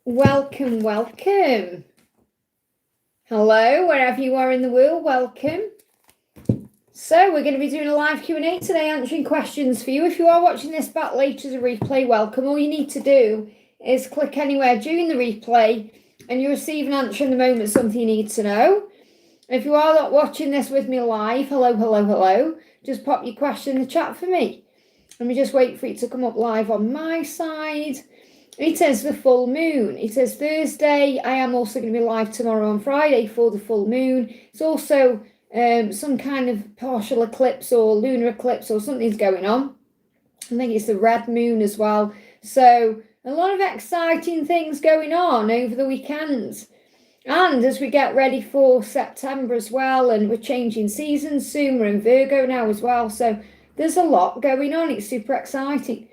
Welcome, welcome. Hello, wherever you are in the world, welcome. So we're going to be doing a live Q&A today, answering questions for you. If you are watching this back later as a replay, welcome. All you need to do is click anywhere during the replay and you receive an answer in the moment, something you need to know. If you are not watching this with me live, hello, just pop your question in the chat for me. Let me just wait for it to come up live on my side. It says the full moon. It says Thursday. I am also going to be live tomorrow on Friday for the full moon. It's also some kind of partial eclipse or lunar eclipse or something's going on. I think it's the red moon as well. So a lot of exciting things going on over the weekend. And as we get ready for September as well, and we're changing seasons soon, we're in Virgo now as well. So there's a lot going on. It's super exciting.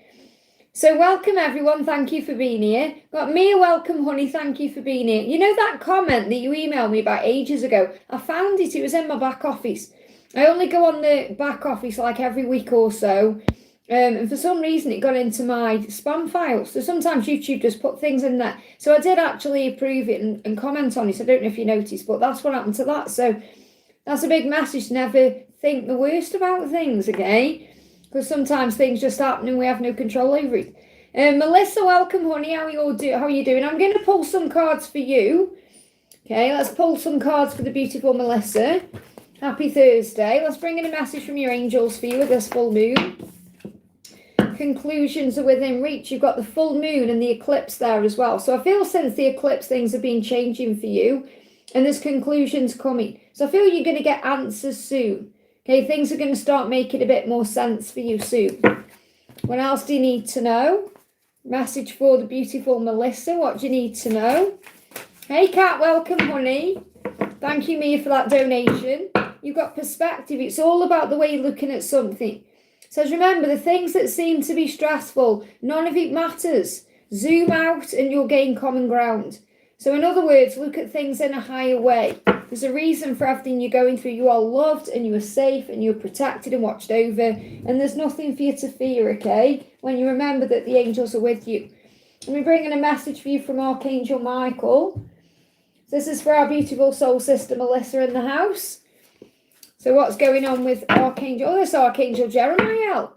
So welcome everyone, thank you for being here. Got Mia, welcome honey, thank you for being here. You know that comment that you emailed me about ages ago? I found it was in my back office. I only go on the back office like every week or so. And for some reason it got into my spam files. So sometimes YouTube just put things in there. So I did actually approve it and comment on it. I don't know if you noticed, but that's what happened to that. So that's a big message. Never think the worst about things, okay? Because sometimes things just happen and we have no control over it. Melissa, welcome, honey. How are you doing? I'm going to pull some cards for you. Okay, let's pull some cards for the beautiful Melissa. Happy Thursday. Let's bring in a message from your angels for you with this full moon. Conclusions are within reach. You've got the full moon and the eclipse there as well. So I feel since the eclipse, things have been changing for you. And there's conclusions coming. So I feel you're going to get answers soon. Okay, things are going to start making a bit more sense for you soon. What else do you need to know? Message for the beautiful Melissa. What do you need to know? Hey, Kat, welcome, honey. Thank you, Mia, for that donation. You've got perspective. It's all about the way you're looking at something. So remember, the things that seem to be stressful, none of it matters. Zoom out and you'll gain common ground. So in other words, look at things in a higher way. There's a reason for everything you're going through. You are loved and you are safe and you're protected and watched over. And there's nothing for you to fear, okay? When you remember that the angels are with you. And we're bringing a message for you from Archangel Michael. This is for our beautiful soul sister Melissa in the house. So what's going on with Archangel? Oh, this Archangel Jeremiah.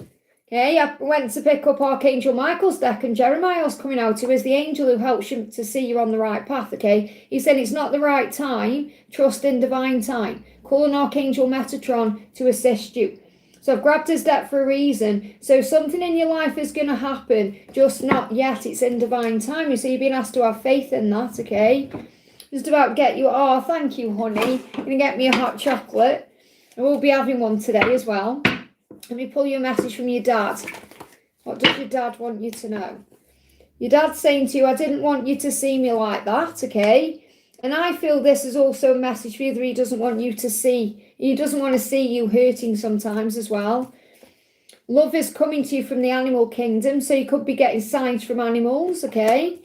Okay, I went to pick up Archangel Michael's deck and Jeremiah's coming out, who is the angel who helps you to see you're on the right path, okay? He said it's not the right time, trust in divine time. Call an Archangel Metatron to assist you. So I've grabbed his deck for a reason. So something in your life is going to happen, just not yet. It's in divine time. So you're being asked to have faith in that, okay? Just about get you, oh, thank you, honey. You're going to get me a hot chocolate. I will be having one today as well. Let me pull you a message from your dad. What does your dad want you to know? Your dad's saying to you, I didn't want you to see me like that, okay? And I feel this is also a message for you that he doesn't want you to see. He doesn't want to see you hurting sometimes as well. Love is coming to you from the animal kingdom, so you could be getting signs from animals, okay?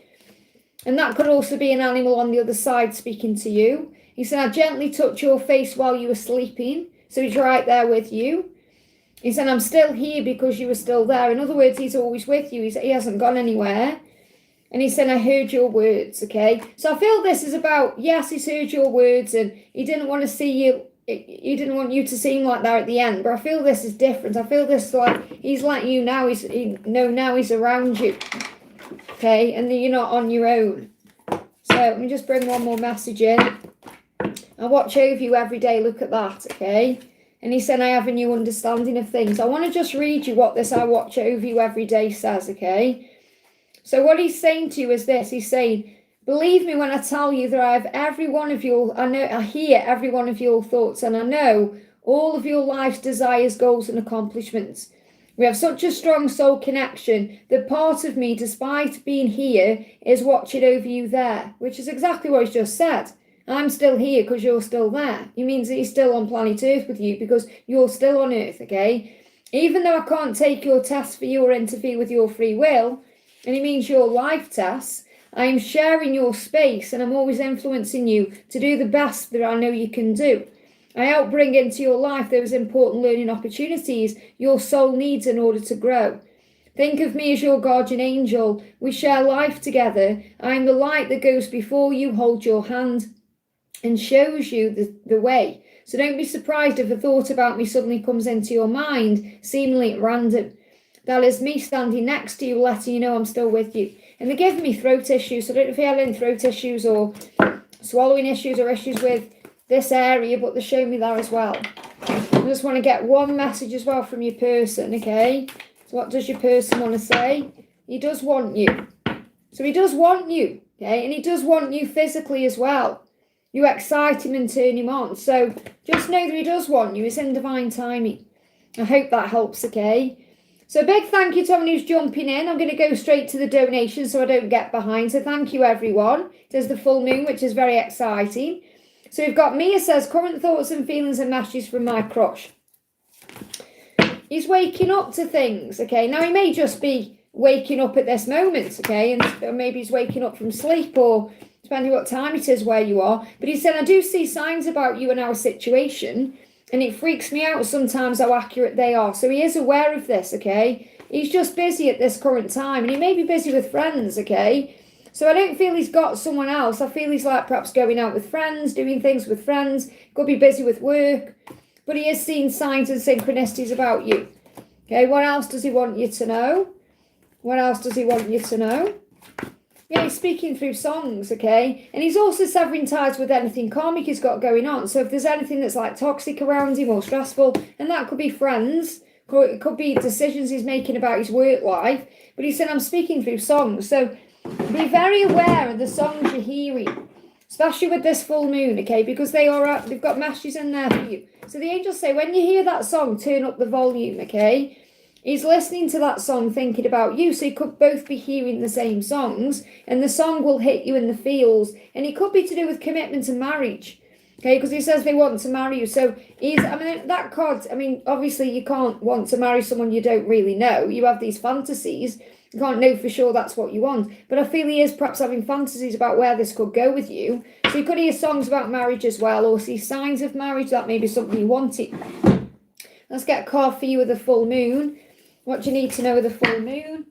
And that could also be an animal on the other side speaking to you. He said, I gently touched your face while you were sleeping, so he's right there with you. He said, I'm still here because you were still there. In other words, he's always with you. He hasn't gone anywhere. And he said, I heard your words, okay? So I feel this is about, yes, he's heard your words and he didn't want to see you. He didn't want you to seem like that at the end. But I feel this is different. I feel this like he's letting you know now he's around you, okay? And you're not on your own. So let me just bring one more message in. I watch over you every day. Look at that, okay? And he said, I have a new understanding of things. I want to just read you what this I watch over you every day says, okay? So what he's saying to you is this. He's saying, believe me when I tell you that I have I hear every one of your thoughts and I know all of your life's desires, goals and accomplishments. We have such a strong soul connection that part of me, despite being here, is watching over you there, which is exactly what he's just said. I'm still here because you're still there. It means that he's still on planet Earth with you because you're still on Earth, okay? Even though I can't take your tests for you or interfere with your free will, and it means your life tests, I am sharing your space and I'm always influencing you to do the best that I know you can do. I help bring into your life those important learning opportunities your soul needs in order to grow. Think of me as your guardian angel. We share life together. I'm the light that goes before you, hold your hand, and shows you the way. So don't be surprised if a thought about me suddenly comes into your mind, seemingly at random. That is me standing next to you, letting you know I'm still with you. And they're giving me throat issues. So I don't know if you had any throat issues or swallowing issues or issues with this area, but they're showing me that as well. I just want to get one message as well from your person, okay? So what does your person want to say? He does want you. So he does want you, okay? And he does want you physically as well. You excite him and turn him on. So just know that he does want you. It's in divine timing. I hope that helps, okay? So a big thank you to everyone who's jumping in. I'm going to go straight to the donation so I don't get behind. So thank you, everyone. There's the full moon, which is very exciting. So we've got Mia says, current thoughts and feelings and messages from my crush. He's waking up to things, okay? Now, he may just be waking up at this moment, okay? And maybe he's waking up from sleep or depending what time it is where you are. But he said, I do see signs about you and our situation, and it freaks me out sometimes how accurate they are. So he is aware of this, okay? He's just busy at this current time, and he may be busy with friends, okay? So I don't feel he's got someone else. I feel he's like perhaps going out with friends, doing things with friends, could be busy with work, but he is seeing signs and synchronicities about you. Okay, what else does he want you to know? What else does he want you to know? Yeah, he's speaking through songs, okay? And he's also severing ties with anything karmic he's got going on. So if there's anything that's like toxic around him or stressful, and that could be friends, it could be decisions he's making about his work life, but he said, I'm speaking through songs. So be very aware of the songs you're hearing, especially with this full moon, okay? Because they've got messages in there for you. So the angels say, when you hear that song, turn up the volume, okay? He's listening to that song, thinking about you. So you could both be hearing the same songs, and the song will hit you in the feels. And it could be to do with commitment and marriage, okay? Because he says they want to marry you. So that card, obviously you can't want to marry someone you don't really know. You have these fantasies. You can't know for sure that's what you want. But I feel he is perhaps having fantasies about where this could go with you. So you could hear songs about marriage as well, or see signs of marriage. That may be something you wanted. Let's get a card for you with a full moon. What do you need to know with a full moon?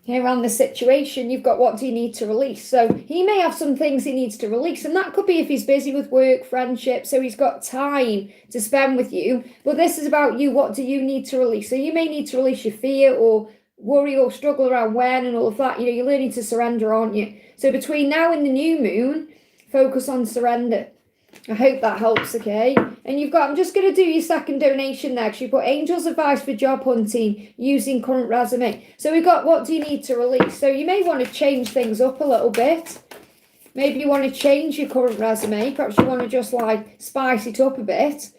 Here around the situation, you've got what do you need to release. So he may have some things he needs to release, and that could be if he's busy with work, friendship, so he's got time to spend with you. But this is about you. What do you need to release? So you may need to release your fear or worry or struggle around when and all of that. You're learning to surrender, aren't you? So between now and the new moon, focus on surrender. I hope that helps, okay? And I'm just going to do your second donation there, because you put angels advice for job hunting using current resume. So we've got what do you need to release. So you may want to change things up a little bit. Maybe you want to change your current resume. Perhaps you want to just spice it up a bit.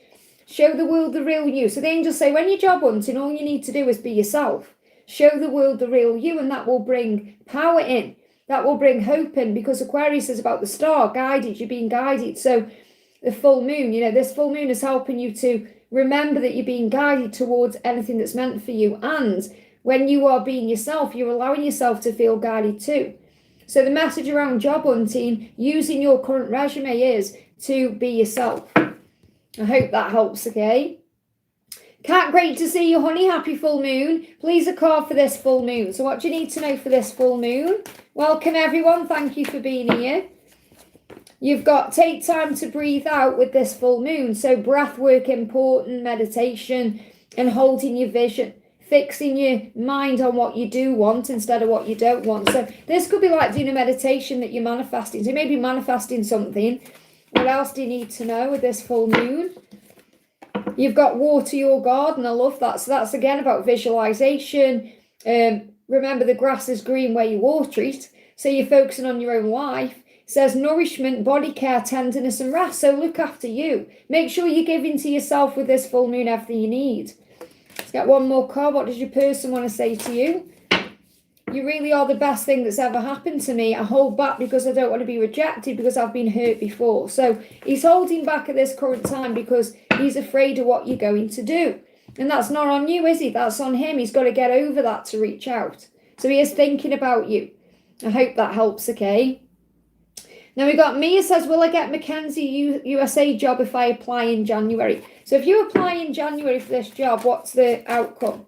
Show the world the real you. So the angels say when you're job hunting, all you need to do is be yourself. Show the world the real you, and that will bring power in. That will bring hope in, because Aquarius is about the star, guided. You're being guided. So the full moon, this full moon is helping you to remember that you're being guided towards anything that's meant for you. And when you are being yourself, you're allowing yourself to feel guided too. So the message around job hunting, using your current resume, is to be yourself. I hope that helps, okay? Kat, great to see you, honey. Happy full moon. Please a card for this full moon. So what do you need to know for this full moon? Welcome, everyone. Thank you for being here. You've got take time to breathe out with this full moon. So breath work important, meditation, and holding your vision. Fixing your mind on what you do want instead of what you don't want. So this could be like doing a meditation that you're manifesting. So you may be manifesting something. What else do you need to know with this full moon? You've got water your garden. I love that. So that's again about visualization. Remember, the grass is green where you water it. So you're focusing on your own life. It says nourishment, body care, tenderness, and rest. So look after you. Make sure you're giving to yourself with this full moon everything you need. Let's get one more card. What does your person want to say to you? You really are the best thing that's ever happened to me. I hold back because I don't want to be rejected, because I've been hurt before. So he's holding back at this current time because he's afraid of what you're going to do. And that's not on you, is he? That's on him. He's got to get over that to reach out. So he is thinking about you. I hope that helps, okay? Now we got Mia says, will I get Mackenzie USA job if I apply in January? So if you apply in January for this job, what's the outcome?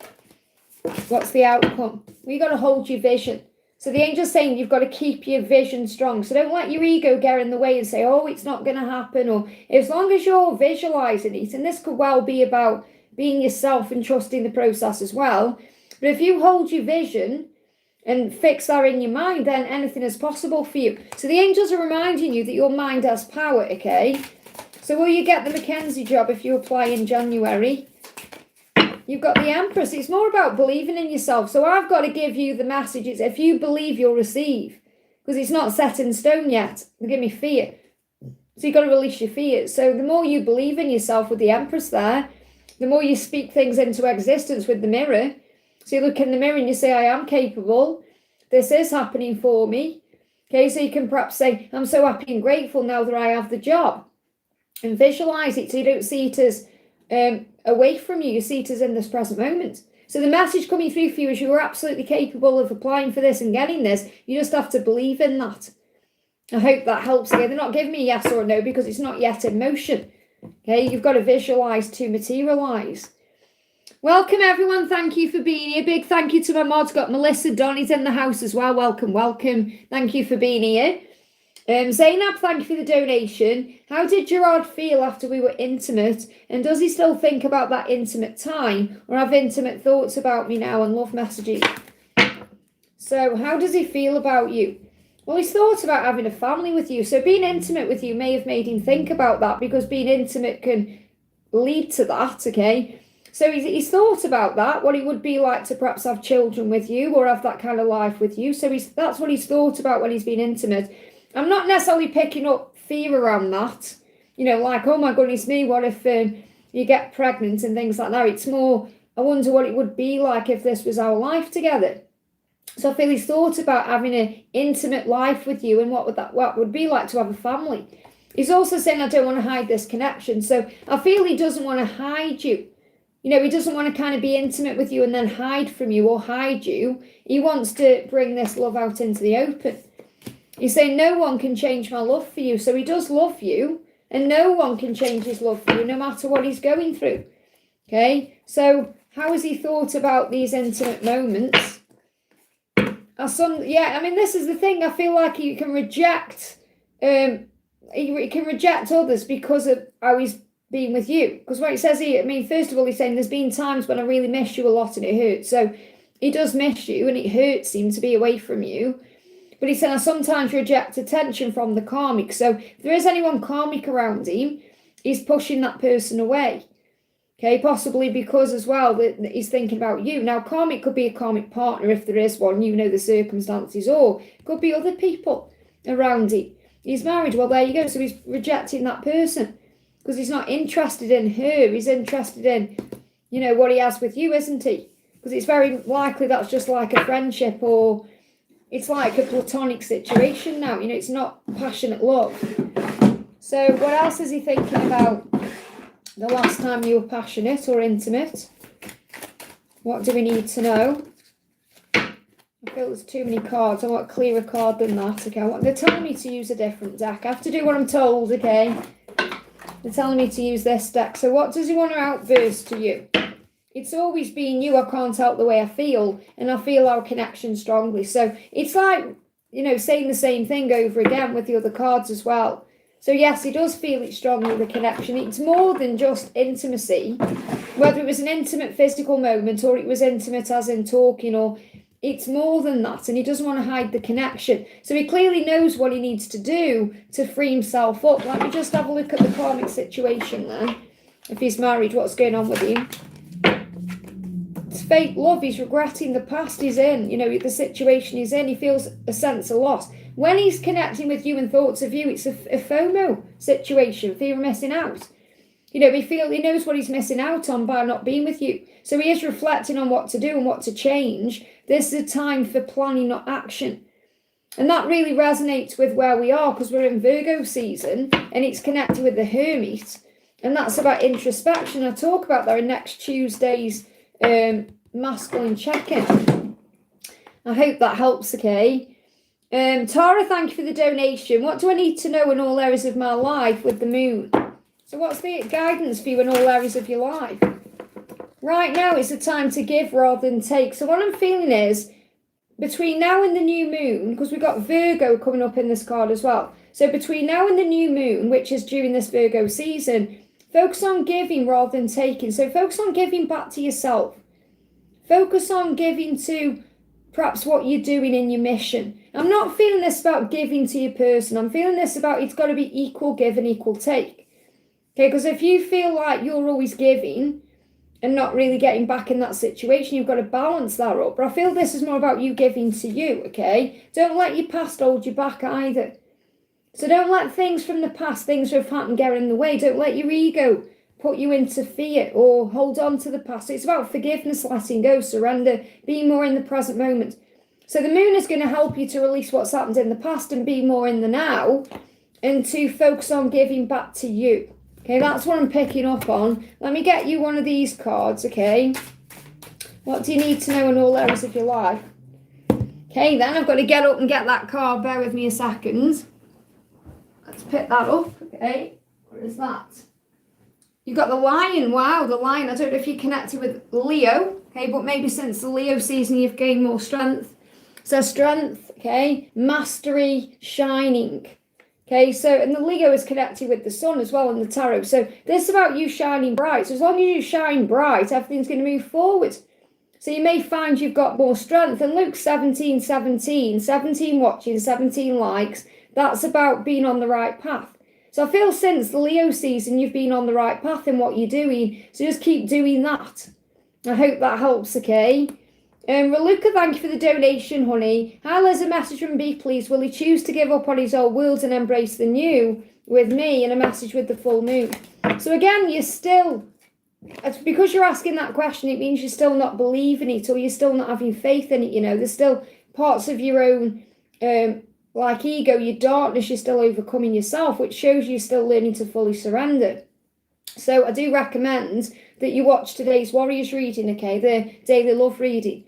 What's the outcome? Well, you got to hold your vision. So the angel's saying you've got to keep your vision strong. So don't let your ego get in the way and say, oh, it's not going to happen. Or as long as you're visualizing it, and this could well be about being yourself and trusting the process as well. But if you hold your vision and fix that in your mind, then anything is possible for you. So the angels are reminding you that your mind has power, okay? So will you get the Mackenzie job if you apply in January? You've got the Empress. It's more about believing in yourself. So I've got to give you the message. It's if you believe, you'll receive. Because it's not set in stone yet. They give me fear. So you've got to release your fears. So the more you believe in yourself with the Empress there, the more you speak things into existence with the mirror. So you look in the mirror and you say, I am capable. This is happening for me. Okay, so you can perhaps say, I'm so happy and grateful now that I have the job. And visualize it so you don't see it as away from you. You see it as in this present moment. So the message coming through for you is you are absolutely capable of applying for this and getting this. You just have to believe in that. I hope that helps. Again, they're not giving me yes or no because it's not yet in motion. Okay, you've got to visualize to materialize. Welcome everyone. Thank you for being here. Big thank you to my mods. Got Melissa, Donnie's in the house as well. Welcome, welcome. Thank you for being here. Zainab, thank you for the donation. How did Gerard feel after we were intimate? And does he still think about that intimate time or have intimate thoughts about me now and love messages? So how does he feel about you? Well, he's thought about having a family with you. So being intimate with you may have made him think about that because being intimate can lead to that, okay? So he's thought about that, what it would be like to perhaps have children with you or have that kind of life with you. So that's what he's thought about when he's been intimate. I'm not necessarily picking up fear around that. You know, like, oh my goodness me, what if you get pregnant and things like that. It's more, I wonder what it would be like if this was our life together. So I feel he's thought about having an intimate life with you and what would be like to have a family. He's also saying, I don't want to hide this connection. So I feel he doesn't want to hide you. You know, he doesn't want to kind of be intimate with you and then hide from you or hide you. He wants to bring this love out into the open. He's saying no one can change my love for you. So he does love you and no one can change his love for you no matter what he's going through. Okay, so how has he thought about these intimate moments? I mean, this is the thing. I feel like he can reject, he can reject others because of how he's been with you. Because what it says here, I mean, first of all, he's saying there's been times when I really miss you a lot and it hurts. So he does miss you and it hurts him to be away from you. But he said, I sometimes reject attention from the karmic. So if there is anyone karmic around him, he's pushing that person away. Okay, possibly because as well that he's thinking about you. Now, karmic could be a karmic partner if there is one, you know the circumstances, or it could be other people around him. He's married, well, there you go. So he's rejecting that person because he's not interested in her. He's interested in, you know, what he has with you, isn't he? Because it's very likely that's just like a friendship or it's like a platonic situation now. You know, it's not passionate love. So what else is he thinking about the last time you were passionate or intimate? What do we need to know? I feel there's too many cards. I want a clearer card than that. Okay, they're telling me to use a different deck. I have to do what I'm told, okay? They're telling me to use this deck. So what does he want to outburst to you? It's always been you. I can't help the way I feel, and I feel our connection strongly. So it's like, you know, saying the same thing over again with the other cards as well. So yes, he does feel it strongly, the connection. It's more than just intimacy, whether it was an intimate physical moment or it was intimate as in talking, or it's more than that, and he doesn't want to hide the connection. So he clearly knows what he needs to do to free himself up. Let me just have a look at the karmic situation then. If he's married, what's going on with him? It's fake love. He's regretting the past he's in, you know, the situation he's in. He feels a sense of loss. When he's connecting with you and thoughts of you, it's a FOMO situation, fear of missing out. You know, he knows what he's missing out on by not being with you. So he is reflecting on what to do and what to change. This is a time for planning, not action. And that really resonates with where we are because we're in Virgo season and it's connected with the Hermit. And that's about introspection. I talk about that in next Tuesday's masculine check-in. I hope that helps, okay? Tara, thank you for the donation. What do I need to know in all areas of my life with the moon? So what's the guidance for you in all areas of your life? Right now it's the time to give rather than take. So what I'm feeling is, between now and the new moon, because we've got Virgo coming up in this card as well. So between now and the new moon, which is during this Virgo season, focus on giving rather than taking. So focus on giving back to yourself. Focus on giving to perhaps what you're doing in your mission. I'm not feeling this about giving to your person. I'm feeling this about it's got to be equal give and equal take. Okay, because if you feel like you're always giving and not really getting back in that situation, you've got to balance that up. But I feel this is more about you giving to you, okay? Don't let your past hold you back either. So don't let things from the past, things that have happened, get in the way. Don't let your ego put you into fear or hold on to the past. It's about forgiveness, letting go, surrender, being more in the present moment. So the moon is going to help you to release what's happened in the past and be more in the now, and to focus on giving back to you. Okay, that's what I'm picking up on. Let me get you one of these cards, okay? What do you need to know in all areas of your life? Okay, then I've got to get up and get that card. Bear with me a second. Let's pick that up, okay? What is that? You've got the Lion. Wow, the Lion. I don't know if you're connected with Leo, okay? But maybe since the Leo season, you've gained more strength. So strength, okay? Mastery, shining. Okay, so, and the Leo is connected with the sun as well in the tarot. So this is about you shining bright. So as long as you shine bright, everything's going to move forward. So you may find you've got more strength. And Luke 17 watching, 17 likes. That's about being on the right path. So I feel since the Leo season, you've been on the right path in what you're doing. So just keep doing that. I hope that helps, okay? Raluca, thank you for the donation, honey. Hi, there's a message from B, please. Will he choose to give up on his old world and embrace the new with me? And a message with the full moon. So again, you're still, because you're asking that question, it means you're still not believing it, or you're still not having faith in it. You know, there's still parts of your own, like ego, your darkness, you're still overcoming yourself, which shows you're still learning to fully surrender. So I do recommend that you watch today's Warriors reading, okay, the daily love reading.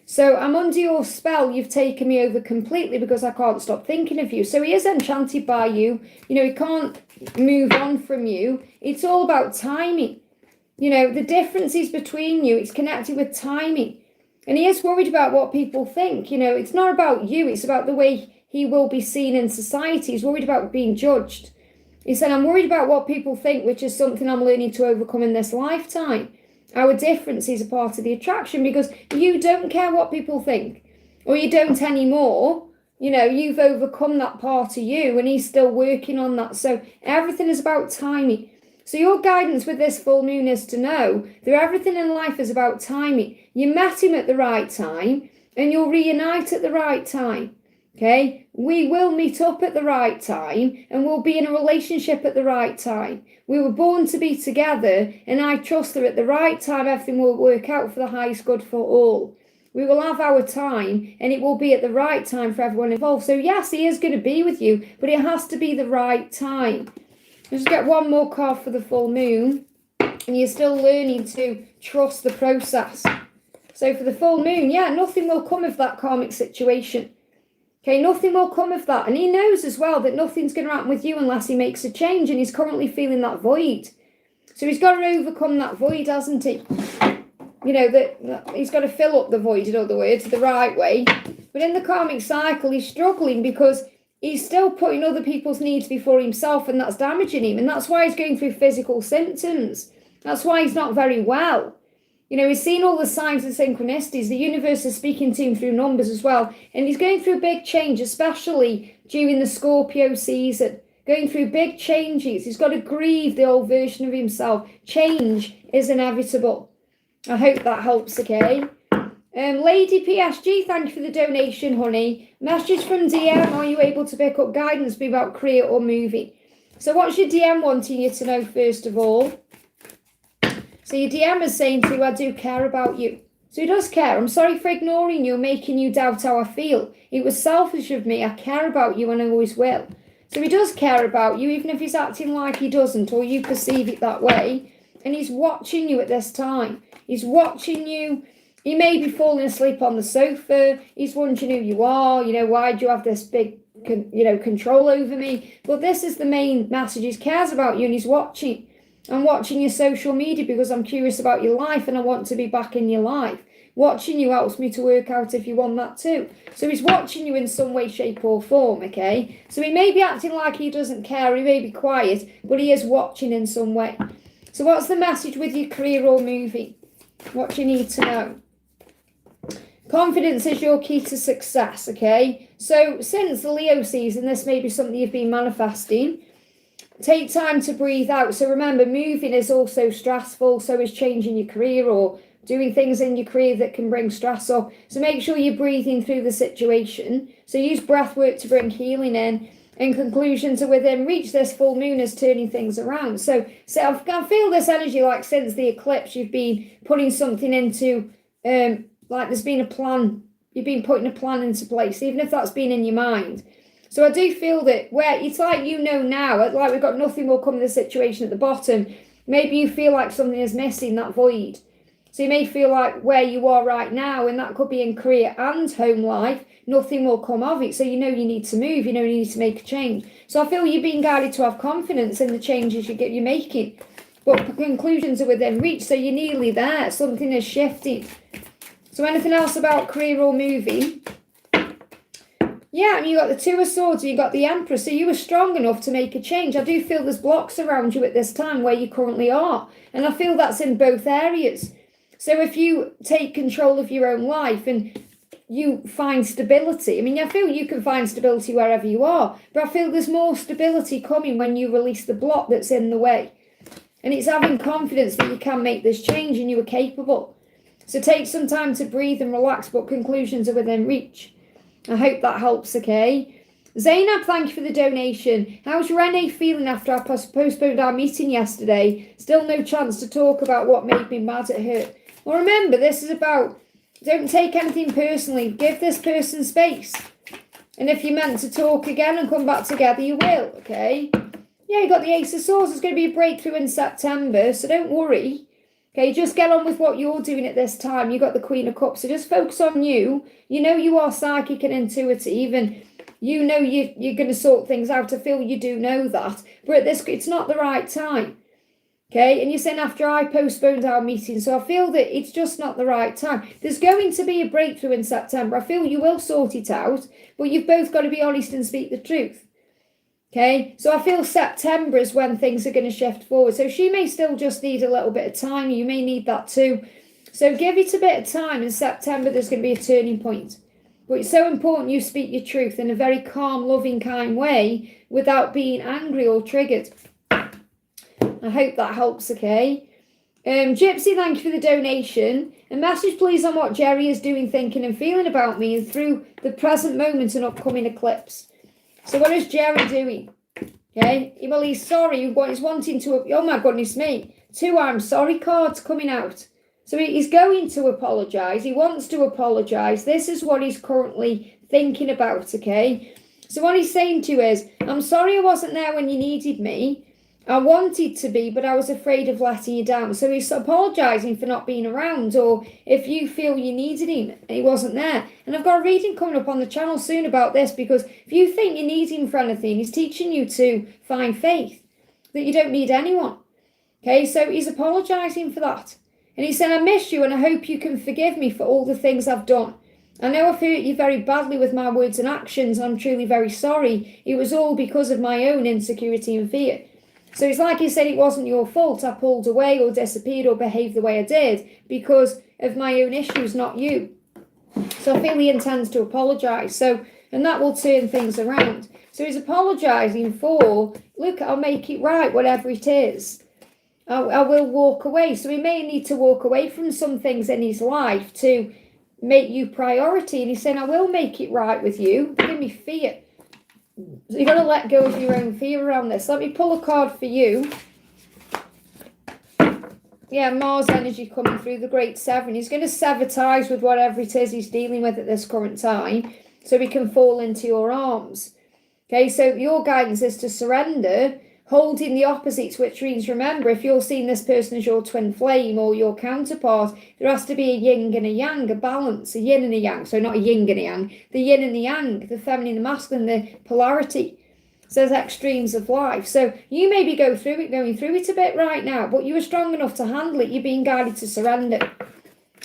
So I'm under your spell. You've taken me over completely because I can't stop thinking of you. So he is enchanted by you. You know, he can't move on from you. It's all about timing. You know, the differences between you, it's connected with timing. And he is worried about what people think. You know, it's not about you. It's about the way he will be seen in society. He's worried about being judged. He said, I'm worried about what people think, which is something I'm learning to overcome in this lifetime. Our differences are part of the attraction, because you don't care what people think, or you don't anymore. You know, you've overcome that part of you, and he's still working on that. So everything is about timing. So your guidance with this full moon is to know that everything in life is about timing. You met him at the right time, and you'll reunite at the right time. Okay, we will meet up at the right time, and we'll be in a relationship at the right time. We were born to be together, and I trust that at the right time, everything will work out for the highest good for all. We will have our time, and it will be at the right time for everyone involved. So yes, he is going to be with you, but it has to be the right time. Just get one more card for the full moon, and you're still learning to trust the process. So for the full moon, yeah, nothing will come of that karmic situation. Okay, nothing will come of that. And he knows as well that nothing's going to happen with you unless he makes a change, and he's currently feeling that void. So he's got to overcome that void, hasn't he? You know, that he's got to fill up the void, in other words, the right way. But in the karmic cycle, he's struggling because he's still putting other people's needs before himself, and that's damaging him. And that's why he's going through physical symptoms. That's why he's not very well. You know, he's seen all the signs and synchronicities. The universe is speaking to him through numbers as well. And he's going through a big change, especially during the Scorpio season. Going through big changes. He's got to grieve the old version of himself. Change is inevitable. I hope that helps, okay? Lady PSG, thank you for the donation, honey. Message from DM, are you able to pick up guidance, be about career or moving? So what's your DM wanting you to know first of all? So your DM is saying to you, I do care about you. So he does care. I'm sorry for ignoring you, making you doubt how I feel. It was selfish of me. I care about you and I always will. So he does care about you, even if he's acting like he doesn't, or you perceive it that way. And he's watching you at this time. He's watching you. He may be falling asleep on the sofa. He's wondering who you are. You know, why do you have this big, control over me? But this is the main message. He cares about you and he's watching. I'm watching your social media because I'm curious about your life and I want to be back in your life. Watching you helps me to work out if you want that too. So he's watching you in some way, shape or form, okay? So he may be acting like he doesn't care, he may be quiet, but he is watching in some way. So what's the message with your career or movie? What do you need to know? Confidence is your key to success, okay? So since the Leo season, this may be something you've been manifesting. Take time to breathe out. So remember, moving is also stressful, so is changing your career or doing things in your career that can bring stress up. So make sure you're breathing through the situation. So use breath work to bring healing in. And conclusions are within reach. This full moon is turning things around. So I feel this energy like since the eclipse, you've been putting something into, like there's been a plan. You've been putting a plan into place, even if that's been in your mind. So I do feel that where it's like, you know, now, like we've got nothing will come in the situation at the bottom. Maybe you feel like something is missing, that void. So you may feel like where you are right now, and that could be in career and home life, nothing will come of it. So you know you need to move, you know you need to make a change. So I feel you're being guided to have confidence in the changes you're making. But the conclusions are within reach, so you're nearly there. Something is shifting. So anything else about career or movie? Yeah, and you got the Two of Swords, and you got the Empress. So you were strong enough to make a change. I do feel there's blocks around you at this time where you currently are. And I feel that's in both areas. So if you take control of your own life and you find stability, I mean, I feel you can find stability wherever you are, but I feel there's more stability coming when you release the block that's in the way. And it's having confidence that you can make this change and you are capable. So take some time to breathe and relax, but conclusions are within reach. I hope that helps, okay? Zainab, thank you for the donation. How's Renee feeling after I postponed our meeting yesterday? Still no chance to talk about what made me mad at her. Well, remember, this is about, don't take anything personally. Give this person space. And if you're meant to talk again and come back together, you will, okay? Yeah, you got the Ace of Swords. There's going to be a breakthrough in September, so don't worry. Okay, just get on with what you're doing at this time. You got the Queen of Cups, so just focus on you. You know you are psychic and intuitive, and you know you're going to sort things out. I feel you do know that, but at this, it's not the right time. Okay, and you're saying after I postponed our meeting, so I feel that it's just not the right time. There's going to be a breakthrough in September. I feel you will sort it out, but you've both got to be honest and speak the truth. Okay, so I feel September is when things are going to shift forward. So she may still just need a little bit of time. You may need that too. So give it a bit of time. In September, there's going to be a turning point. But it's so important you speak your truth in a very calm, loving, kind way without being angry or triggered. I hope that helps, okay? Gypsy, thank you for the donation. A message, please, on what Jerry is doing, thinking and feeling about me and through the present moment and upcoming eclipse. So what is Jerry doing? Okay, well, he's sorry. He's wanting to, oh my goodness me, 2 I'm sorry cards coming out. So he's going to apologise. He wants to apologise. This is what he's currently thinking about, okay? So what he's saying to you is, I'm sorry I wasn't there when you needed me. I wanted to be, but I was afraid of letting you down. So he's apologising for not being around, or if you feel you needed him and he wasn't there. And I've got a reading coming up on the channel soon about this, because if you think you need him for anything, he's teaching you to find faith, that you don't need anyone. Okay, so he's apologising for that. And he said, I miss you and I hope you can forgive me for all the things I've done. I know I've hurt you very badly with my words and actions. I'm truly very sorry. It was all because of my own insecurity and fear. So it's like he said, it wasn't your fault. I pulled away or disappeared or behaved the way I did because of my own issues, not you. So I feel he intends to apologise. So, and that will turn things around. So he's apologising for, look, I'll make it right, whatever it is. I will walk away. So he may need to walk away from some things in his life to make you priority. And he's saying, I will make it right with you. Give me fear. So you've got to let go of your own fear around this. Let me pull a card for you. Yeah, Mars energy coming through the Great Seven. He's going to sever ties with whatever it is he's dealing with at this current time so he can fall into your arms. Okay, so your guidance is to surrender, holding the opposites, which means, remember, if you're seeing this person as your twin flame or your counterpart, there has to be a yin and a yang, a balance, a yin and a yang. So not a yin and a yang, the yin and the yang, the feminine, the masculine, the polarity. says extremes of life. So you maybe going through it a bit right now, but you were strong enough to handle it. You're being guided to surrender.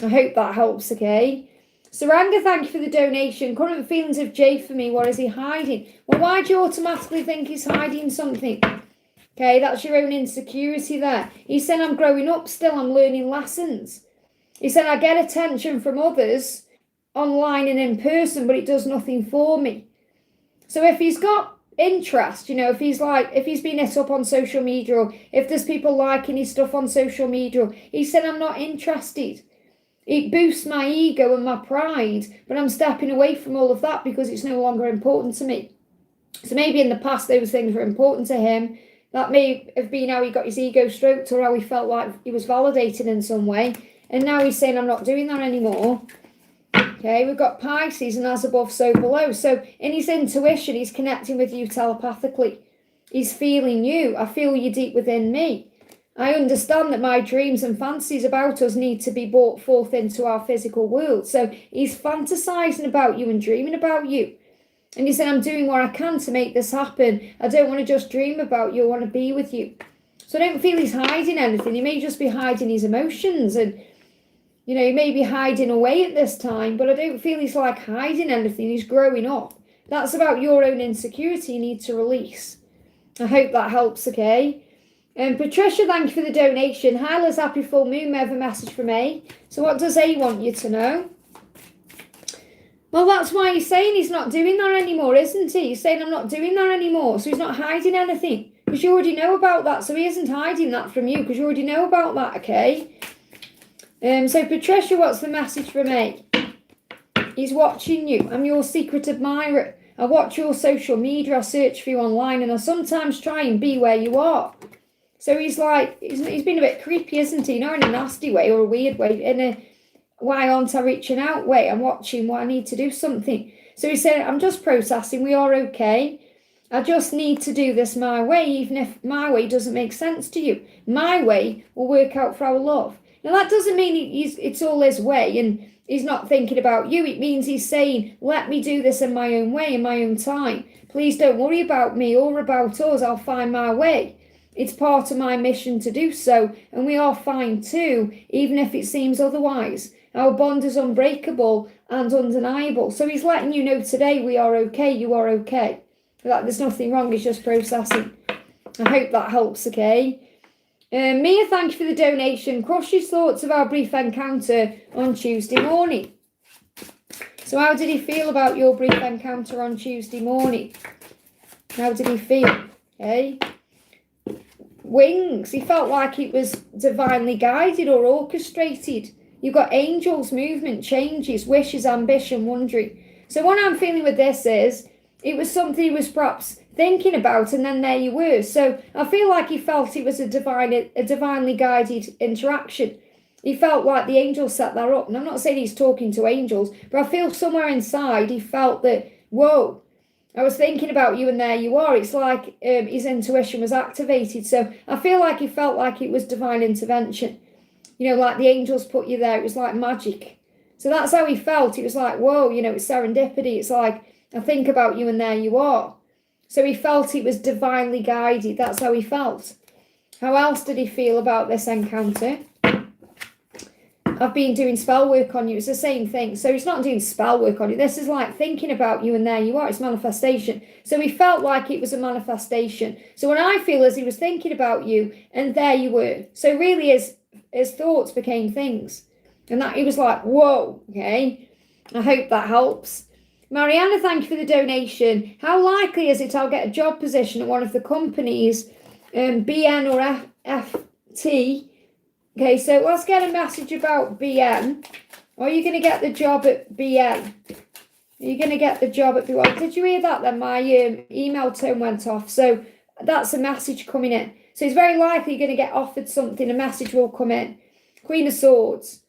I hope that helps, okay? Saranga, thank you for the donation. Current feelings of Jay for me. What is he hiding? Well, why do you automatically think he's hiding something? Okay, that's your own insecurity there. He said, I'm growing up still. I'm learning lessons. He said, I get attention from others online and in person, but it does nothing for me. So if he's got interest, if he's been hit up on social media, or if there's people liking his stuff on social media, he said, I'm not interested. It boosts my ego and my pride, but I'm stepping away from all of that because it's no longer important to me. So maybe in the past those things were important to him. That may have been how he got his ego stroked, or how he felt like he was validated in some way. And now he's saying, I'm not doing that anymore. Okay, we've got Pisces, and as above, so below. So in his intuition, he's connecting with you telepathically. He's feeling you. I feel you deep within me. I understand that my dreams and fantasies about us need to be brought forth into our physical world. So he's fantasizing about you and dreaming about you. And he said, I'm doing what I can to make this happen. I don't want to just dream about you. I want to be with you. So I don't feel he's hiding anything. He may just be hiding his emotions, and he may be hiding away at this time, but I don't feel he's like hiding anything. He's growing up. That's about your own insecurity you need to release. I hope that helps, okay? Patricia, thank you for the donation. Hi, Liz, happy full moon. We have a message from A. So what does A want you to know? Well, that's why he's saying he's not doing that anymore, isn't he? He's saying, I'm not doing that anymore. So he's not hiding anything, because you already know about that. So he isn't hiding that from you, because you already know about that, okay? So Patricia, what's the message from A? He's watching you. I'm your secret admirer. I watch your social media. I search for you online, and I sometimes try and be where you are. So he's like, he's been a bit creepy, isn't he? Not in a nasty way or a weird way, in a why aren't I reaching out way? I'm watching what I need to do something. So he said, I'm just processing. We are okay. I just need to do this my way, even if my way doesn't make sense to you. My way will work out for our love. Now, that doesn't mean it's all his way and he's not thinking about you. It means he's saying, let me do this in my own way, in my own time. Please don't worry about me or about us. I'll find my way. It's part of my mission to do so, and we are fine too, even if it seems otherwise. Our bond is unbreakable and undeniable. So he's letting you know today we are okay, you are okay. That there's nothing wrong, it's just processing. I hope that helps, okay? Mia, thank you for the donation. Crush's thoughts of our brief encounter on Tuesday morning. So how did he feel about your brief encounter on Tuesday morning? How did he feel? Okay. Wings. He felt like it was divinely guided or orchestrated. You've got angels, movement, changes, wishes, ambition, wondering. So what I'm feeling with this is, it was something he was perhaps thinking about, and then there you were. So I feel like he felt it was a divinely guided interaction. He felt like the angels set that up. And I'm not saying he's talking to angels, but I feel somewhere inside he felt that, whoa, I was thinking about you and there you are. It's like his intuition was activated. So I feel like he felt like it was divine intervention. Like the angels put you there. It was like magic. So that's how he felt. It was like, whoa, it's serendipity. It's like, I think about you and there you are. So he felt it was divinely guided. That's how he felt. How else did he feel about this encounter? I've been doing spell work on you. It's the same thing. So he's not doing spell work on you. This is like thinking about you and there you are. It's manifestation. So he felt like it was a manifestation. So what I feel is he was thinking about you and there you were. So really his thoughts became things. And that he was like, whoa, okay. I hope that helps. Mariana, thank you for the donation. How likely is it I'll get a job position at one of the companies, BN or FT? Okay, so let's get a message about BN. Are you going to get the job at BN? Are you going to get the job at BN? Did you hear that then? My email tone went off. So that's a message coming in. So it's very likely you're going to get offered something. A message will come in. Queen of Swords.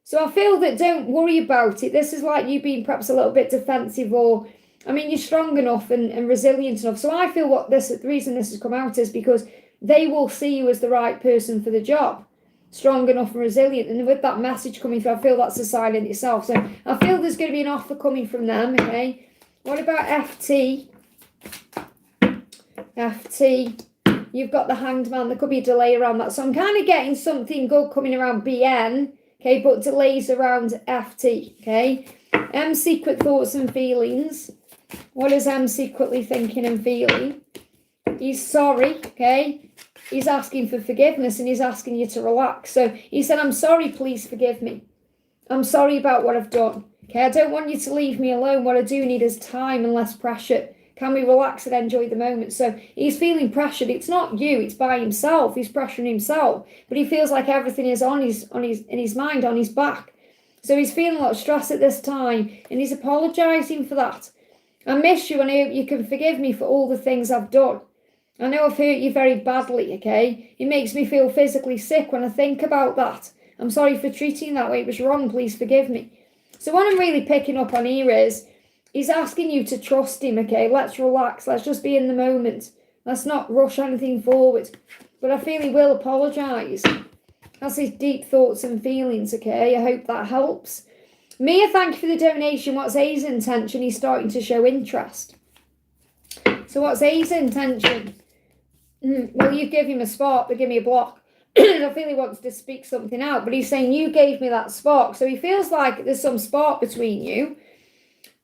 So I feel that don't worry about it. This is like you being perhaps a little bit defensive, or, you're strong enough and resilient enough. So I feel the reason this has come out is because they will see you as the right person for the job. Strong enough and resilient. And with that message coming through, I feel that's a sign in itself. So I feel there's going to be an offer coming from them, okay? What about FT? FT. You've got the Hanged Man. There could be a delay around that. So I'm kind of getting something good coming around BN, okay, but delays around FT, okay? M, secret thoughts and feelings. What is M secretly thinking and feeling? He's sorry, okay? He's asking for forgiveness and he's asking you to relax. So he said, I'm sorry, please forgive me. I'm sorry about what I've done. Okay, I don't want you to leave me alone. What I do need is time and less pressure. Can we relax and enjoy the moment? So he's feeling pressured. It's not you, it's by himself. He's pressuring himself. But he feels like everything is in his mind, on his back. So he's feeling a lot of stress at this time and he's apologising for that. I miss you and I hope you can forgive me for all the things I've done. I know I've hurt you very badly, okay? It makes me feel physically sick when I think about that. I'm sorry for treating you that way. It was wrong. Please forgive me. So what I'm really picking up on here is he's asking you to trust him, okay? Let's relax. Let's just be in the moment. Let's not rush anything forward. But I feel he will apologise. That's his deep thoughts and feelings, okay? I hope that helps. Mia, thank you for the donation. What's A's intention? He's starting to show interest. So what's A's intention? Well, you give him a spark, but give me a block. I feel he wants to speak something out, but he's saying you gave me that spark. So he feels like there's some spark between you.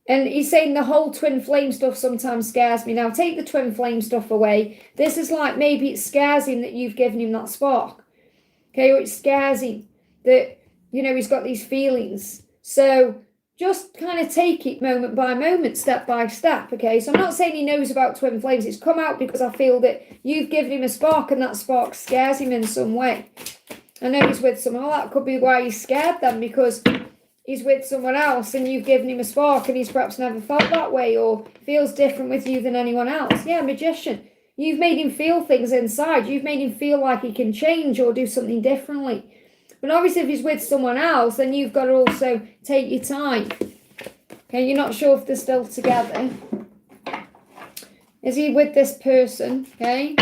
And he's saying the whole twin flame stuff sometimes scares me. Now, take the twin flame stuff away. This is like maybe it scares him that you've given him that spark. Okay, or it scares him that, you know, he's got these feelings. So just kind of take it moment by moment, step by step, okay? So I'm not saying he knows about twin flames. It's come out because I feel that you've given him a spark and that spark scares him in some way. I know he's with someone. That could be why he's scared then, because he's with someone else and you've given him a spark and he's perhaps never felt that way or feels different with you than anyone else. Yeah, magician. You've made him feel things inside. You've made him feel like he can change or do something differently. But obviously if he's with someone else, then you've got to also take your time. Okay, you're not sure if they're still together. Is he with this person? Okay.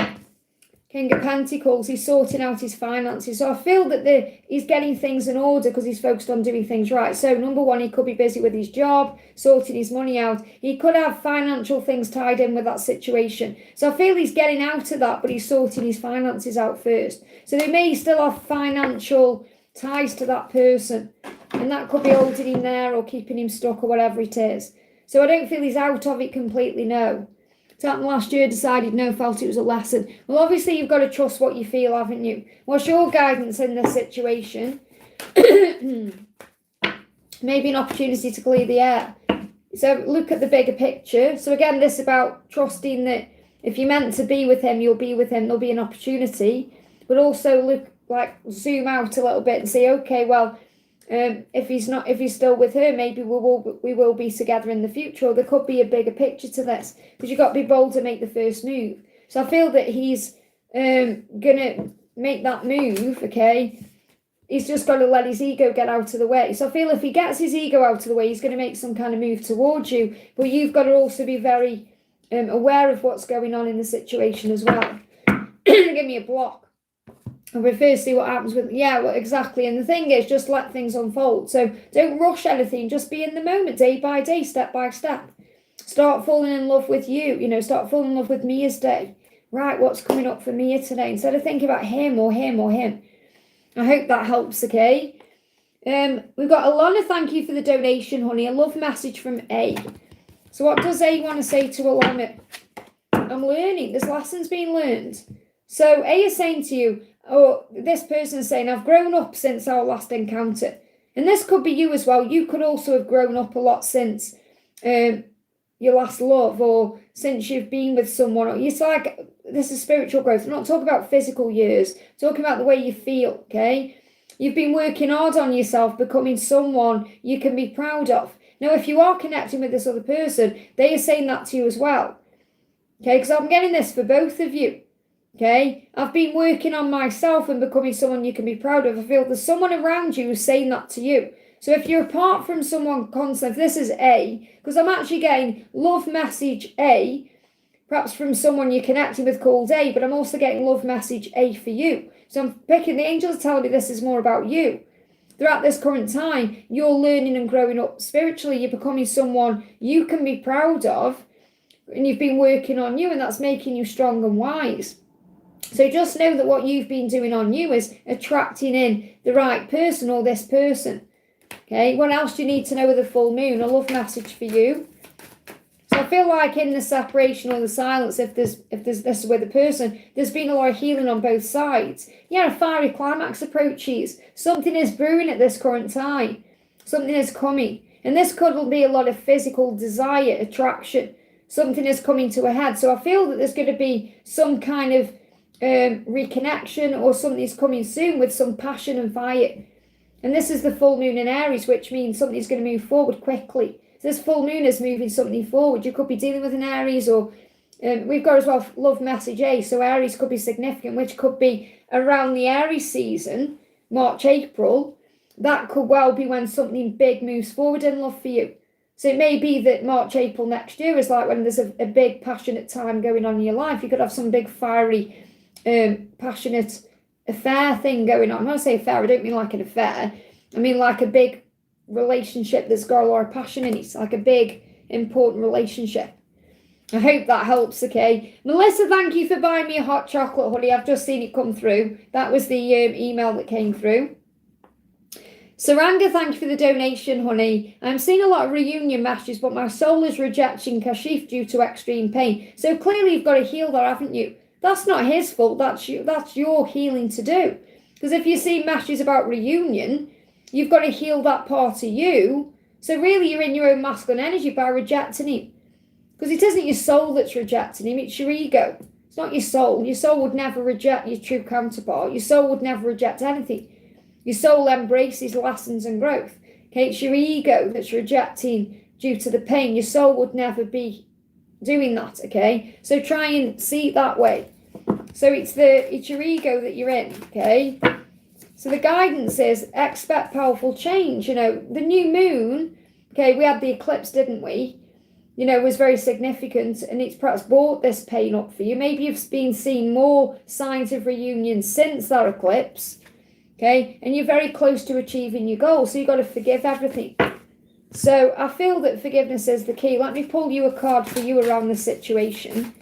King of Pentacles, he's sorting out his finances. So I feel that he's getting things in order because he's focused on doing things right. So number one, he could be busy with his job, sorting his money out. He could have financial things tied in with that situation. So I feel he's getting out of that, but he's sorting his finances out first. So they may still have financial ties to that person. And that could be holding him there or keeping him stuck or whatever it is. So I don't feel he's out of it completely, no. It happened last year, decided no, felt it was a lesson. Well, obviously you've got to trust what you feel, haven't you? What's your guidance in this situation? Maybe an opportunity to clear the air. So look at the bigger picture. So again, this about trusting that if you're meant to be with him, you'll be with him. There'll be an opportunity. But also look, like zoom out a little bit and say, okay, well, if he's still with her, maybe we will be together in the future. Or there could be a bigger picture to this, because you've got to be bold to make the first move. So I feel that he's gonna make that move. Okay, he's just got to let his ego get out of the way. So I feel if he gets his ego out of the way, he's going to make some kind of move towards you. But you've got to also be very aware of what's going on in the situation as well. Give me a block. And we first see what happens with, yeah, well, exactly. And the thing is, just let things unfold. So don't rush anything. Just be in the moment, day by day, step by step. Start falling in love with you. Start falling in love with Mia's day. Right, what's coming up for Mia today? Instead of thinking about him or him or him. I hope that helps, okay? We've got Alana, thank you for the donation, honey. A love message from A. So what does A want to say to Alana? I'm learning. This lesson's been learned. So A is saying to you, or this person is saying, I've grown up since our last encounter. And this could be you as well. You could also have grown up a lot since your last love or since you've been with someone. It's like, this is spiritual growth. I'm not talking about physical years. I'm talking about the way you feel, okay? You've been working hard on yourself, becoming someone you can be proud of. Now, if you are connecting with this other person, they are saying that to you as well. Okay, because I'm getting this for both of you. Okay, I've been working on myself and becoming someone you can be proud of. I feel there's someone around you who's saying that to you. So if you're apart from someone constant, this is A, because I'm actually getting love message A, perhaps from someone you're connecting with called A, but I'm also getting love message A for you. So I'm picking, the angels telling me this is more about you. Throughout this current time, you're learning and growing up spiritually. You're becoming someone you can be proud of. and you've been working on you, and that's making you strong and wise. So just know that what you've been doing on you is attracting in the right person or this person. Okay, what else do you need to know with the full moon? A love message for you. So I feel like in the separation or the silence, if there's this is with the person, there's been a lot of healing on both sides. Yeah, a fiery climax approaches. Something is brewing at this current time. Something is coming. And this could be a lot of physical desire, attraction. Something is coming to a head. So I feel that there's going to be some kind of reconnection, or something's coming soon with some passion and fire. And this is the full moon in Aries, which means something's going to move forward quickly. So this full moon is moving something forward. You could be dealing with an Aries, or we've got as well love message A. So Aries could be significant, which could be around the Aries season, March, April. That could well be when something big moves forward in love for you. So it may be that March, April next year is like when there's a big passionate time going on in your life. You could have some big fiery passionate affair thing going on. When I say affair, I don't mean like an affair. I mean like a big relationship that's got a lot of passion in it. It's like a big, important relationship. I hope that helps, okay? Melissa, thank you for buying me a hot chocolate, honey. I've just seen it come through. That was the email that came through. Saranga, thank you for the donation, honey. I'm seeing a lot of reunion messages, but my soul is rejecting Kashif due to extreme pain. So clearly you've got to heal that, haven't you? That's not his fault. That's your healing to do. Because if you see messages about reunion, you've got to heal that part of you. So really you're in your own masculine energy by rejecting him. Because it isn't your soul that's rejecting him, it's your ego. It's not your soul. Your soul would never reject your true counterpart. Your soul would never reject anything. Your soul embraces lessons and growth. Okay, it's your ego that's rejecting due to the pain. Your soul would never be doing that, okay? So try and see it that way. So it's your ego that you're in, okay? So the guidance is expect powerful change. You know, the new moon, okay, we had the eclipse, didn't we? You know, was very significant, and it's perhaps brought this pain up for you. Maybe you've been seeing more signs of reunion since that eclipse, okay? And you're very close to achieving your goal, so you've got to forgive everything. So I feel that forgiveness is the key. Let me pull you a card for you around the situation.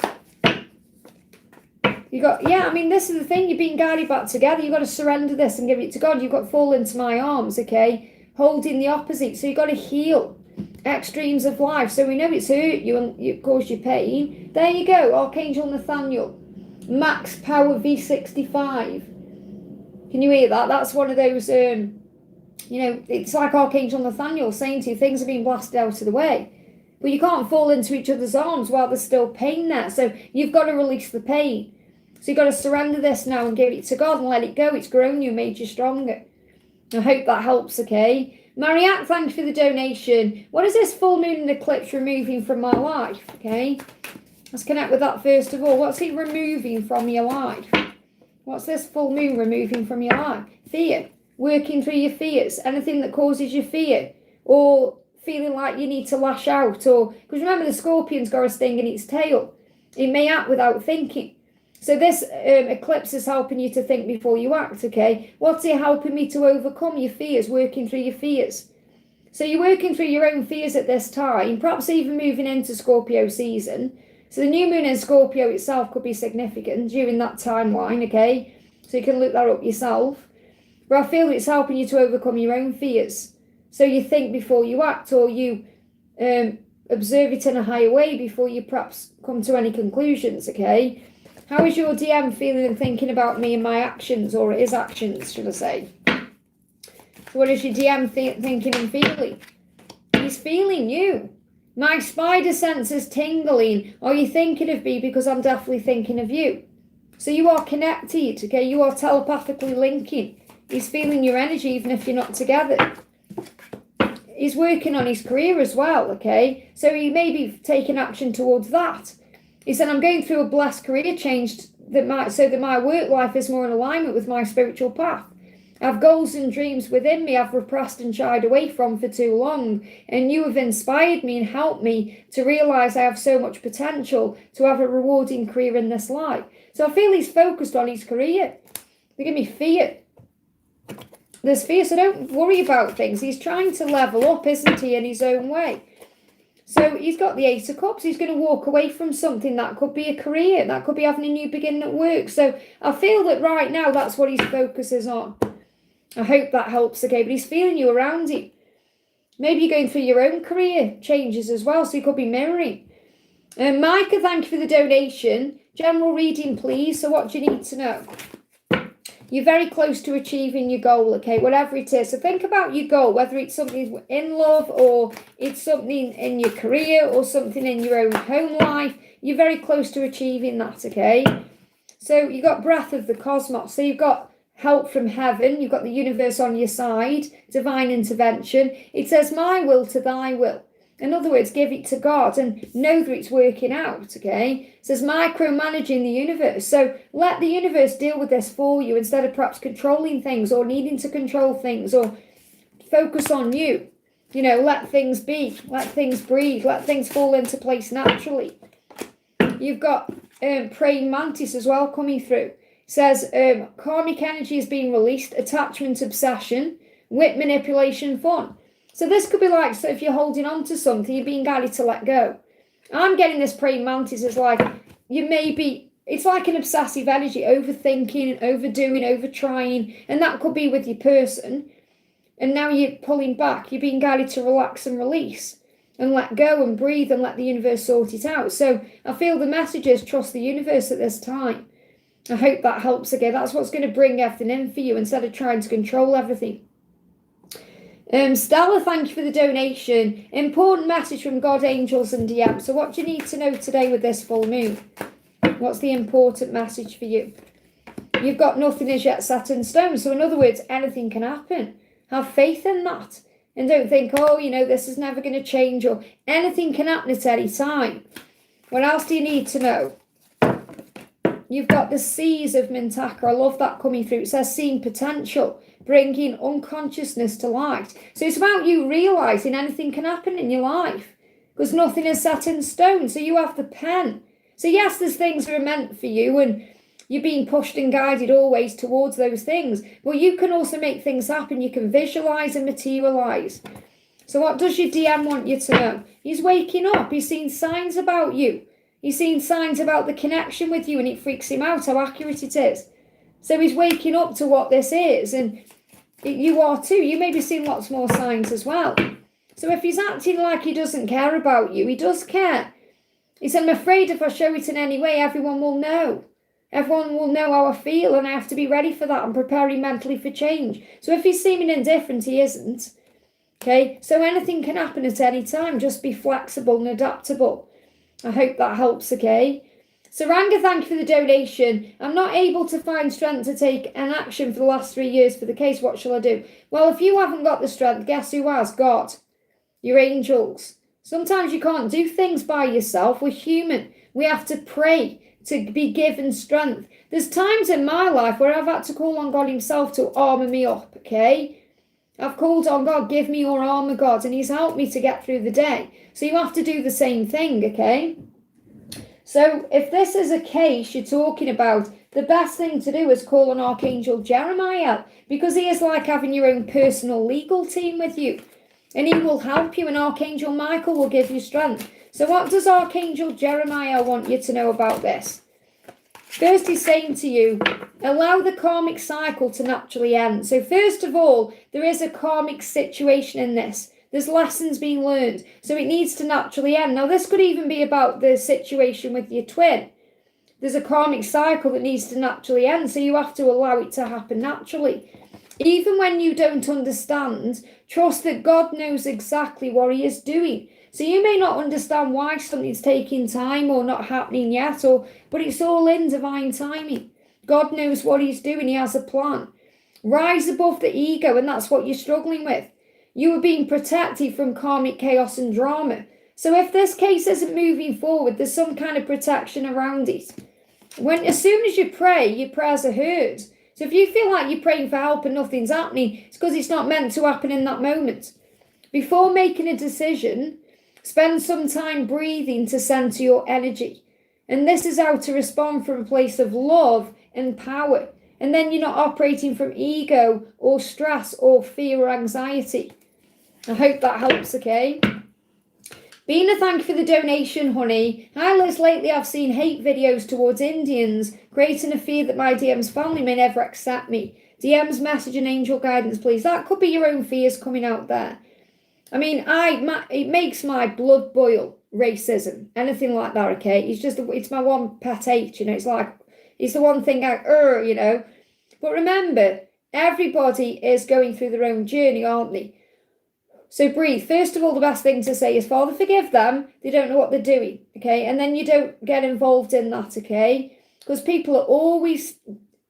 I mean, this is the thing. You're being guided back together. You've got to surrender this and give it to God. You've got to fall into my arms, okay? Holding the opposite. So you've got to heal extremes of life. So we know it's hurt you and it caused you pain. There you go. Archangel Nathaniel. Max power V65. Can you hear that? That's one of those, it's like Archangel Nathaniel saying to you, things are being blasted out of the way. But you can't fall into each other's arms while there's still pain there. So you've got to release the pain. So you've got to surrender this now and give it to God and let it go. It's grown you, made you stronger. I hope that helps, okay? Mariette, thanks for the donation. What is this full moon and eclipse removing from my life, okay? Let's connect with that first of all. What's it removing from your life? What's this full moon removing from your life? Fear. Working through your fears. Anything that causes you fear. Or feeling like you need to lash out. Or because remember, the scorpion's got a sting in its tail. It may act without thinking. So this eclipse is helping you to think before you act, okay? What's it helping me to overcome your fears, working through your fears? So you're working through your own fears at this time, perhaps even moving into Scorpio season. So the new moon in Scorpio itself could be significant during that timeline, okay? So you can look that up yourself. But I feel it's helping you to overcome your own fears. So you think before you act, or you observe it in a higher way before you perhaps come to any conclusions, okay? How is your DM feeling and thinking about me and my actions, or his actions, should I say? So what is your DM thinking and feeling? He's feeling you. My spider sense is tingling. Are you thinking of me? Because I'm definitely thinking of you. So you are connected, okay? You are telepathically linking. He's feeling your energy even if you're not together. He's working on his career as well, okay? So he may be taking action towards that. He said, I'm going through a blessed career change so that my work life is more in alignment with my spiritual path. I have goals and dreams within me I've repressed and shied away from for too long. And you have inspired me and helped me to realise I have so much potential to have a rewarding career in this life. So I feel he's focused on his career. They give me fear. There's fear, so don't worry about things. He's trying to level up, isn't he, in his own way? So he's got the Ace of Cups. He's going to walk away from something. That could be a career. That could be having a new beginning at work. So I feel that right now that's what his focus is on. I hope that helps, okay? But he's feeling you around him. Maybe you're going through your own career changes as well, so you could be mirroring. Micah, thank you for the donation. General reading, please. So what do you need to know? You're very close to achieving your goal, okay? Whatever it is. So think about your goal, whether it's something in love or it's something in your career or something in your own home life. You're very close to achieving that, okay? So you've got breath of the cosmos. So you've got help from heaven. You've got the universe on your side. Divine intervention. It says, my will to thy will. In other words, give it to God and know that it's working out, okay? It says micromanaging the universe. So let the universe deal with this for you instead of perhaps controlling things or needing to control things or focus on you. You know, let things be, let things breathe, let things fall into place naturally. You've got praying mantis as well coming through. It says karmic energy is being released, attachment, obsession, whip manipulation, fun. So this could be like, so if you're holding on to something, you're being guided to let go. I'm getting this praying mantis as like, you may be, it's like an obsessive energy, overthinking, overdoing, overtrying, and that could be with your person. And now you're pulling back, you're being guided to relax and release and let go and breathe and let the universe sort it out. So I feel the message is trust the universe at this time. I hope that helps again. That's what's going to bring everything in for you instead of trying to control everything. Stella, thank you for the donation. Important message from God, angels, and DM. So what do you need to know today with this full moon? What's the important message for you? You've got nothing as yet set in stone. So in other words, anything can happen. Have faith in that. And don't think, oh, you know, this is never going to change or anything can happen at any time. What else do you need to know? You've got the C's of Mintaka. I love that coming through. It says seeing potential, bringing unconsciousness to light. So it's about you realising anything can happen in your life because nothing is set in stone. So you have the pen. So yes, there's things that are meant for you and you're being pushed and guided always towards those things. But you can also make things happen. You can visualise and materialise. So what does your DM want you to know? He's waking up. He's seeing signs about you. He's seeing signs about the connection with you and it freaks him out how accurate it is. So he's waking up to what this is and you are too. You may be seeing lots more signs as well. So if he's acting like he doesn't care about you, he does care. He said, I'm afraid if I show it in any way, everyone will know. Everyone will know how I feel and I have to be ready for that. I'm preparing mentally for change. So if he's seeming indifferent, he isn't. Okay, so anything can happen at any time. Just be flexible and adaptable. I hope that helps, okay? Saranga, thank you for the donation. I'm not able to find strength to take an action for the last 3 years for the case. What shall I do? Well, if you haven't got the strength, guess who has? God. Your angels. Sometimes you can't do things by yourself. We're human. We have to pray to be given strength. There's times in my life where I've had to call on God himself to armour me up, okay? I've called on God, give me your armour, God, and he's helped me to get through the day. So you have to do the same thing, okay? So if this is a case you're talking about, the best thing to do is call on Archangel Jeremiah because he is like having your own personal legal team with you. And he will help you and Archangel Michael will give you strength. So what does Archangel Jeremiah want you to know about this? First, he's saying to you, allow the karmic cycle to naturally end. So first of all, there is a karmic situation in this. There's lessons being learned. So it needs to naturally end. Now, this could even be about the situation with your twin. There's a karmic cycle that needs to naturally end. So you have to allow it to happen naturally. Even when you don't understand, trust that God knows exactly what he is doing. So you may not understand why something's taking time or not happening yet, but it's all in divine timing. God knows what he's doing. He has a plan. Rise above the ego, and that's what you're struggling with. You are being protected from karmic chaos and drama. So if this case isn't moving forward, there's some kind of protection around it. As soon as you pray, your prayers are heard. So if you feel like you're praying for help and nothing's happening, it's because it's not meant to happen in that moment. Before making a decision, spend some time breathing to center your energy. And this is how to respond from a place of love and power. And then you're not operating from ego or stress or fear or anxiety. I hope that helps, okay? Bina, thank you for the donation, honey. Hi, Liz. Lately, I've seen hate videos towards Indians, creating a fear that my DM's family may never accept me. DM's message and angel guidance, please. That could be your own fears coming out there. I mean, it makes my blood boil, racism, anything like that, okay? It's my one pet hate, you know? It's the one thing you know? But remember, everybody is going through their own journey, aren't they? So breathe. First of all, the best thing to say is, Father, forgive them. They don't know what they're doing, okay? And then you don't get involved in that, okay? Because people are always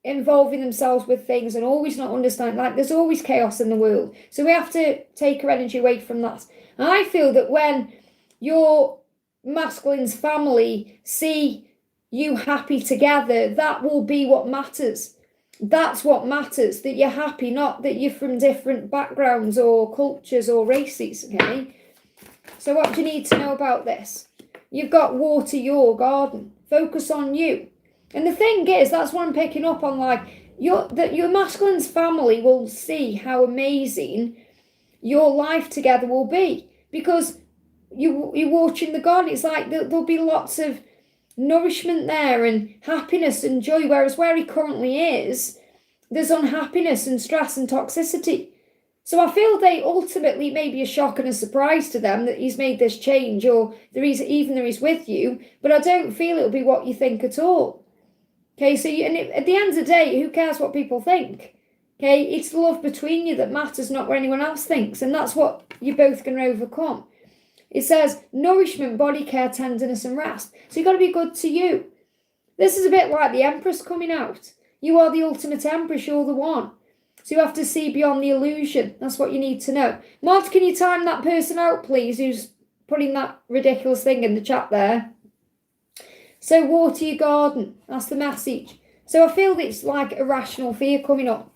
involving themselves with things and always not understanding. Like, there's always chaos in the world. So we have to take our energy away from that. And I feel that when your masculine's family see you happy together, that will be what matters. That's what matters, that you're happy, not that you're from different backgrounds or cultures or races, okay? So what do you need to know about this? You've got water your garden. Focus on you. And the thing is, that's what I'm picking up on, like, your masculine's family will see how amazing your life together will be. Because you're watching the garden. It's like there'll be lots of nourishment there and happiness and joy, whereas where he currently is, there's unhappiness and stress and toxicity. So I feel they ultimately may be a shock and a surprise to them that he's made this change, or he's with you, but I don't feel it'll be what you think at all. Okay, so at the end of the day, who cares what people think? Okay, it's the love between you that matters, not what anyone else thinks, and that's what you're both going to overcome. It says nourishment, body care, tenderness, and rest. So you've got to be good to you. This is a bit like the Empress coming out. You are the ultimate Empress, you're the one. So you have to see beyond the illusion. That's what you need to know. Mod, can you time that person out, please, who's putting that ridiculous thing in the chat there? So water your garden. That's the message. So I feel that it's like irrational fear coming up.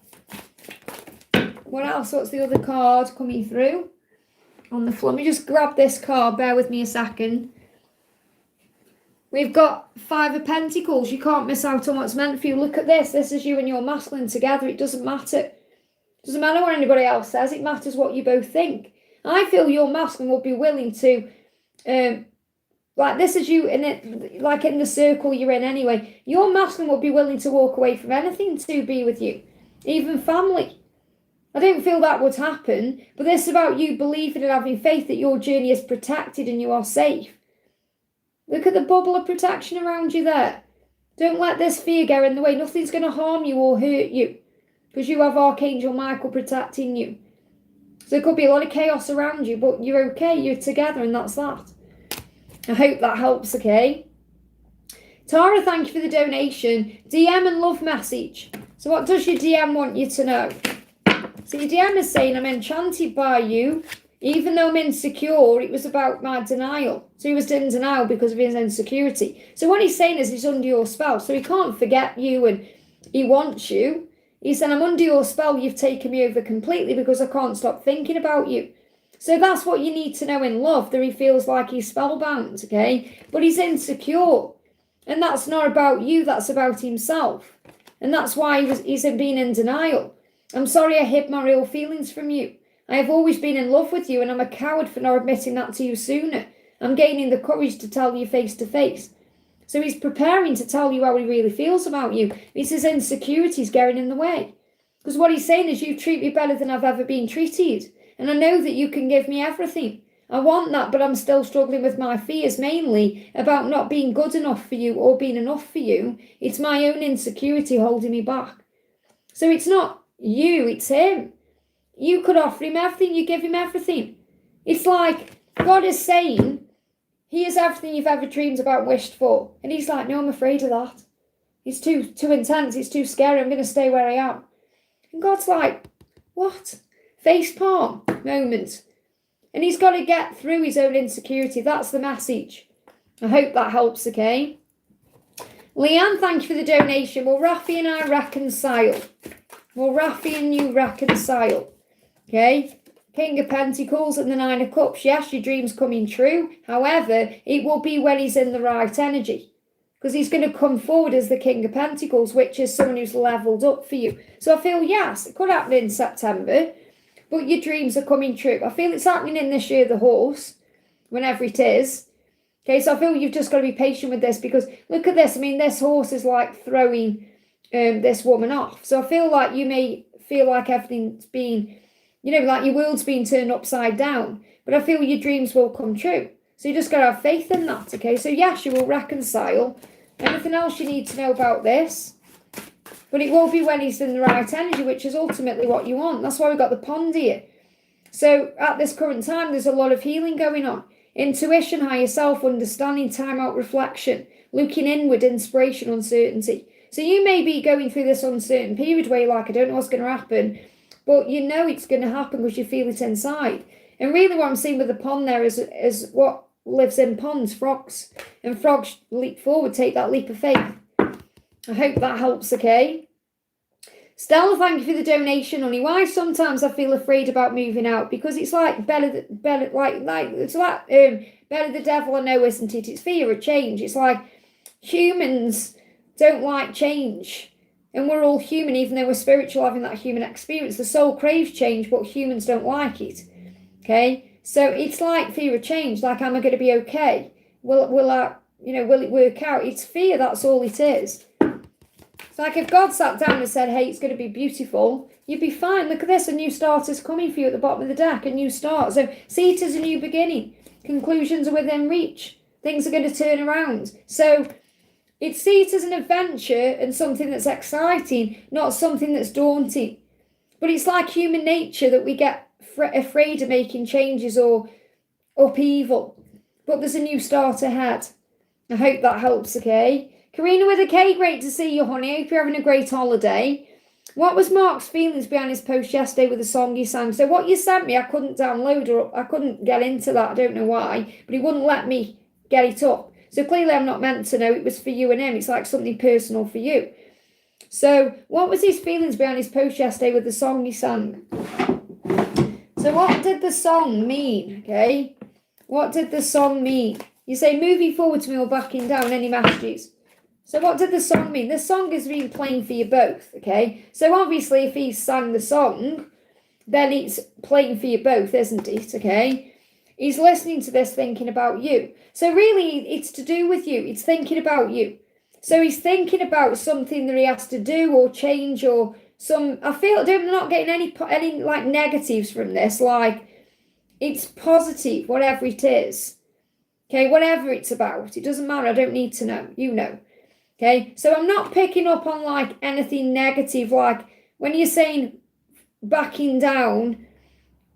What else? What's the other card coming through? On the floor. Let me just grab this card. Bear with me a second. We've got 5 of Pentacles. You can't miss out on what's meant for you. Look at this. This is you and your masculine together. It doesn't matter. It doesn't matter what anybody else says. It matters what you both think. I feel your masculine will be willing to, like this is you in it, like in the circle you're in anyway. Your masculine will be willing to walk away from anything to be with you, even family. I don't feel that would happen, but this is about you believing and having faith that your journey is protected and you are safe. Look at the bubble of protection around you there. Don't let this fear get in the way. Nothing's going to harm you or hurt you because you have Archangel Michael protecting you. So there could be a lot of chaos around you, but you're okay. You're together, and that's that. I hope that helps, okay? Tara, thank you for the donation. DM and love message. So what does your DM want you to know? So your DM is saying, I'm enchanted by you. Even though I'm insecure, it was about my denial. So he was in denial because of his insecurity. So what he's saying is he's under your spell. So he can't forget you and he wants you. He said, I'm under your spell. You've taken me over completely because I can't stop thinking about you. So that's what you need to know in love, that he feels like he's spellbound, okay? But he's insecure. And that's not about you. That's about himself. And that's why he's been in denial. I'm sorry I hid my real feelings from you. I have always been in love with you, and I'm a coward for not admitting that to you sooner. I'm gaining the courage to tell you face to face. So he's preparing to tell you how he really feels about you. It's his insecurities getting in the way. Because what he's saying is, you treat me better than I've ever been treated. And I know that you can give me everything. I want that, but I'm still struggling with my fears, mainly about not being good enough for you or being enough for you. It's my own insecurity holding me back. So it's not you, it's him. You could offer him everything, you give him everything. It's like God is saying, he is everything you've ever dreamed about and wished for. And he's like, no, I'm afraid of that. It's too intense, it's too scary, I'm going to stay where I am. And God's like, what? Facepalm moment. And he's got to get through his own insecurity. That's the message. I hope that helps, okay? Leanne, thank you for the donation. Will Rafi and I reconcile? Will Rafi and you reconcile? Okay, King of Pentacles and the 9 of Cups. Yes, your dream's coming true. However, it will be when he's in the right energy. Because he's going to come forward as the King of Pentacles, which is someone who's leveled up for you. So I feel, yes, it could happen in September, but your dreams are coming true. I feel it's happening in this year, the horse. whenever it is. Okay, so I feel you've just got to be patient with this, because look at this. I mean, this horse is like throwing this woman off. So I feel like you may feel like everything's been, like your world's been turned upside down. But I feel your dreams will come true. So you just got to have faith in that, okay? So yes, you will reconcile. Anything else you need to know about this? But it will be when he's in the right energy, which is ultimately what you want. That's why we've got the pond here. So at this current time, there's a lot of healing going on. Intuition, higher self, understanding, time out, reflection, looking inward, inspiration, uncertainty. So you may be going through this uncertain period where you're like, I don't know what's going to happen, but you know it's going to happen because you feel it inside. And really what I'm seeing with the pond there is what lives in ponds, frogs. And frogs leap forward, take that leap of faith. I hope that helps, okay? Stella, thank you for the donation, honey. Why sometimes I feel afraid about moving out? Because it's like better the devil I know, isn't it? It's fear of change. It's like humans don't like change. And we're all human, even though we're spiritual, having that human experience. The soul craves change, but humans don't like it. Okay? So it's like fear of change. Like, am I going to be okay? Will it work out? It's fear, that's all it is. It's like if God sat down and said, hey, it's going to be beautiful, you'd be fine. Look at this, a new start is coming for you at the bottom of the deck, a new start. So see it as a new beginning. Conclusions are within reach. Things are going to turn around. So see it as an adventure and something that's exciting, not something that's daunting. But it's like human nature that we get afraid of making changes or upheaval. But there's a new start ahead. I hope that helps, okay? Karina with a K, great to see you, honey. Hope you're having a great holiday. What was Mark's feelings behind his post yesterday with the song he sang? So what you sent me, I couldn't download or I couldn't get into that. I don't know why, but he wouldn't let me get it up. So clearly I'm not meant to know. It was for you and him. It's like something personal for you. So what was his feelings behind his post yesterday with the song he sang? So what did the song mean, okay? What did the song mean? You say moving forward to me or backing down, any messages? So what did the song mean? The song has been playing for you both, okay? So obviously if he sang the song, then it's playing for you both, isn't it, okay? He's listening to this thinking about you. So really it's to do with you. It's thinking about you. So he's thinking about something that he has to do or change or I feel I'm not getting any like negatives from this. Like it's positive, whatever it is. Okay, whatever it's about. It doesn't matter. I don't need to know. You know. Okay, so I'm not picking up on like anything negative, like when you're saying backing down,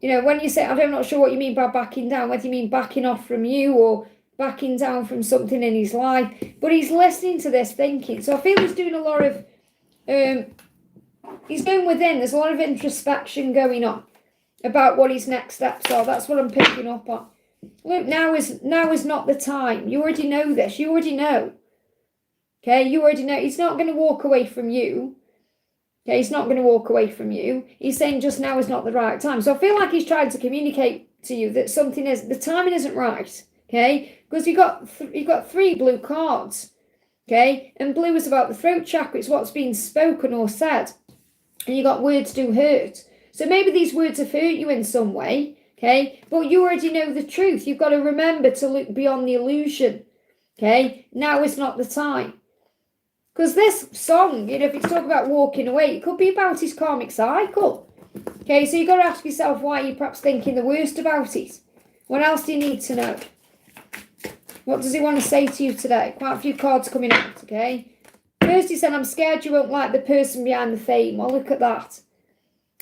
when you say, I'm not sure what you mean by backing down, whether you mean backing off from you or backing down from something in his life, but he's listening to this thinking. So I feel he's doing a lot of, he's going within, there's a lot of introspection going on about what his next steps are. That's what I'm picking up on. Look, now is not the time. You already know this, you already know. Okay, you already know. He's not going to walk away from you. Okay, he's not going to walk away from you. He's saying just now is not the right time. So I feel like he's trying to communicate to you that the timing isn't right. Okay, because you got 3 blue cards. Okay, and blue is about the throat chakra. It's what's being spoken or said. And you got words do hurt. So maybe these words have hurt you in some way. Okay, but you already know the truth. You've got to remember to look beyond the illusion. Okay, now is not the time. Because this song, if it's talking about walking away, it could be about his karmic cycle. Okay, so you've got to ask yourself why you're perhaps thinking the worst about it. What else do you need to know? What does he want to say to you today? Quite a few cards coming out, okay? First he said, I'm scared you won't like the person behind the fame. Well, look at that.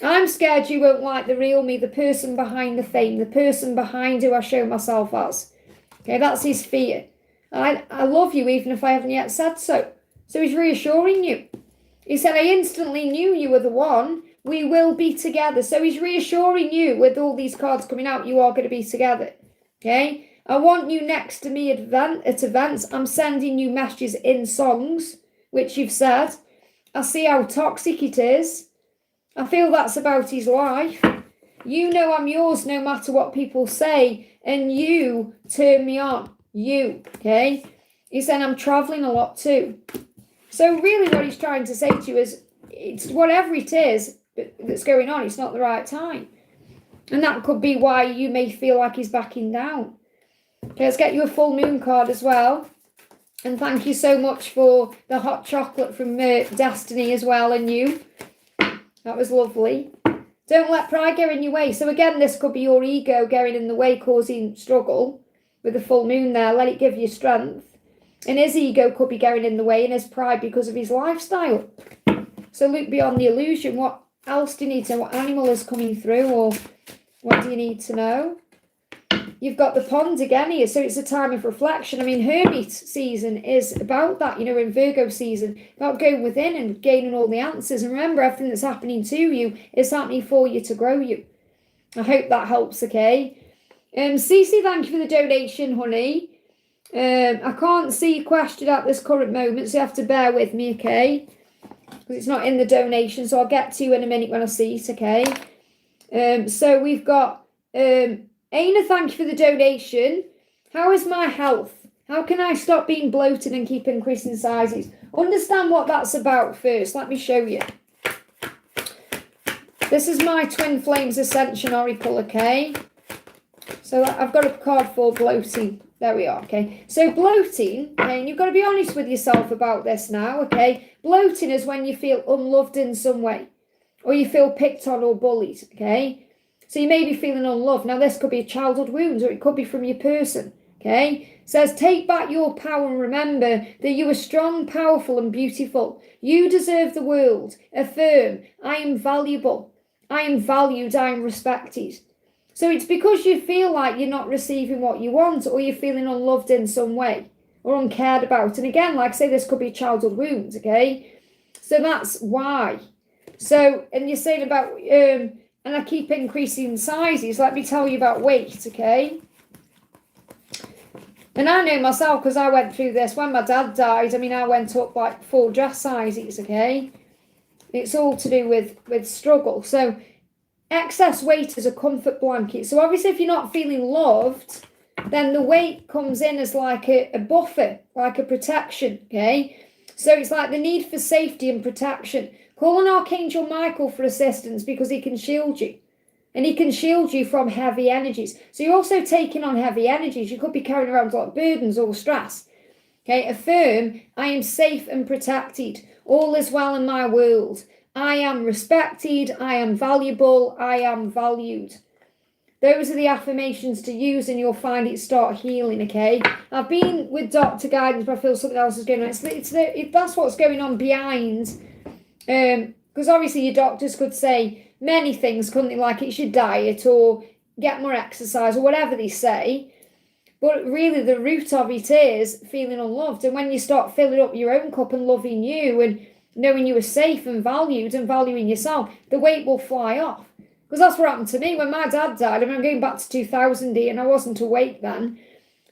I'm scared you won't like the real me, the person behind the fame, the person behind who I show myself as. Okay, that's his fear. I love you even if I haven't yet said so. So he's reassuring you. He said, I instantly knew you were the one. We will be together. So he's reassuring you with all these cards coming out, you are going to be together. Okay? I want you next to me at events. I'm sending you messages in songs, which you've said. I see how toxic it is. I feel that's about his life. You know I'm yours no matter what people say. And you turn me on. You. Okay? He said, I'm traveling a lot too. So really what he's trying to say to you is, it's whatever it is that's going on, it's not the right time. And that could be why you may feel like he's backing down. Okay, let's get you a full moon card as well. And thank you so much for the hot chocolate from Destiny as well and you. That was lovely. Don't let pride get in your way. So again, this could be your ego getting in the way, causing struggle with the full moon there. Let it give you strength. And his ego could be getting in the way and his pride because of his lifestyle. So look beyond the illusion. What else do you need to know? What animal is coming through, or what do you need to know? You've got the pond again here, so it's a time of reflection. I mean, Hermit season is about that, in Virgo season, about going within and gaining all the answers. And remember, everything that's happening to you is happening for you to grow you. I hope that helps, okay? Cece, thank you for the donation, honey. I can't see your question at this current moment, so you have to bear with me, okay? Because it's not in the donation, so I'll get to you in a minute when I see it, okay? So we've got... Aina, thank you for the donation. How is my health? How can I stop being bloated and keep increasing sizes? Understand what that's about first. Let me show you. This is my Twin Flames Ascension Oracle, okay? So I've got a card for bloating. There we are, okay? So bloating, okay, and you've got to be honest with yourself about this now, okay? Bloating is when you feel unloved in some way, or you feel picked on or bullied, okay? So you may be feeling unloved. Now, this could be a childhood wound, or it could be from your person, okay? It says, take back your power and remember that you are strong, powerful, and beautiful. You deserve the world. Affirm, I am valuable. I am valued. I am respected. So it's because you feel like you're not receiving what you want, or you're feeling unloved in some way, or uncared about. And again, like I say, this could be childhood wounds, okay? So that's why. So, and you're saying about... and I keep increasing sizes. Let me tell you about weight, okay? And I know myself because I went through this. When my dad died, I mean, I went up like 4 dress sizes, okay? It's all to do with struggle. So excess weight is a comfort blanket. So obviously if you're not feeling loved, then the weight comes in as like a buffer, like a protection, okay? So it's like the need for safety and protection. Call on Archangel Michael for assistance because he can shield you. And he can shield you from heavy energies. So you're also taking on heavy energies. You could be carrying around like burdens or stress. Okay, affirm, I am safe and protected. All is well in my world. I am respected. I am valuable. I am valued. Those are the affirmations to use and you'll find it start healing, okay? I've been with Dr. Guidance, but I feel something else is going on. That's what's going on behind... because obviously your doctors could say many things, couldn't they? Like it's your diet or get more exercise or whatever they say. But really the root of it is feeling unloved. And when you start filling up your own cup and loving you and knowing you are safe and valued and valuing yourself, the weight will fly off. Because that's what happened to me when my dad died. I mean, I'm going back to 2000 and I wasn't awake then.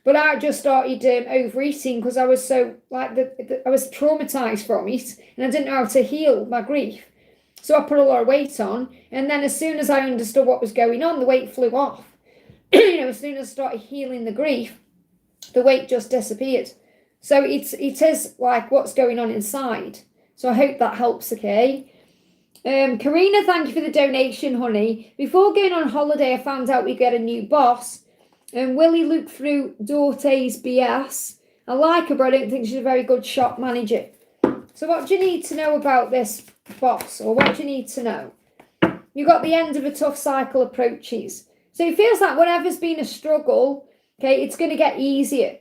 But I just started overeating because I was so, like, I was traumatised from it and I didn't know how to heal my grief. So I put a lot of weight on. And then as soon as I understood what was going on, the weight flew off. As soon as I started healing the grief, the weight just disappeared. So it is like what's going on inside. So I hope that helps, okay? Karina, thank you for the donation, honey. Before going on holiday, I found out we get a new boss. And will he look through Dorte's BS? I like her, but I don't think she's a very good shop manager. So what do you need to know about this boss? Or what do you need to know? You've got the end of a tough cycle approaches. So it feels like whenever's been a struggle, okay, it's going to get easier.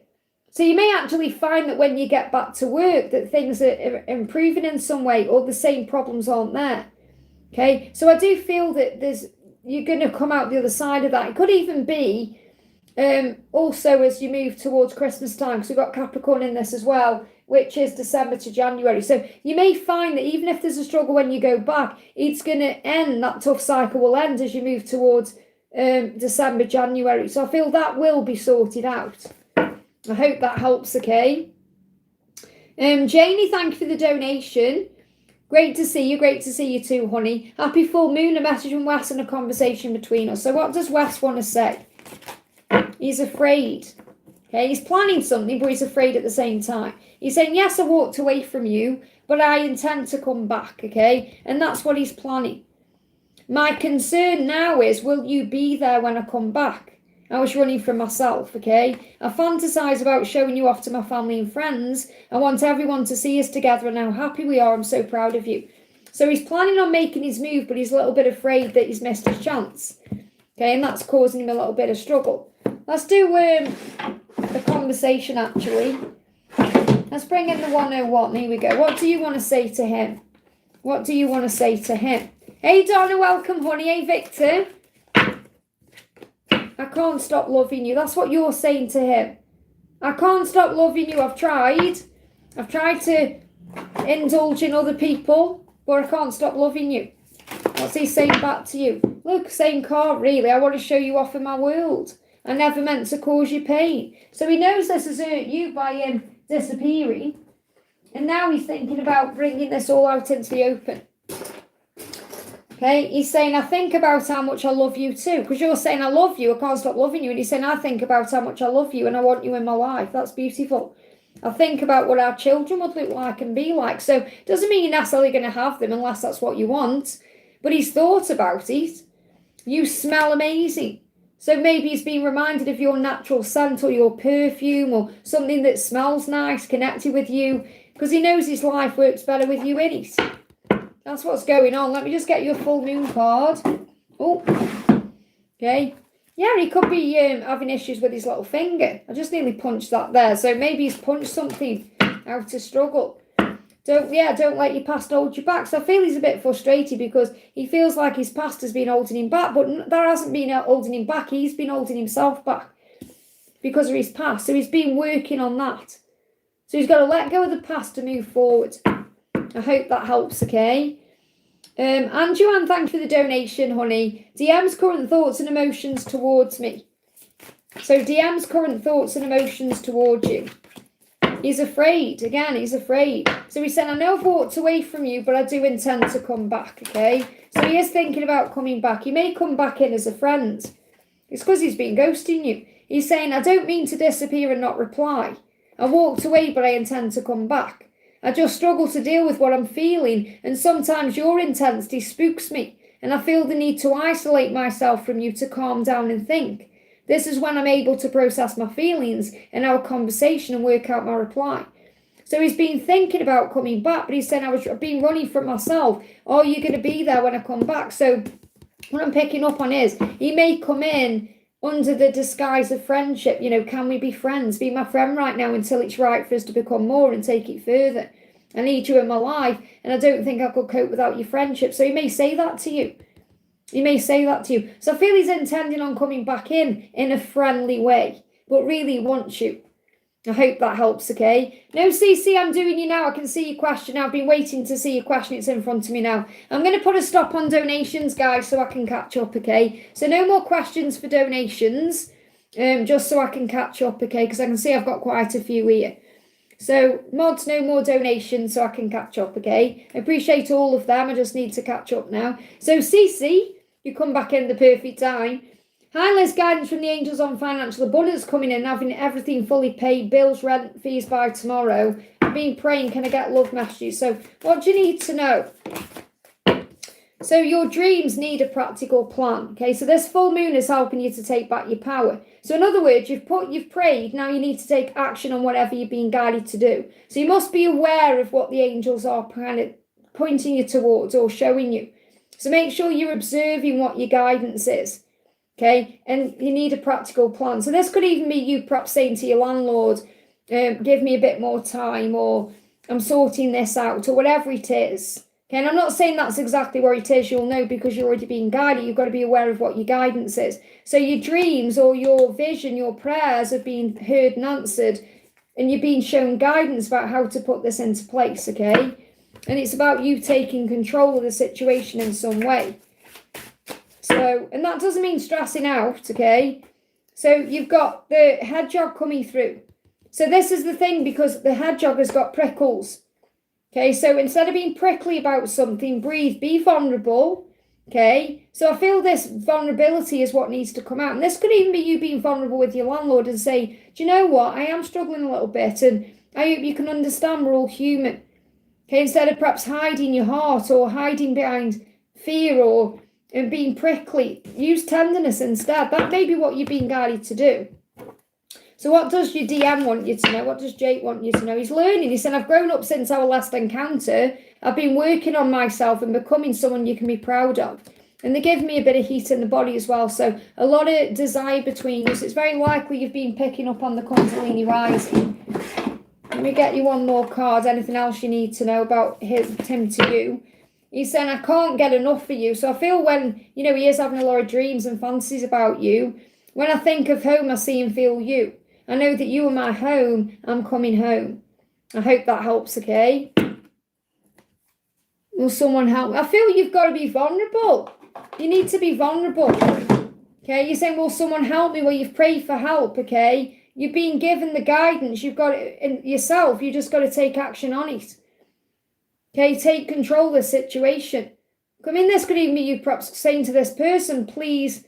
So you may actually find that when you get back to work that things are improving in some way or the same problems aren't there. Okay, so I do feel that you're going to come out the other side of that. It could even be also as you move towards Christmas time, because we've got Capricorn in this as well, which is December to January. So you may find that even if there's a struggle when you go back, it's going to end, that tough cycle will end as you move towards December, January. So I feel that will be sorted out. I hope that helps, okay? Janie, thank you for the donation. Great to see you. Great to see you too, honey. Happy full moon, a message from Wes and a conversation between us. So what does Wes want to say? He's afraid. Okay, he's planning something, but he's afraid at the same time. He's saying, yes, I walked away from you, but I intend to come back, okay? And that's what he's planning. My concern now is, will you be there when I come back? I was running from myself, okay? I fantasize about showing you off to my family and friends. I want everyone to see us together and how happy we are. I'm so proud of you. So he's planning on making his move, but he's a little bit afraid that he's missed his chance. Okay, and that's causing him a little bit of struggle. Let's do the conversation, actually. Let's bring in the 101. Here we go. What do you want to say to him? What do you want to say to him? Hey, Donna, welcome, honey. Hey, Victor. I can't stop loving you. That's what you're saying to him. I can't stop loving you. I've tried. I've tried to indulge in other people, but I can't stop loving you. What's he saying back to you? Look, same card, really. I want to show you off in my world. I never meant to cause you pain. So he knows this has hurt you by him disappearing. And now he's thinking about bringing this all out into the open. Okay, he's saying, I think about how much I love you too. Because you're saying, I love you, I can't stop loving you. And he's saying, I think about how much I love you and I want you in my life. That's beautiful. I think about what our children would look like and be like. So it doesn't mean you're necessarily going to have them unless that's what you want. But he's thought about it. You smell amazing. So maybe he's been reminded of your natural scent or your perfume or something that smells nice, connected with you. Because he knows his life works better with you in it. That's what's going on. Let me just get you a full moon card. Oh, okay. Yeah, he could be having issues with his little finger. I just nearly punched that there. So maybe he's punched something out of struggle. Don't let your past hold you back. So I feel he's a bit frustrated because he feels like his past has been holding him back, but that hasn't been holding him back. He's been holding himself back because of his past. So he's been working on that. So he's got to let go of the past to move forward. I hope that helps, okay? And Joanne, thanks for the donation, honey. DM's current thoughts and emotions towards me. So DM's current thoughts and emotions towards you. He's afraid. Again, he's afraid. So he said, I know I've walked away from you, but I do intend to come back, okay? So he is thinking about coming back. He may come back in as a friend. It's because he's been ghosting you. He's saying, I don't mean to disappear and not reply. I walked away, but I intend to come back. I just struggle to deal with what I'm feeling, and sometimes your intensity spooks me, and I feel the need to isolate myself from you to calm down and think. This is when I'm able to process my feelings and our conversation and work out my reply. So he's been thinking about coming back, but he's saying, I've been running from myself. Are you going to be there when I come back? So what I'm picking up on is, he may come in under the disguise of friendship. You know, can we be friends? Be my friend right now until it's right for us to become more and take it further. I need you in my life, and I don't think I could cope without your friendship. So he may say that to you. He may say that to you. So I feel he's intending on coming back in a friendly way, but really he wants you. I hope that helps, okay? No, CC, I'm doing you now. I can see your question. I've been waiting to see your question. It's in front of me now. I'm going to put a stop on donations, guys, so I can catch up, okay? So no more questions for donations, just so I can catch up, okay? Because I can see I've got quite a few here. So mods, no more donations so I can catch up, okay? I appreciate all of them. I just need to catch up now. So CC, you come back in the perfect time. Hi, Liz, guidance from the angels on financial abundance coming in, having everything fully paid, bills, rent, fees by tomorrow. I've been praying, can I get love messages? So what do you need to know? So your dreams need a practical plan, okay? So this full moon is helping you to take back your power. So in other words, you've prayed, now you need to take action on whatever you're being guided to do. So you must be aware of what the angels are kind of pointing you towards or showing you. So make sure you're observing what your guidance is, okay? And you need a practical plan. So this could even be you perhaps saying to your landlord, give me a bit more time, or I'm sorting this out, or whatever it is. Okay, and I'm not saying that's exactly where it is. You'll know because you're already being guided. You've got to be aware of what your guidance is. So your dreams or your vision, your prayers have been heard and answered, and you're being shown guidance about how to put this into place, okay? And it's about you taking control of the situation in some way. So, and that doesn't mean stressing out, okay? So you've got the hedgehog coming through. So this is the thing, because the hedgehog has got prickles. Okay, so instead of being prickly about something, breathe, be vulnerable, okay? So I feel this vulnerability is what needs to come out. And this could even be you being vulnerable with your landlord and say, do you know what? I am struggling a little bit, and I hope you can understand we're all human. Okay, instead of perhaps hiding your heart or hiding behind fear or and being prickly. Use tenderness instead. That may be what you're being guided to do. So what does your DM want you to know? What does Jake want you to know? He's learning. He said, I've grown up since our last encounter. I've been working on myself and becoming someone you can be proud of. And they give me a bit of heat in the body as well. So a lot of desire between you. So it's very likely you've been picking up on the Kundalini rising. Let me get you one more card. Anything else you need to know about him to you? He's saying, I can't get enough of you. So I feel when, he is having a lot of dreams and fantasies about you. When I think of home, I see and feel you. I know that you are my home. I'm coming home. I hope that helps, okay? Will someone help me? I feel you've got to be vulnerable. You need to be vulnerable. Okay, you're saying, will someone help me? Well, you've prayed for help, okay? You've been given the guidance. You've got it in yourself. You just got to take action on it. Okay, take control of the situation. I mean, this could even be you perhaps saying to this person, please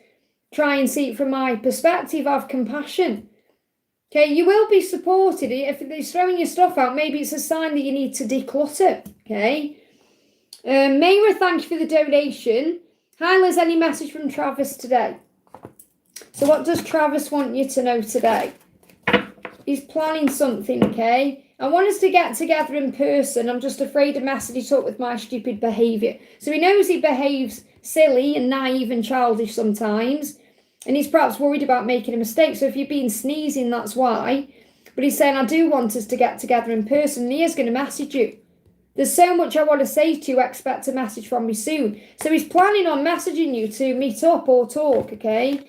try and see it from my perspective. Have compassion. Okay, you will be supported. If he's throwing your stuff out, maybe it's a sign that you need to declutter. Okay. Mayra, thank you for the donation. Hi, Liz, any message from Travis today? So what does Travis want you to know today? He's planning something, okay? I want us to get together in person. I'm just afraid of messing it up with my stupid behaviour. So he knows he behaves silly and naive and childish sometimes. And he's perhaps worried about making a mistake. So if you've been sneezing, that's why. But he's saying, I do want us to get together in person. And he is going to message you. There's so much I want to say to you. Expect a message from me soon. So he's planning on messaging you to meet up or talk, okay?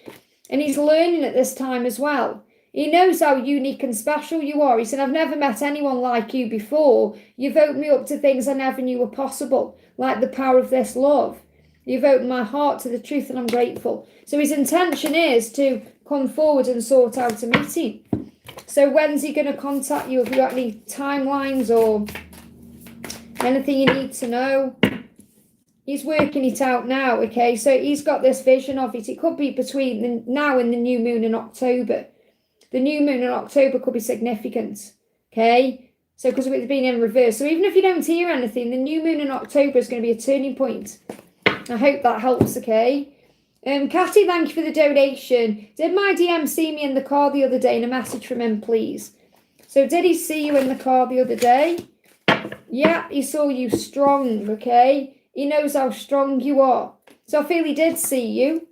And he's learning at this time as well. He knows how unique and special you are. He said, I've never met anyone like you before. You've opened me up to things I never knew were possible, like the power of this love. You've opened my heart to the truth and I'm grateful. So his intention is to come forward and sort out a meeting. So when's he going to contact you? Have you got any timelines or anything you need to know? He's working it out now, okay? So he's got this vision of it. It could be between now and the new moon in October. The new moon in October could be significant, okay? So because it's been in reverse. So even if you don't hear anything, the new moon in October is going to be a turning point. I hope that helps, okay? Catty, thank you for the donation. Did my DM see me in the car the other day? And a message from him, please. So did he see you in the car the other day? Yeah, he saw you strong, okay? He knows how strong you are. So I feel he did see you,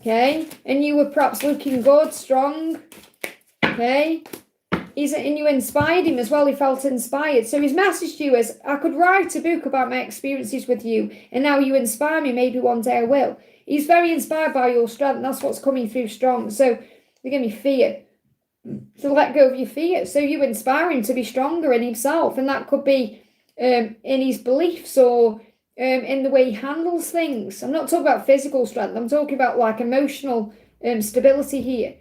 okay? And you were perhaps looking good, strong, okay? And you inspired him as well. He felt inspired. So his message to you is, I could write a book about my experiences with you, and now you inspire me. Maybe one day I will. He's very inspired by your strength. That's what's coming through strong. So they're going to be fear. So let go of your fear. So you inspire him to be stronger in himself. And that could be in his beliefs or in the way he handles things. I'm not talking about physical strength. I'm talking about like emotional stability here.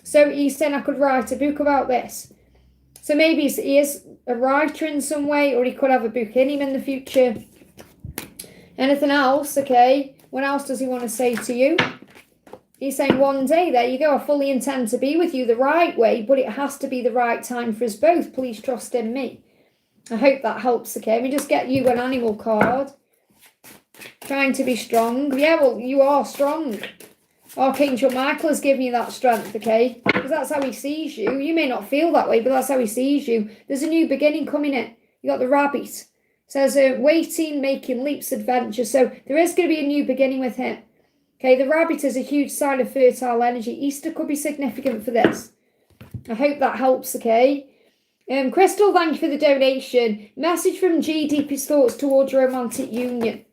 So he's saying I could write a book about this. So maybe he is a writer in some way, or he could have a book in him in the future. Anything else? Okay. What else does he want to say to you? He's saying one day, there you go, I fully intend to be with you the right way, but it has to be the right time for us both. Please trust in me. I hope that helps, okay? Let me just get you an animal card. Trying to be strong. Yeah, well, you are strong. Archangel Michael has given you that strength, okay? Because that's how he sees you. You may not feel that way, but that's how he sees you. There's a new beginning coming in. You got the rabbit. It says waiting, making leaps, adventure. So there is going to be a new beginning with him. Okay, the rabbit is a huge sign of fertile energy. Easter could be significant for this. I hope that helps, okay? Crystal, thank you for the donation. Message from G, deepest thoughts towards romantic union.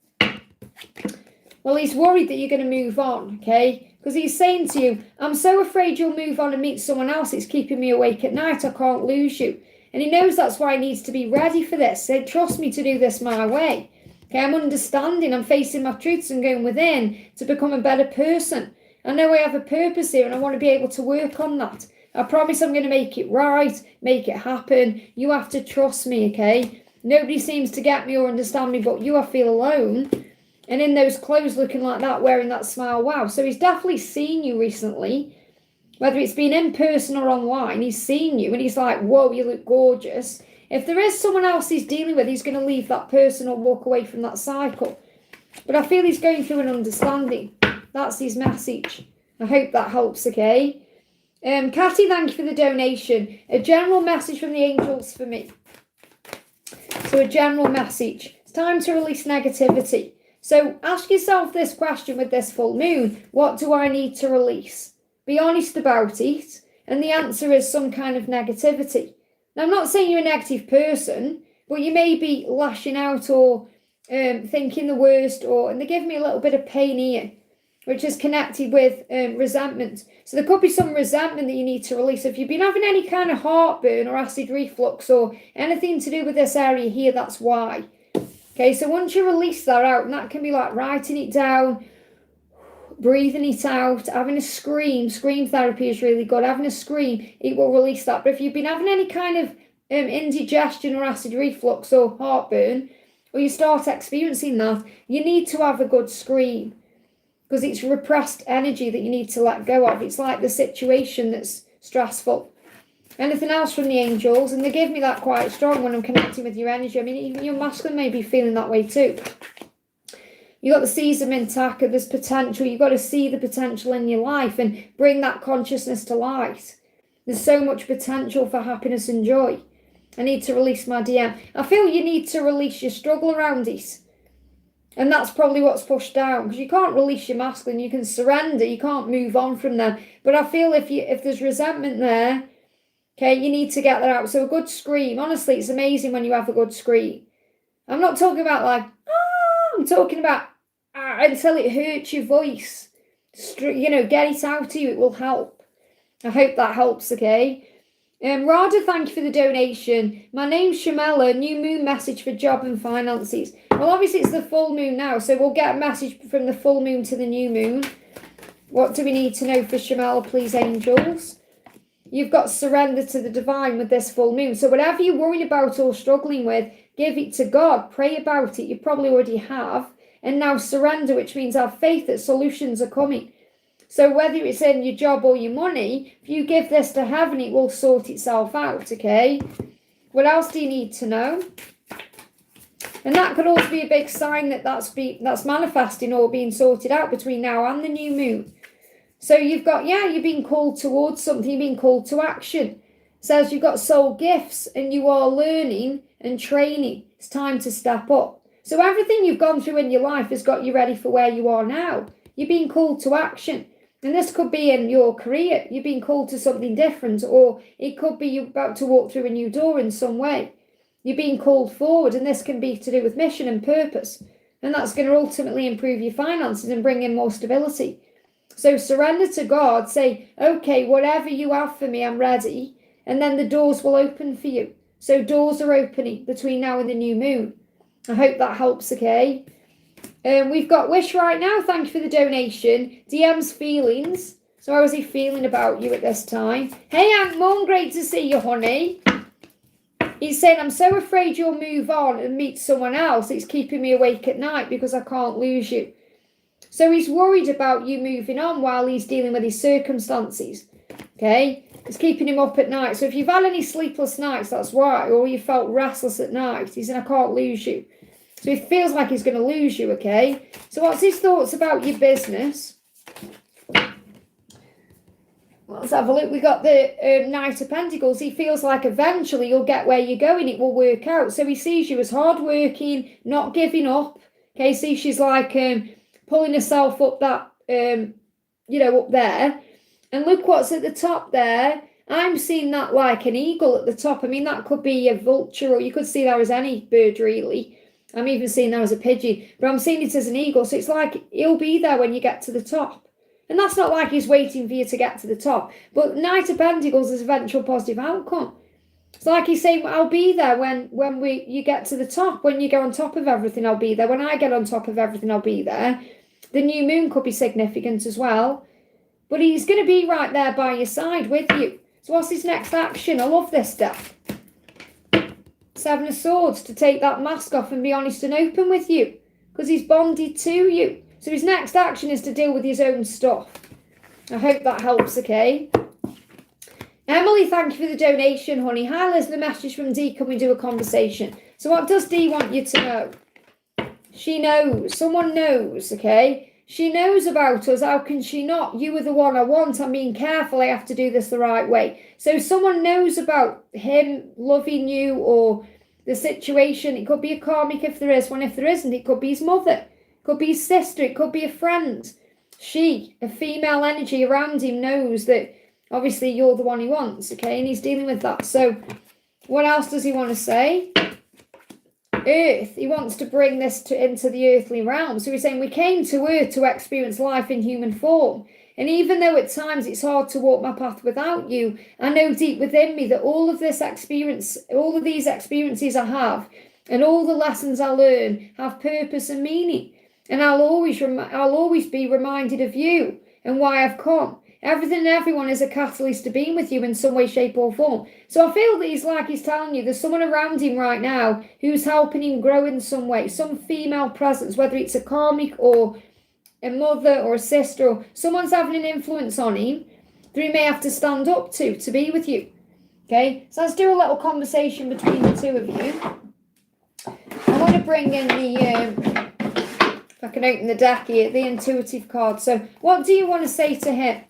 Well, he's worried that you're going to move on, okay? Because he's saying to you, I'm so afraid you'll move on and meet someone else. It's keeping me awake at night. I can't lose you. And he knows that's why he needs to be ready for this. So trust me to do this my way. Okay, I'm understanding. I'm facing my truths and going within to become a better person. I know I have a purpose here and I want to be able to work on that. I promise I'm going to make it right, make it happen. You have to trust me, okay? Nobody seems to get me or understand me but you. I feel alone. And in those clothes looking like that, wearing that smile, wow. So he's definitely seen you recently. Whether it's been in person or online, he's seen you and he's like, whoa, you look gorgeous. If there is someone else he's dealing with, he's going to leave that person or walk away from that cycle. But I feel he's going through an understanding. That's his message. I hope that helps, okay? Catty, thank you for the donation. A general message from the angels for me. So a general message. It's time to release negativity. So ask yourself this question with this full moon. What do I need to release? Be honest about it. And the answer is some kind of negativity. Now, I'm not saying you're a negative person, but you may be lashing out or thinking the worst, and they give me a little bit of pain here, which is connected with resentment. So there could be some resentment that you need to release. If you've been having any kind of heartburn or acid reflux or anything to do with this area here, that's why. Okay, so once you release that out, and that can be like writing it down, breathing it out, having a scream therapy is really good. Having a scream, it will release that. But if you've been having any kind of indigestion or acid reflux or heartburn, or you start experiencing that, you need to have a good scream, because it's repressed energy that you need to let go of. It's like the situation that's stressful. Anything else from the angels? And they give me that quite strong when I'm connecting with your energy. I mean, even your masculine may be feeling that way too. You got the Caesar Mintaka, there's potential. You've got to see the potential in your life and bring that consciousness to light. There's so much potential for happiness and joy. I need to release my DM. I feel you need to release your struggle around it. And that's probably what's pushed down, because you can't release your masculine. You can surrender. You can't move on from them. But I feel if there's resentment there, okay, you need to get that out. So a good scream. Honestly, it's amazing when you have a good scream. I'm not talking about like, I'm talking about until it hurts your voice. You know, get it out to you. It will help. I hope that helps, okay? Rada, thank you for the donation. My name's Shamela, new moon message for job and finances. Well, obviously it's the full moon now, so we'll get a message from the full moon to the new moon. What do we need to know for Shamela, please, angels? You've got surrender to the divine with this full moon. So whatever you're worried about or struggling with, give it to God. Pray about it. You probably already have. And now surrender, which means have faith that solutions are coming. So whether it's in your job or your money, if you give this to heaven, it will sort itself out, okay? What else do you need to know? And that could also be a big sign that that's manifesting or being sorted out between now and the new moon. So you've got, you're being called towards something, you're being called to action. It says you've got soul gifts and you are learning and training. It's time to step up. So everything you've gone through in your life has got you ready for where you are now. You're being called to action. And this could be in your career. You're being called to something different, or it could be you're about to walk through a new door in some way. You're being called forward, and this can be to do with mission and purpose. And that's going to ultimately improve your finances and bring in more stability. So surrender to God. Say, okay, whatever you have for me, I'm ready. And then the doors will open for you. So doors are opening between now and the new moon. I hope that helps, okay? We've got Wish right now. Thank you for the donation. DM's feelings. So how is he feeling about you at this time? Hey, Aunt Mum, great to see you, honey. He's saying, I'm so afraid you'll move on and meet someone else. It's keeping me awake at night because I can't lose you. So he's worried about you moving on while he's dealing with his circumstances. Okay? It's keeping him up at night. So if you've had any sleepless nights, that's why. Or you felt restless at night. He's saying, I can't lose you. So he feels like he's going to lose you, okay? So what's his thoughts about your business? Let's have a look. We got the Knight of Pentacles. He feels like eventually you'll get where you're going. It will work out. So he sees you as hardworking, not giving up. Okay, see, she's like pulling herself up that, up there. And look what's at the top there. I'm seeing that like an eagle at the top. I mean, that could be a vulture, or you could see that as any bird, really. I'm even seeing that as a pigeon, but I'm seeing it as an eagle. So it's like he'll be there when you get to the top. And that's not like he's waiting for you to get to the top. But Knight of Pentacles is eventual positive outcome. It's like he's saying, I'll be there when you get to the top. When you go on top of everything, I'll be there. When I get on top of everything, I'll be there. The new moon could be significant as well. But he's going to be right there by your side with you. So what's his next action? I love this stuff. Seven of Swords, to take that mask off and be honest and open with you. Because he's bonded to you. So his next action is to deal with his own stuff. I hope that helps, okay? Emily, thank you for the donation, honey. Hi, Liz, the message from D. Can we do a conversation? So what does D want you to know? She knows. Someone knows, okay? She knows about us. How can she not? You are the one I want. I'm being careful. I have to do this the right way. So someone knows about him loving you or the situation. It could be a karmic if there is one. If there isn't, it could be his mother. It could be his sister. It could be a friend. She, a female energy around him, knows that obviously you're the one he wants, okay? And he's dealing with that. So what else does he want to say? Earth. He wants to bring this into the earthly realm. So he's saying we came to Earth to experience life in human form. And even though at times it's hard to walk my path without you, I know deep within me that all of this experience, all of these experiences I have, and all the lessons I learn have purpose and meaning. And I'll always be reminded of you and why I've come. Everything and everyone is a catalyst to being with you in some way, shape or form. So I feel that he's telling you there's someone around him right now who's helping him grow in some way. Some female presence, whether it's a karmic or a mother or a sister, or someone's having an influence on him that he may have to stand up to be with you. Okay, so let's do a little conversation between the two of you. I want to bring in the... if I can open the deck here, the intuitive card. So what do you want to say to him?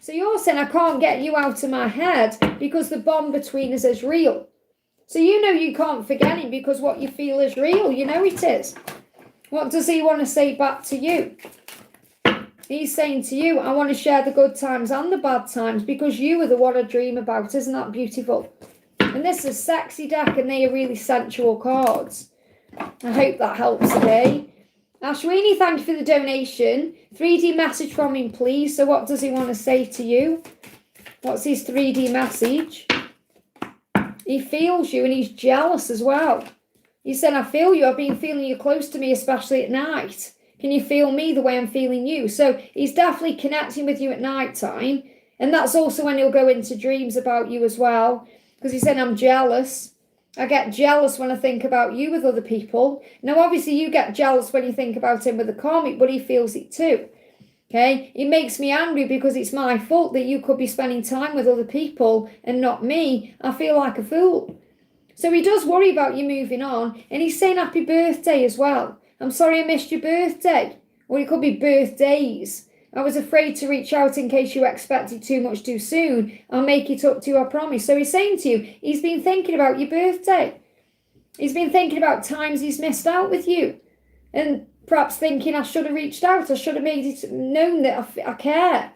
So you're saying, I can't get you out of my head because the bond between us is real. So you know you can't forget him because what you feel is real. You know it is. What does he want to say back to you? He's saying to you, I want to share the good times and the bad times because you are the one I dream about. Isn't that beautiful? And this is a sexy deck and they are really sensual cards. I hope that helps today. Ashwini, thank you for the donation. 3D message from him, please. So what does he want to say to you? What's his 3D message? He feels you and he's jealous as well. He said, I feel you. I've been feeling you close to me, especially at night. Can you feel me the way I'm feeling you? So he's definitely connecting with you at night time. And that's also when he'll go into dreams about you as well. Because he said, I'm jealous. I get jealous when I think about you with other people. Now, obviously, you get jealous when you think about him with a karmic, but he feels it too. Okay? It makes me angry because it's my fault that you could be spending time with other people and not me. I feel like a fool. So he does worry about you moving on. And he's saying happy birthday as well. I'm sorry I missed your birthday. Or it could be birthdays. I was afraid to reach out in case you expected too much too soon. I'll make it up to you, I promise. So he's saying to you, he's been thinking about your birthday. He's been thinking about times he's missed out with you. And perhaps thinking, I should have reached out. I should have made it known that I care.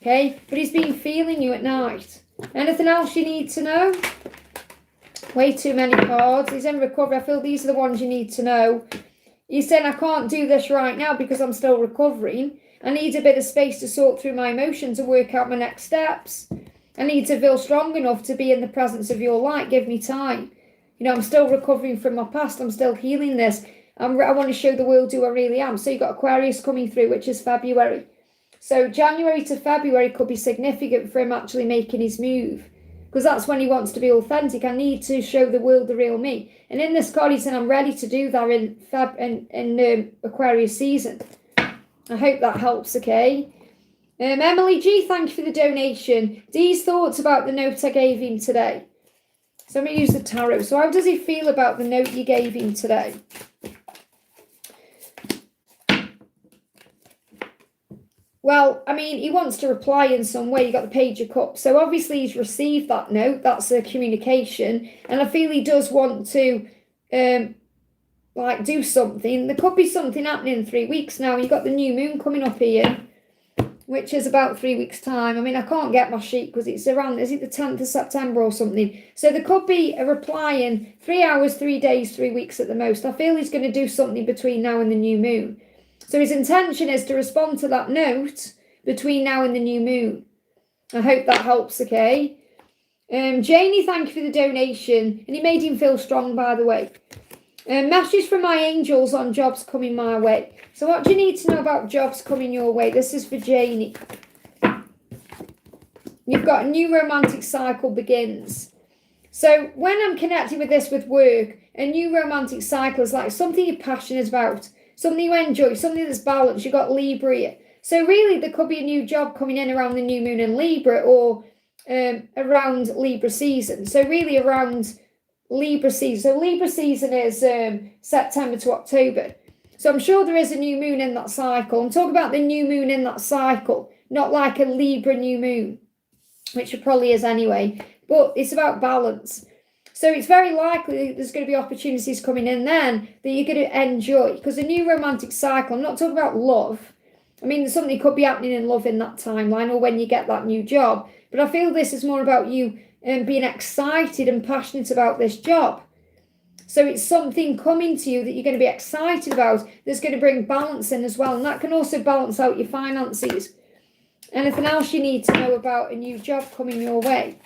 Okay? But he's been feeling you at night. Anything else you need to know? Way too many cards. He's in recovery. I feel these are the ones you need to know. He's saying, I can't do this right now because I'm still recovering. I need a bit of space to sort through my emotions and work out my next steps. I need to feel strong enough to be in the presence of your light. Give me time. You know, I'm still recovering from my past. I'm still healing this. I want to show the world who I really am. So you've got Aquarius coming through, which is February. So January to February could be significant for him actually making his move. Because that's when he wants to be authentic. I need to show the world the real me. And in this card, he said, I'm ready to do that in Aquarius season. I hope that helps, okay? Emily G, thank you for the donation. Dee's thoughts about the note I gave him today. So I'm going to use the tarot. So how does he feel about the note you gave him today? Well, I mean, he wants to reply in some way. You got the Page of Cups. So obviously he's received that note. That's a communication. And I feel he does want to do something. There could be something happening in 3 weeks now. You've got the new moon coming up here, which is about 3 weeks' time. I mean, I can't get my sheet because it's around, is it the 10th of September or something? So there could be a reply in 3 hours, 3 days, 3 weeks at the most. I feel he's going to do something between now and the new moon. So his intention is to respond to that note between now and the new moon. I hope that helps, okay? Janie, thank you for the donation. And he made him feel strong, by the way. Message from my angels on jobs coming my way. So what do you need to know about jobs coming your way? This is for Janie. You've got a new romantic cycle begins. So when I'm connecting with this with work, a new romantic cycle is like something you're passionate about, something you enjoy, something that's balanced. You've got Libra here. So really there could be a new job coming in around the new moon in Libra or around Libra season. So really around Libra season. So Libra season is September to October. So I'm sure there is a new moon in that cycle. I'm talking about the new moon in that cycle, not like a Libra new moon, which it probably is anyway. But it's about balance. So it's very likely there's going to be opportunities coming in then that you're going to enjoy. Because a new romantic cycle, I'm not talking about love. I mean, something could be happening in love in that timeline or when you get that new job. But I feel this is more about you being excited and passionate about this job. So it's something coming to you that you're going to be excited about that's going to bring balance in as well. And that can also balance out your finances. Anything else you need to know about a new job coming your way?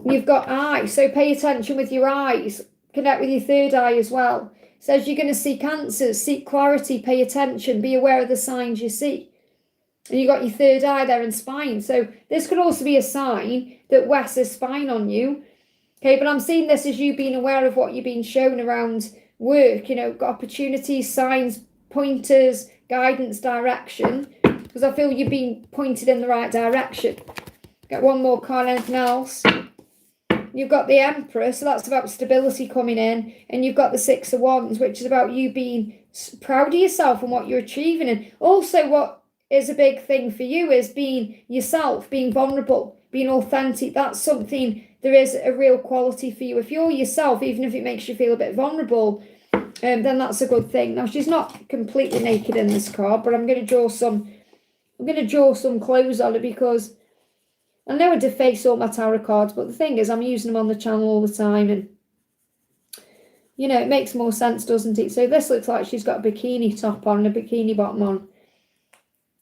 You've got eyes, so pay attention with your eyes. Connect with your third eye as well. It says you're going to seek answers, seek clarity, pay attention, be aware of the signs you see. And you got your third eye there and spine. So this could also be a sign that Wes is spying on you. Okay, but I'm seeing this as you being aware of what you're being shown around work, got opportunities, signs, pointers, guidance, direction, because I feel you're being pointed in the right direction. Get one more card, anything else? You've got the Emperor, so that's about stability coming in, and you've got the Six of Wands, which is about you being proud of yourself and what you're achieving. And also what is a big thing for you is being yourself, being vulnerable, being authentic. That's something, there is a real quality for you. If you're yourself, even if it makes you feel a bit vulnerable, then that's a good thing. Now, she's not completely naked in this card, but I'm going to draw some clothes on her because I know I deface all my tarot cards, but the thing is I'm using them on the channel all the time, and it makes more sense, doesn't it? So this looks like she's got a bikini top on and a bikini bottom on.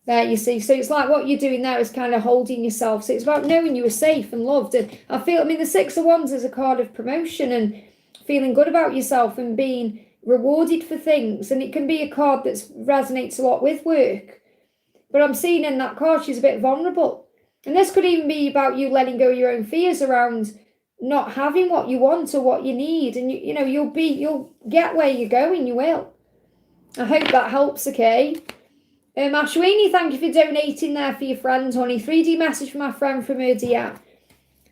There, you see. So it's like what you're doing there is kind of holding yourself. So it's about knowing you are safe and loved. And the Six of Wands is a card of promotion and feeling good about yourself and being rewarded for things. And it can be a card that resonates a lot with work. But I'm seeing in that card she's a bit vulnerable. And this could even be about you letting go of your own fears around not having what you want or what you need. And you'll get where you're going, you will. I hope that helps, okay? Ashwini, thank you for donating there for your friend, honey. 3D message from my friend from her DM.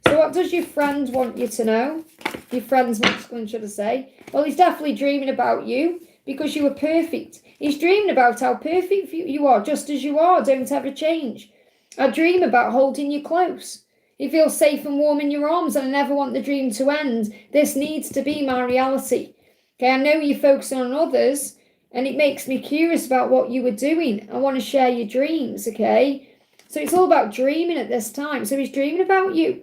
So what does your friend want you to know? Your friend's masculine, should I say? Well, he's definitely dreaming about you because you were perfect. He's dreaming about how perfect you are, just as you are. Don't ever change. I dream about holding you close. You feel safe and warm in your arms, and I never want the dream to end. This needs to be my reality. Okay, I know you're focusing on others, and it makes me curious about what you were doing. I want to share your dreams, okay? So it's all about dreaming at this time. So he's dreaming about you,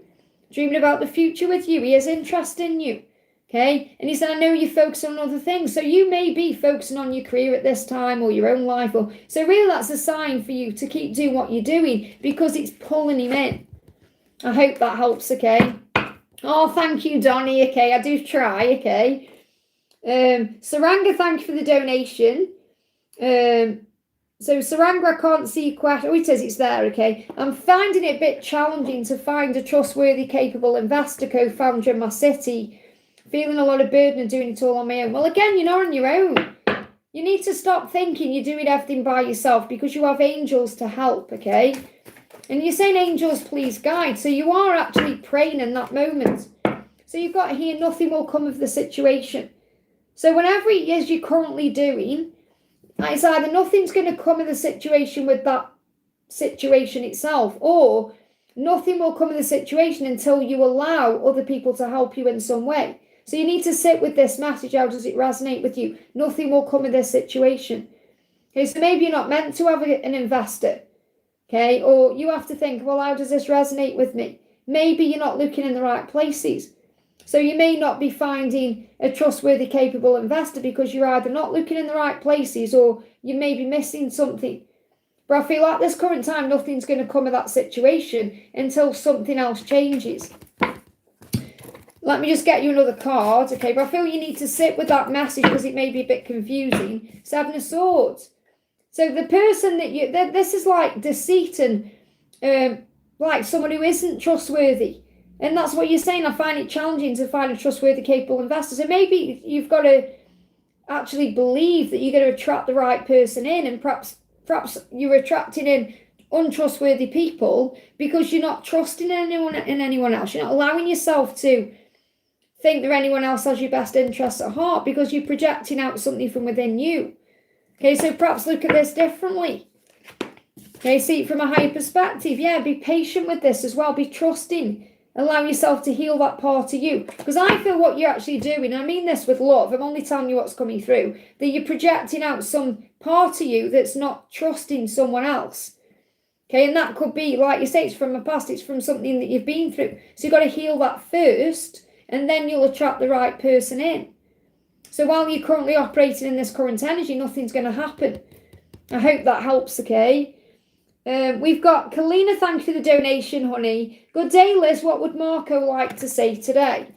dreaming about the future with you. He has interest in you, okay? And he said, I know you're focusing on other things. So you may be focusing on your career at this time or your own life. So really that's a sign for you to keep doing what you're doing because it's pulling him in. I hope that helps, okay? Oh, thank you, Donnie, okay? I do try, okay? Saranga, thank you for the donation. So Saranga, I can't see your question. Oh, it says it's there, okay. I'm finding it a bit challenging to find a trustworthy, capable investor, co-founder in my city. Feeling a lot of burden and doing it all on my own. Well, again, you're not on your own. You need to stop thinking you're doing everything by yourself because you have angels to help, okay? And you're saying, angels, please guide. So you are actually praying in that moment. So you've got here, nothing will come of the situation. So whenever it is you're currently doing, it's either nothing's going to come of the situation with that situation itself, or nothing will come of the situation until you allow other people to help you in some way. So you need to sit with this message. How does it resonate with you? Nothing will come of this situation. Okay, so maybe you're not meant to have an investor. Okay, or you have to think, well, how does this resonate with me? Maybe you're not looking in the right places. So you may not be finding a trustworthy, capable investor because you're either not looking in the right places or you may be missing something. But I feel like this current time, nothing's going to come of that situation until something else changes. Let me just get you another card, okay? But I feel you need to sit with that message because it may be a bit confusing. Seven of Swords. So the person that this is like deceit and like someone who isn't trustworthy. And that's what you're saying. I find it challenging to find a trustworthy, capable investor. So maybe you've got to actually believe that you're going to attract the right person in, and perhaps you're attracting in untrustworthy people because you're not trusting anyone else. You're not allowing yourself to think that anyone else has your best interests at heart because you're projecting out something from within you. Okay, so perhaps look at this differently. Okay, see it from a higher perspective. Yeah, be patient with this as well. Be trusting. Allow yourself to heal that part of you. Because I feel what you're actually doing, I mean this with love, I'm only telling you what's coming through, that you're projecting out some part of you that's not trusting someone else. Okay, and that could be, like you say, it's from the past, it's from something that you've been through. So you've got to heal that first, and then you'll attract the right person in. So while you're currently operating in this current energy, nothing's going to happen. I hope that helps, okay? We've got Kalina, thank you for the donation, honey. Good day, Liz. What would Marco like to say today?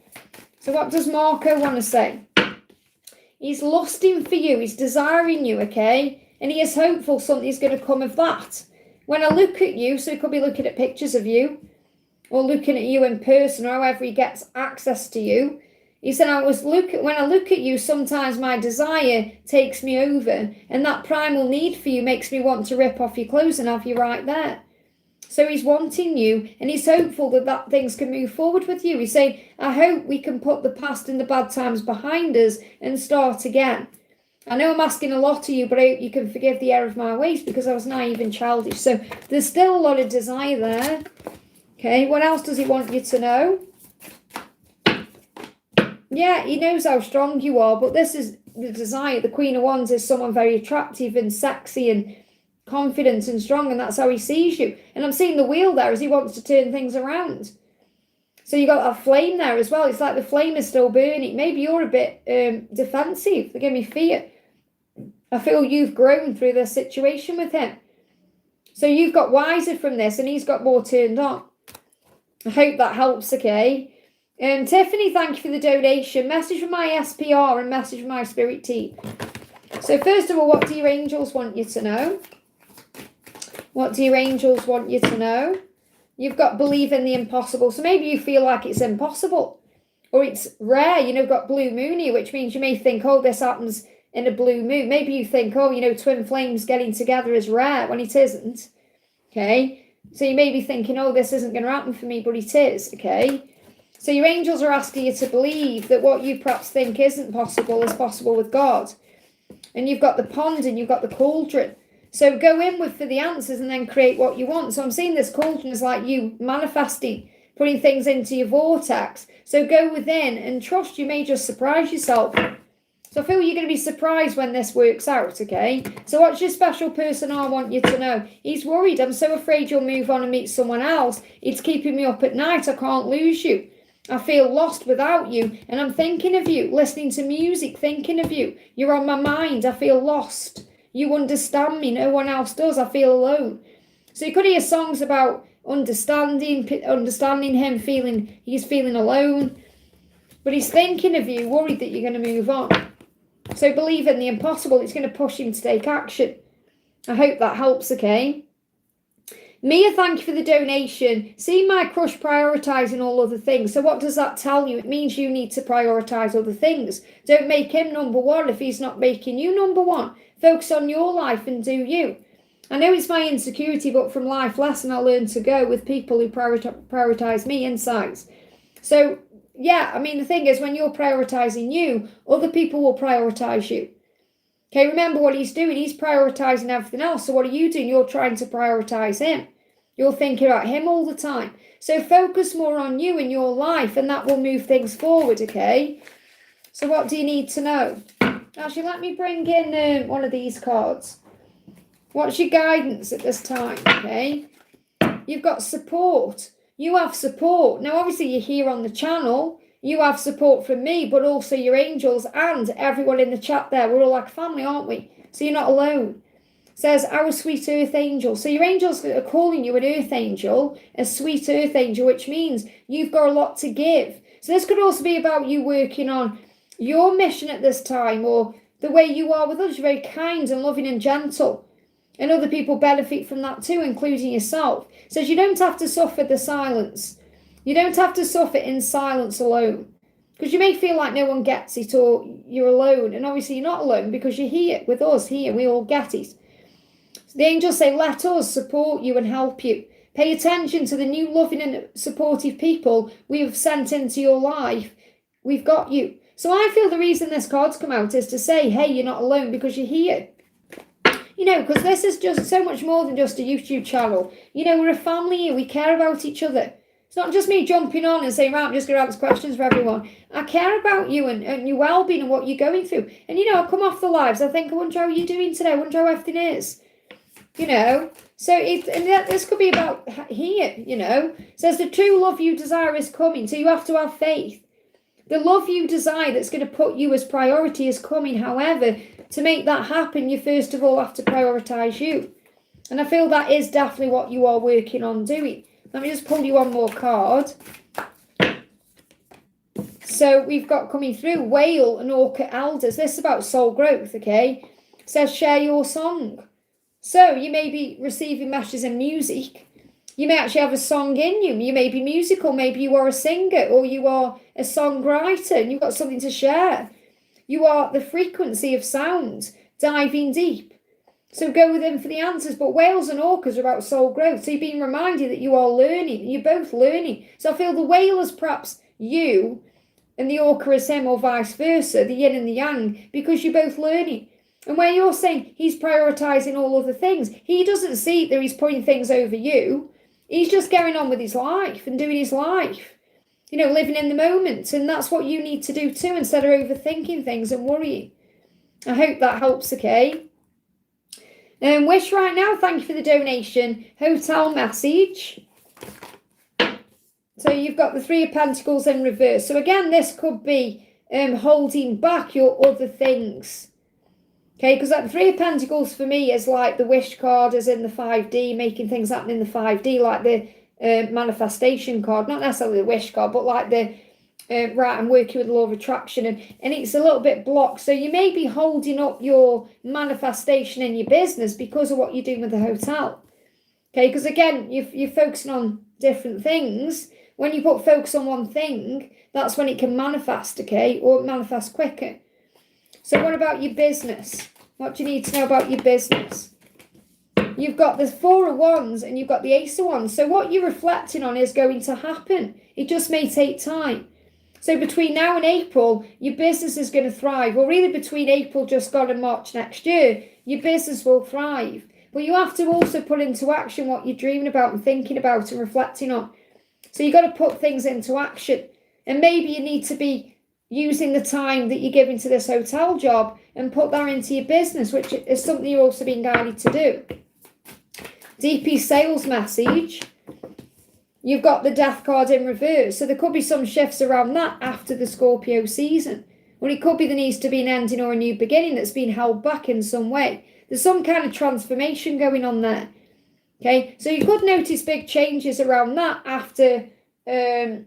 So what does Marco want to say? He's lusting for you. He's desiring you, okay? And he is hopeful something's going to come of that. When I look at you, so he could be looking at pictures of you or looking at you in person or however he gets access to you. He said, when I look at you, sometimes my desire takes me over, and that primal need for you makes me want to rip off your clothes and have you right there. So he's wanting you, and he's hopeful that things can move forward with you. He's saying, I hope we can put the past and the bad times behind us and start again. I know I'm asking a lot of you, but I hope you can forgive the error of my ways because I was naive and childish. So there's still a lot of desire there. Okay, what else does he want you to know? Yeah, he knows how strong you are, but this is the desire. The Queen of Wands is someone very attractive and sexy and confident and strong, and that's how he sees you. And I'm seeing the wheel there as he wants to turn things around. So you got that flame there as well. It's like the flame is still burning. Maybe you're a bit defensive. Forgive me, fear. I feel you've grown through this situation with him. So you've got wiser from this, and he's got more turned on. I hope that helps, okay? Tiffany, thank you for the donation. Message from my SPR and message from my spirit team. So first of all, what do your angels want you to know? What do your angels want you to know? You've got believe in the impossible. So maybe you feel like it's impossible or it's rare. You've got blue moon here, which means you may think, oh, this happens in a blue moon. Maybe you think, oh, twin flames getting together is rare when it isn't. Okay. So you may be thinking, oh, this isn't going to happen for me, but it is. Okay. So your angels are asking you to believe that what you perhaps think isn't possible is possible with God. And you've got the pond and you've got the cauldron. So go in for the answers and then create what you want. So I'm seeing this cauldron as like you manifesting, putting things into your vortex. So go within and trust you may just surprise yourself. So I feel you're going to be surprised when this works out, okay? So what's your special person I want you to know? He's worried. I'm so afraid you'll move on and meet someone else. It's keeping me up at night. I can't lose you. I feel lost without you, and I'm thinking of you, listening to music, thinking of you. You're on my mind. I feel lost. You understand me. No one else does. I feel alone. So you could hear songs about understanding him, he's feeling alone. But he's thinking of you, worried that you're going to move on. So believe in the impossible. It's going to push him to take action. I hope that helps, okay? Mia, thank you for the donation. See my crush prioritising all other things. So what does that tell you? It means you need to prioritise other things. Don't make him number one if he's not making you number one. Focus on your life and do you. I know it's my insecurity, but from life lesson I learned to go with people who prioritise me insights. So, yeah, I mean, the thing is, when you're prioritising you, other people will prioritise you. Okay, remember what he's doing. He's prioritising everything else. So what are you doing? You're trying to prioritise him. You're thinking about him all the time. So focus more on you and your life, and that will move things forward, okay? So what do you need to know? Actually, let me bring in one of these cards. What's your guidance at this time, okay? You've got support. You have support. Now, obviously, you're here on the channel. You have support from me, but also your angels and everyone in the chat there. We're all like family, aren't we? So you're not alone. Says, our sweet earth angel. So your angels are calling you an earth angel, a sweet earth angel, which means you've got a lot to give. So this could also be about you working on your mission at this time, or the way you are with others. You're very kind and loving and gentle. And other people benefit from that too, including yourself. Says you don't have to suffer the silence. You don't have to suffer in silence alone. Because you may feel like no one gets it or you're alone. And obviously you're not alone because you're here with us here. We all get it. So the angels say, let us support you and help you. Pay attention to the new loving and supportive people we have sent into your life. We've got you. So I feel the reason this card's come out is to say, hey, you're not alone because you're here. You know, because this is just so much more than just a YouTube channel. You know, we're a family here. We care about each other. It's not just me jumping on and saying, right, I'm just going to answer questions for everyone. I care about you and your well-being and what you're going through. And, you know, I come off the lives. I think, I wonder how you're doing today. I wonder how everything is. You know, so this could be about here, you know. It says the true love you desire is coming. So you have to have faith. The love you desire that's going to put you as priority is coming. However, to make that happen, you first of all have to prioritise you. And I feel that is definitely what you are working on doing. Let me just pull you one more card. So we've got coming through Whale and Orca Elders. This is about soul growth, okay? It says share your song. So you may be receiving messages in music. You may actually have a song in you. You may be musical. Maybe you are a singer or you are a songwriter and you've got something to share. You are the frequency of sound, diving deep. So go within for the answers. But whales and orcas are about soul growth. So you're being reminded that you are learning. You're both learning. So I feel the whale is perhaps you and the orca is him or vice versa, the yin and the yang, because you're both learning. And where you're saying he's prioritising all other things, he doesn't see that he's putting things over you. He's just going on with his life and doing his life. You know, living in the moment. And that's what you need to do too, instead of overthinking things and worrying. I hope that helps, okay? Wish right now, thank you for the donation. Hotel message. So you've got the Three of Pentacles in reverse. So again, this could be holding back your other things. Okay, because like the Three of Pentacles for me is like the wish card is in the 5D, making things happen in the 5D, like the manifestation card, not necessarily the wish card, but like the, right, I'm working with the law of attraction, and it's a little bit blocked. So you may be holding up your manifestation in your business because of what you're doing with the hotel. Okay, because again, you're focusing on different things. When you put focus on one thing, that's when it can manifest, okay, or manifest quicker. So what about your business? What do you need to know about your business? You've got the Four of Wands and you've got the Ace of Wands. So what you're reflecting on is going to happen. It just may take time. So between now and April, your business is going to thrive. Or really between April just gone and March next year, your business will thrive. But you have to also put into action what you're dreaming about and thinking about and reflecting on. So you've got to put things into action. And maybe you need to be using the time that you're giving to this hotel job and put that into your business, which is something you're also being guided to do. DP sales message. You've got the Death card in reverse. So there could be some shifts around that after the Scorpio season. Or it could be there needs to be an ending or a new beginning that's been held back in some way. There's some kind of transformation going on there. Okay, so you could notice big changes around that after the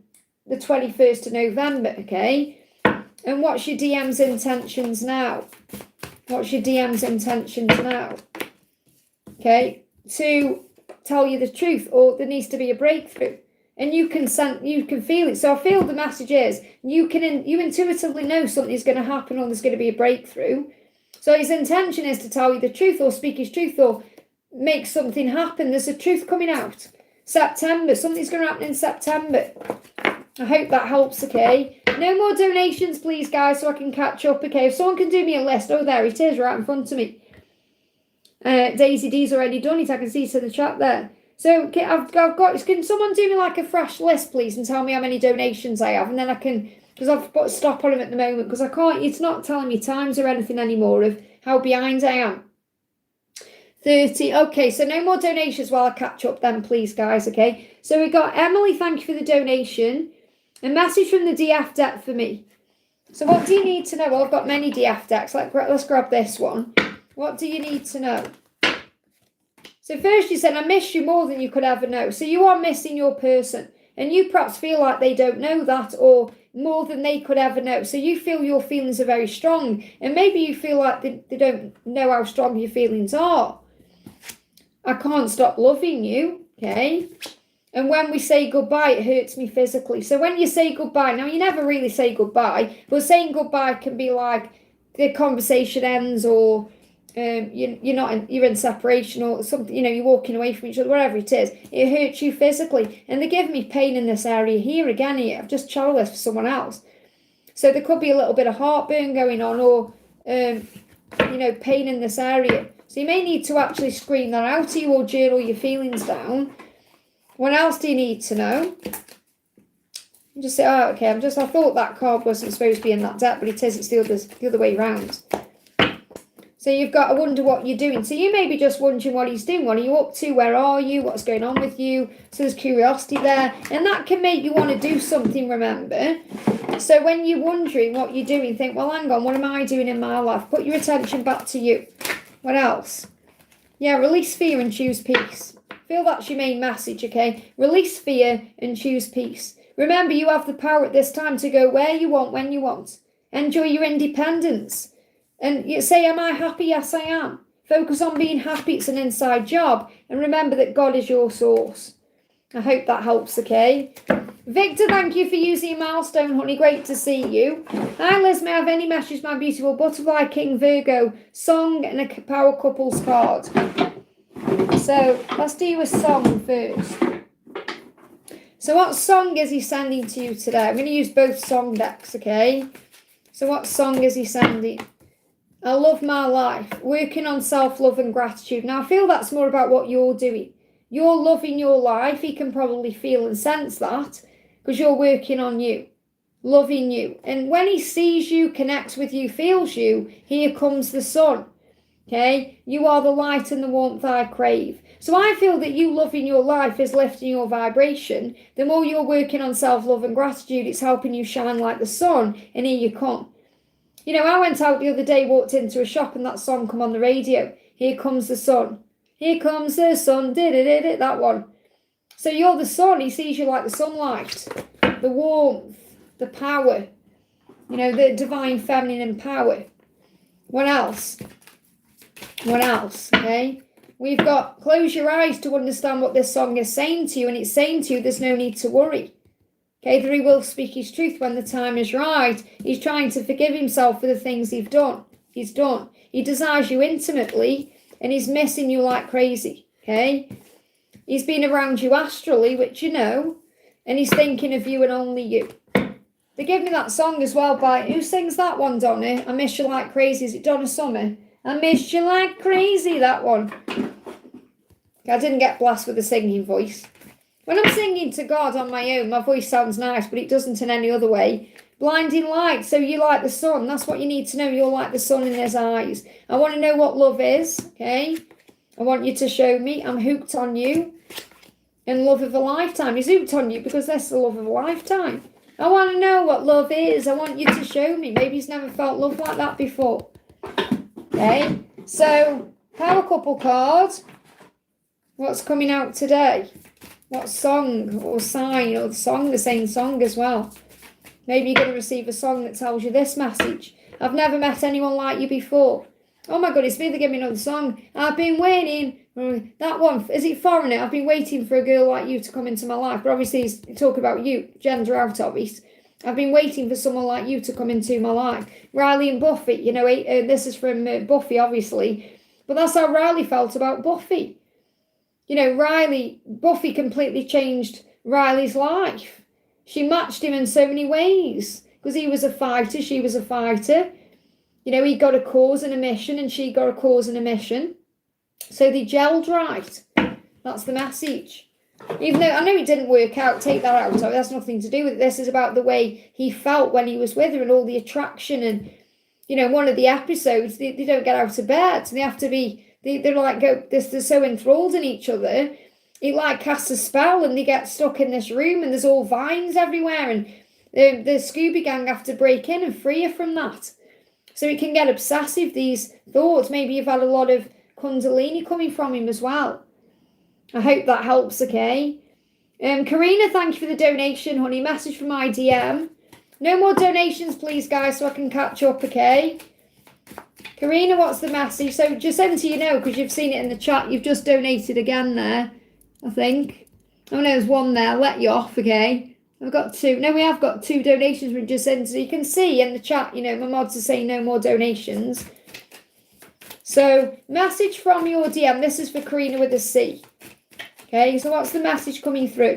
21st of November, okay? And what's your DM's intentions now? What's your DM's intentions now? Okay, to tell you the truth, or there needs to be a breakthrough. And you can feel it. So I feel the message is you intuitively know something's going to happen or there's going to be a breakthrough. So his intention is to tell you the truth or speak his truth or make something happen. There's a truth coming out. September, something's going to happen in September. I hope that helps, okay? No more donations, please, guys, so I can catch up, okay? If someone can do me a list. Oh, there it is, right in front of me. Daisy D's already done it. I can see it in the chat there. So I've got, can someone do me like a fresh list, please, and tell me how many donations I have? And then I can, because I've put a stop on them at the moment, because I can't, it's not telling me times or anything anymore of how behind I am. 30. Okay, so no more donations while I catch up then, please, guys, okay? So we got Emily, thank you for the donation. A message from the DF deck for me. So what do you need to know? Well, I've got many DF decks. Let's grab this one. What do you need to know? So first you said, I miss you more than you could ever know. So you are missing your person. And you perhaps feel like they don't know that or more than they could ever know. So you feel your feelings are very strong. And maybe you feel like they don't know how strong your feelings are. I can't stop loving you, okay? And when we say goodbye, it hurts me physically. So when you say goodbye, now you never really say goodbye, but saying goodbye can be like the conversation ends or you're in separation or something, you're walking away from each other, whatever it is, it hurts you physically. And they give me pain in this area here again here. I've just channeled this for someone else. So there could be a little bit of heartburn going on, or pain in this area. So you may need to actually scream that out to you or journal your feelings down. What else do you need to know? You just say, oh, okay, I thought that card wasn't supposed to be in that deck, but it is, it's the other way around. So you've got to wonder what you're doing. So you may be just wondering what he's doing. What are you up to? Where are you? What's going on with you? So there's curiosity there. And that can make you want to do something, remember. So when you're wondering what you're doing, think, well, hang on, what am I doing in my life? Put your attention back to you. What else? Yeah, release fear and choose peace. Feel that's your main message, okay? Release fear and choose peace. Remember, you have the power at this time to go where you want, when you want. Enjoy your independence. And you say, am I happy? Yes, I am. Focus on being happy. It's an inside job. And remember that God is your source. I hope that helps, okay? Victor, thank you for using your milestone, honey. Great to see you. Hi, Liz. May I have any message, my beautiful butterfly king Virgo? Song and a power couples card. So let's do a song first. So what song is he sending to you today? I'm going to use both song decks, okay? So what song is he sending? I love my life, working on self-love and gratitude. Now, I feel that's more about what you're doing. You're loving your life. He can probably feel and sense that because you're working on you, loving you. And when he sees you, connects with you, feels you, here comes the sun, okay? You are the light and the warmth I crave. So I feel that you loving your life is lifting your vibration. The more you're working on self-love and gratitude, it's helping you shine like the sun, and here you come. I went out the other day, walked into a shop, and that song come on the radio. Here comes the sun. Here comes the sun. That one. So you're the sun. He sees you like the sunlight, the warmth, the power, the divine feminine power. What else? What else? Okay. We've got close your eyes to understand what this song is saying to you, and it's saying to you there's no need to worry. Okay, that he will speak his truth when the time is right. He's trying to forgive himself for the things he's done. He desires you intimately, and he's missing you like crazy. Okay, he's been around you astrally, which and he's thinking of you and only you. They give me that song as well by, who sings that one, Donna? I miss you like crazy. Is it Donna Summer? I miss you like crazy, that one. I didn't get blessed with a singing voice. When I'm singing to God on my own, my voice sounds nice, but it doesn't in any other way. Blinding light, so you like the sun. That's what you need to know. You're like the sun in his eyes. I want to know what love is, okay? I want you to show me. I'm hooked on you. And love of a lifetime. He's hooked on you because that's the love of a lifetime. I want to know what love is. I want you to show me. Maybe he's never felt love like that before. Okay? So, power couple card. What's coming out today? What song or sign or the same song as well? Maybe you're going to receive a song that tells you this message. I've never met anyone like you before. Oh my God, it's me. They give me another song. I've been waiting. That one, is it Foreigner? I've been waiting for a girl like you to come into my life. But obviously, he's talking about you, gender out of it. I've been waiting for someone like you to come into my life. Riley and Buffy, this is from Buffy, obviously. But that's how Riley felt about Buffy. Buffy completely changed Riley's life. She matched him in so many ways because he was a fighter, she was a fighter. He got a cause and a mission and she got a cause and a mission. So they gelled right. That's the message. Even though I know it didn't work out, take that out. So that's nothing to do with it. This is about the way he felt when he was with her and all the attraction. And, one of the episodes, they don't get out of bed. So they have to be... They're so enthralled in each other. It like casts a spell and they get stuck in this room and there's all vines everywhere and the Scooby Gang have to break in and free her from that. So it can get obsessive, these thoughts. Maybe you've had a lot of Kundalini coming from him as well. I hope that helps, okay? Karina, thank you for the donation, honey. Message from my DM. No more donations, please, guys, so I can catch up, okay? Karina, what's the message? So just so you know, because you've seen it in the chat, you've just donated again there, I think. Oh, no, there's one there. I'll let you off, okay? I've got two. No, we have got two donations we just sent. So you can see in the chat, my mods are saying no more donations. So, message from your DM. This is for Karina with a C. Okay, so what's the message coming through?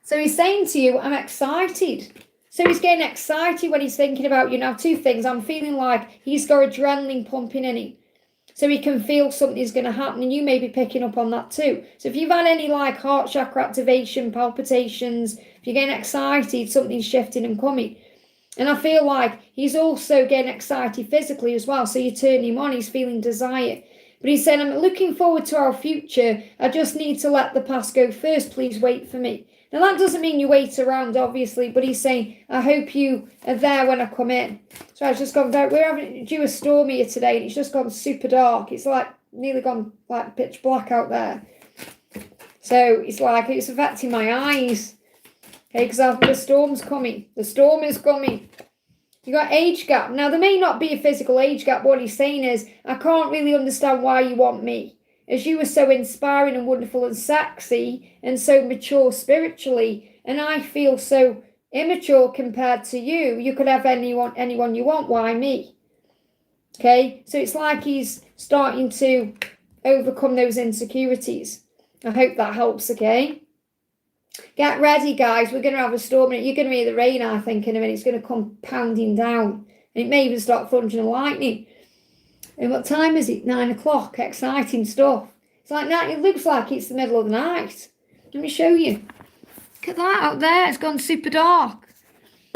So he's saying to you, I'm excited. So he's getting excited when he's thinking about you. Now, two things. I'm feeling like he's got adrenaline pumping in him. So he can feel something's going to happen, and you may be picking up on that too. So if you've had any like heart chakra activation, palpitations, if you're getting excited, something's shifting and coming. And I feel like he's also getting excited physically as well. So you turn him on, he's feeling desire. But he's saying, I'm looking forward to our future. I just need to let the past go first. Please wait for me. Now, that doesn't mean you wait around, obviously, but he's saying, I hope you are there when I come in. So I've just gone, we're having due a storm here today, and it's just gone super dark. It's like nearly gone like pitch black out there. So it's like, it's affecting my eyes. Okay, because the storm's coming. The storm is coming. You got age gap. Now, there may not be a physical age gap. What he's saying is, I can't really understand why you want me. As you were so inspiring and wonderful and sexy and so mature spiritually, and I feel so immature compared to you. You could have anyone you want. Why me? Okay, so it's like he's starting to overcome those insecurities. I hope that helps, okay? Get ready, guys. We're going to have a storm. You're going to hear the rain, I think, in a minute. It's going to come pounding down. And it may even start thundering and lightning. And what time is it? 9 o'clock. Exciting stuff. It's like that. It looks like it's the middle of the night. Let me show you. Look at that out there. It's gone super dark.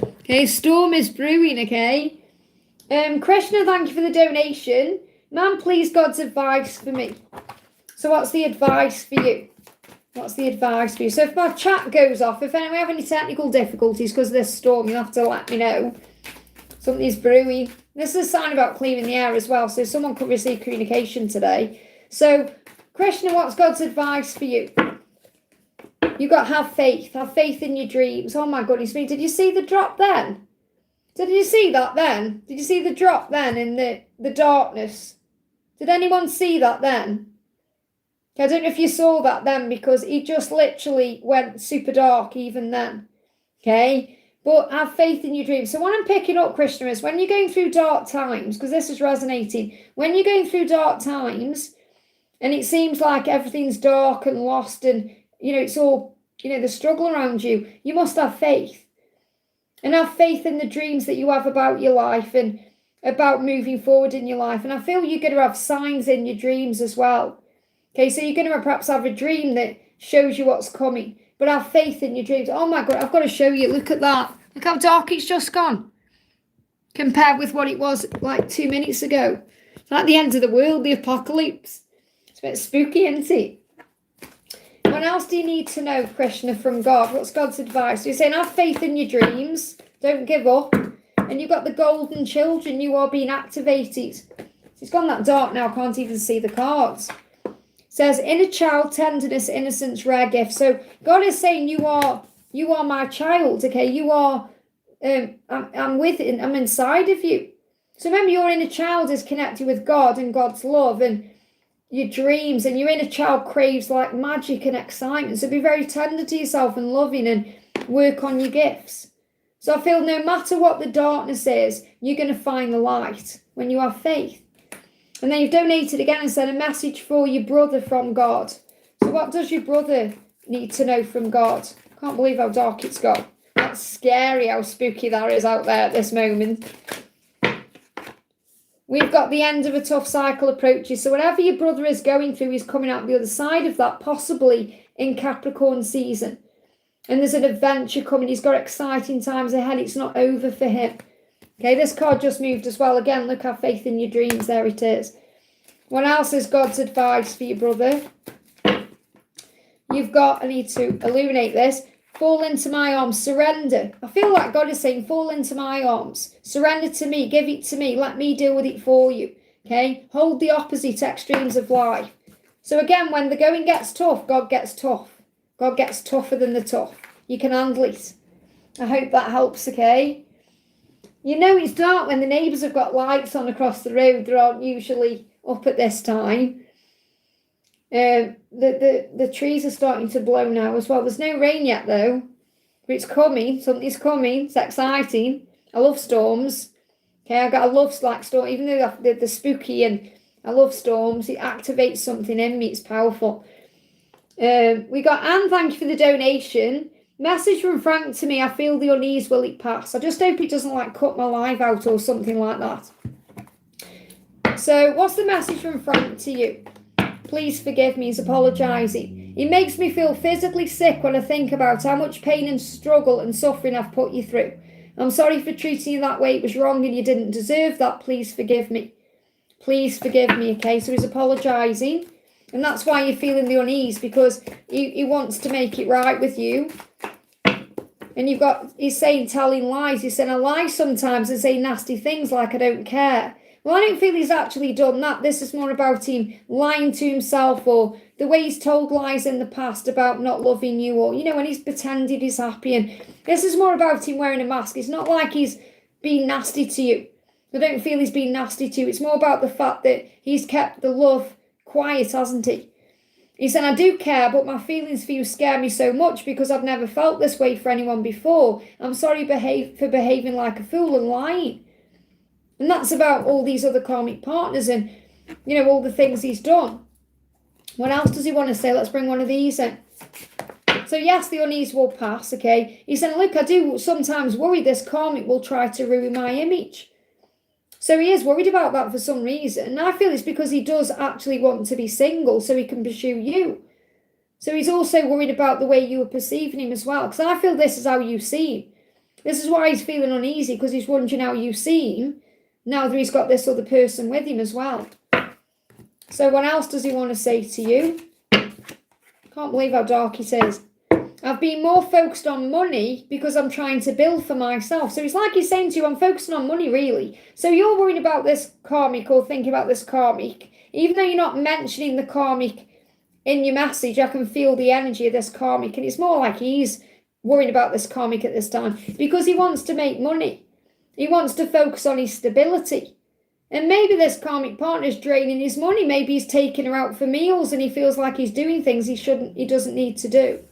Okay, storm is brewing, okay? Krishna, thank you for the donation. Man, please, God's advice for me. So what's the advice for you? What's the advice for you? So if my chat goes off, if we have any technical difficulties because of this storm, you'll have to let me know. Something's brewing. This is a sign about clearing the air as well, so someone could receive communication today. So, Krishna, what's God's advice for you? You've got to have faith. Have faith in your dreams. Oh my goodness me. Did you see the drop then? Did you see that then? Did you see the drop then in the darkness? Did anyone see that then? I don't know if you saw that then, because it just literally went super dark even then. Okay? But have faith in your dreams. So what I'm picking up, Krishna, is when you're going through dark times, because this is resonating, when you're going through dark times and it seems like everything's dark and lost and, it's all, the struggle around you, you must have faith. And have faith in the dreams that you have about your life and about moving forward in your life. And I feel you're going to have signs in your dreams as well. Okay, so you're going to perhaps have a dream that shows you what's coming. But have faith in your dreams. Oh my God, I've got to show you. Look at that. Look how dark it's just gone. Compared with what it was like 2 minutes ago. It's like the end of the world, the apocalypse. It's a bit spooky, isn't it? What else do you need to know, Krishna, from God? What's God's advice? So you're saying have faith in your dreams. Don't give up. And you've got the golden children. You are being activated. It's gone that dark now. I can't even see the cards. Says inner child, tenderness, innocence, rare gift. So God is saying you are my child, okay? You are, I'm with it, I'm inside of you. So remember, your inner child is connected with God and God's love and your dreams, and your inner child craves like magic and excitement. So be very tender to yourself and loving and work on your gifts. So I feel no matter what the darkness is, you're going to find the light when you have faith. And then you've donated again and said a message for your brother from God. So what does your brother need to know from God? Can't believe how dark it's got. That's scary how spooky that is out there at this moment. We've got the end of a tough cycle approaching. So whatever your brother is going through, he's coming out the other side of that, possibly in Capricorn season. And there's an adventure coming. He's got exciting times ahead. It's not over for him. Okay, this card just moved as well. Again, look, have faith in your dreams. There it is. What else is God's advice for your brother? You've got, I need to illuminate this, fall into my arms, surrender. I feel like God is saying, fall into my arms. Surrender to me, give it to me. Let me deal with it for you. Okay, hold the opposite extremes of life. So again, when the going gets tough, God gets tough. God gets tougher than the tough. You can handle it. I hope that helps, okay? It's dark when the neighbours have got lights on across the road. They aren't usually up at this time. The trees are starting to blow now as well. There's no rain yet though. But it's coming. Something's coming. It's exciting. I love storms. Okay, I love like storm, even though they're spooky and I love storms. It activates something in me. It's powerful. We got Anne, thank you for the donation. Message from Frank to me, I feel the unease, will it pass? I just hope it doesn't like cut my life out or something like that. So what's the message from Frank to you? Please forgive me, he's apologising. It makes me feel physically sick when I think about how much pain and struggle and suffering I've put you through. I'm sorry for treating you that way. It was wrong and you didn't deserve that. Please forgive me. Please forgive me, okay? So he's apologising. And that's why you're feeling the unease, because he wants to make it right with you. And he's saying telling lies. He's saying I lie sometimes and say nasty things like I don't care. Well, I don't feel he's actually done that. This is more about him lying to himself, or the way he's told lies in the past about not loving you, or, when he's pretended he's happy. And this is more about him wearing a mask. It's not like he's being nasty to you. I don't feel he's being nasty to you. It's more about the fact that he's kept the love quiet, hasn't he? He said, I do care, but my feelings for you scare me so much because I've never felt this way for anyone before. I'm sorry for behaving like a fool and lying. And that's about all these other karmic partners and, all the things he's done. What else does he want to say? Let's bring one of these in. So yes, the unease will pass, okay? He said, look, I do sometimes worry this karmic will try to ruin my image. So he is worried about that for some reason. And I feel it's because he does actually want to be single so he can pursue you. So he's also worried about the way you are perceiving him as well. Because I feel this is how you see him. This is why he's feeling uneasy, because he's wondering how you see him now that he's got this other person with him as well. So what else does he want to say to you? Can't believe how dark it is. I've been more focused on money because I'm trying to build for myself. So it's like he's saying to you, I'm focusing on money, really. So you're worried about this karmic or thinking about this karmic. Even though you're not mentioning the karmic in your message, I can feel the energy of this karmic. And it's more like he's worried about this karmic at this time because he wants to make money. He wants to focus on his stability. And maybe this karmic partner is draining his money. Maybe he's taking her out for meals and he feels like he's doing things he doesn't need to do.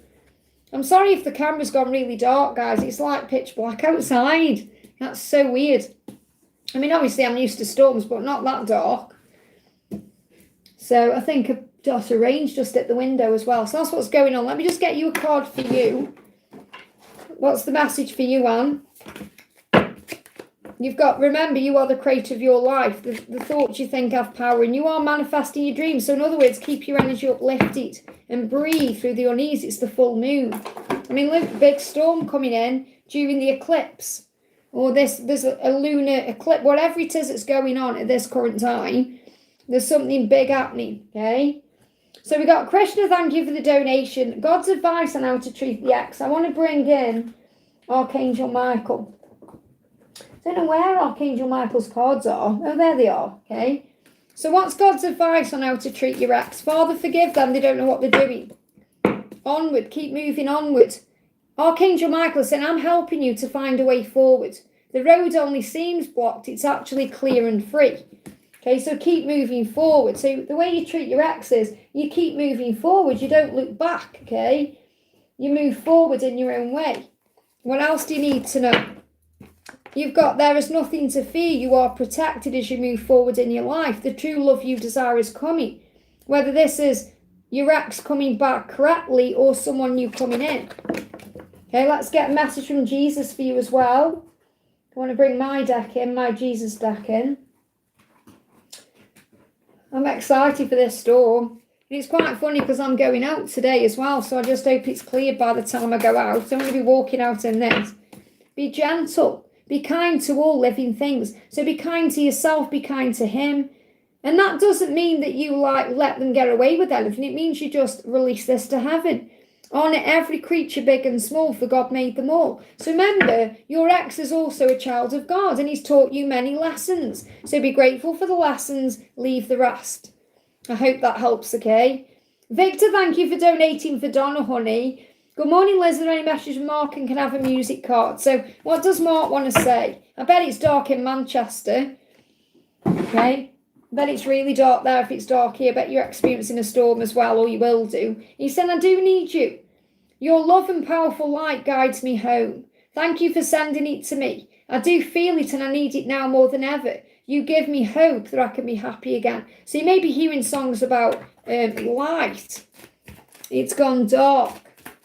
I'm sorry if the camera's gone really dark, guys. It's like pitch black outside. That's so weird. I mean, obviously I'm used to storms, but not that dark. So I think I've got a range just at the window as well. So that's what's going on. Let me just get you a card for you. What's the message for you, Anne? You've got, remember, you are the creator of your life. The thoughts you think have power, and you are manifesting your dreams. So in other words, keep your energy uplifted and breathe through the unease. It's the full moon. I mean, look, big storm coming in during the eclipse. Or there's a lunar eclipse. Whatever it is that's going on at this current time, there's something big happening, okay? So we got Krishna, thank you for the donation. God's advice on how to treat the ex. I want to bring in Archangel Michael. I don't know where Archangel Michael's cards are. Oh, there they are, okay? So what's God's advice on how to treat your ex? Father, forgive them. They don't know what they're doing. Onward. Keep moving onward. Archangel Michael is saying, I'm helping you to find a way forward. The road only seems blocked. It's actually clear and free. Okay, so keep moving forward. So the way you treat your ex is you keep moving forward. You don't look back, okay? You move forward in your own way. What else do you need to know? You've got, there is nothing to fear. You are protected as you move forward in your life. The true love you desire is coming. Whether this is your ex coming back correctly or someone new coming in. Okay, let's get a message from Jesus for you as well. I want to bring my deck in, my Jesus deck in. I'm excited for this storm. And it's quite funny because I'm going out today as well. So I just hope it's cleared by the time I go out. I'm going to be walking out in this. Be gentle. Be kind to all living things. So be kind to yourself, be kind to him. And that doesn't mean that you let them get away with anything. It means you just release this to heaven. Honour every creature, big and small, for God made them all. So remember, your ex is also a child of God and he's taught you many lessons. So be grateful for the lessons, leave the rest. I hope that helps, okay? Victor, thank you for donating for Donna, honey. Good morning, Liz. Are there any messages from Mark and can I have a music card? So what does Mark want to say? I bet it's dark in Manchester. Okay. I bet it's really dark there if it's dark here. I bet you're experiencing a storm as well, or you will do. He said, I do need you. Your love and powerful light guides me home. Thank you for sending it to me. I do feel it and I need it now more than ever. You give me hope that I can be happy again. So you may be hearing songs about light. It's gone dark.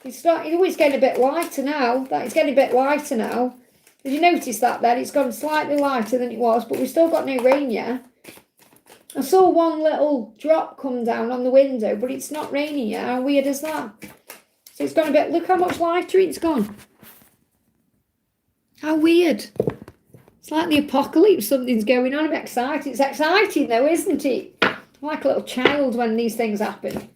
It's getting a bit lighter now. It's getting a bit lighter now. Did you notice that then? It's gone slightly lighter than it was, but we've still got no rain yet. I saw one little drop come down on the window, but it's not raining yet. How weird is that? So it's gone a bit, look how much lighter it's gone. How weird. It's like the apocalypse, something's going on. I'm excited. It's exciting though, isn't it? I'm like a little child when these things happen.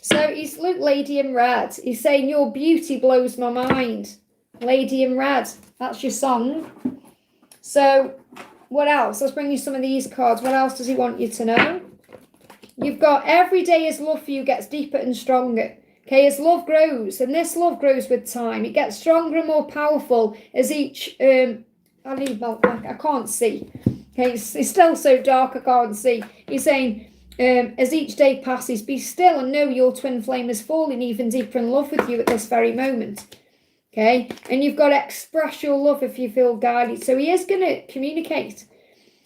So he's, look, Lady in Red. He's saying, your beauty blows my mind. Lady in Red, that's your song. So what else? Let's bring you some of these cards. What else does he want you to know? You've got every day his love for you gets deeper and stronger. Okay, his love grows, and this love grows with time. It gets stronger and more powerful as each, I can't see. Okay, it's still so dark I can't see. He's saying, as each day passes, be still and know your twin flame is falling even deeper in love with you at this very moment. Okay, and you've got to express your love if you feel guided. So he is going to communicate.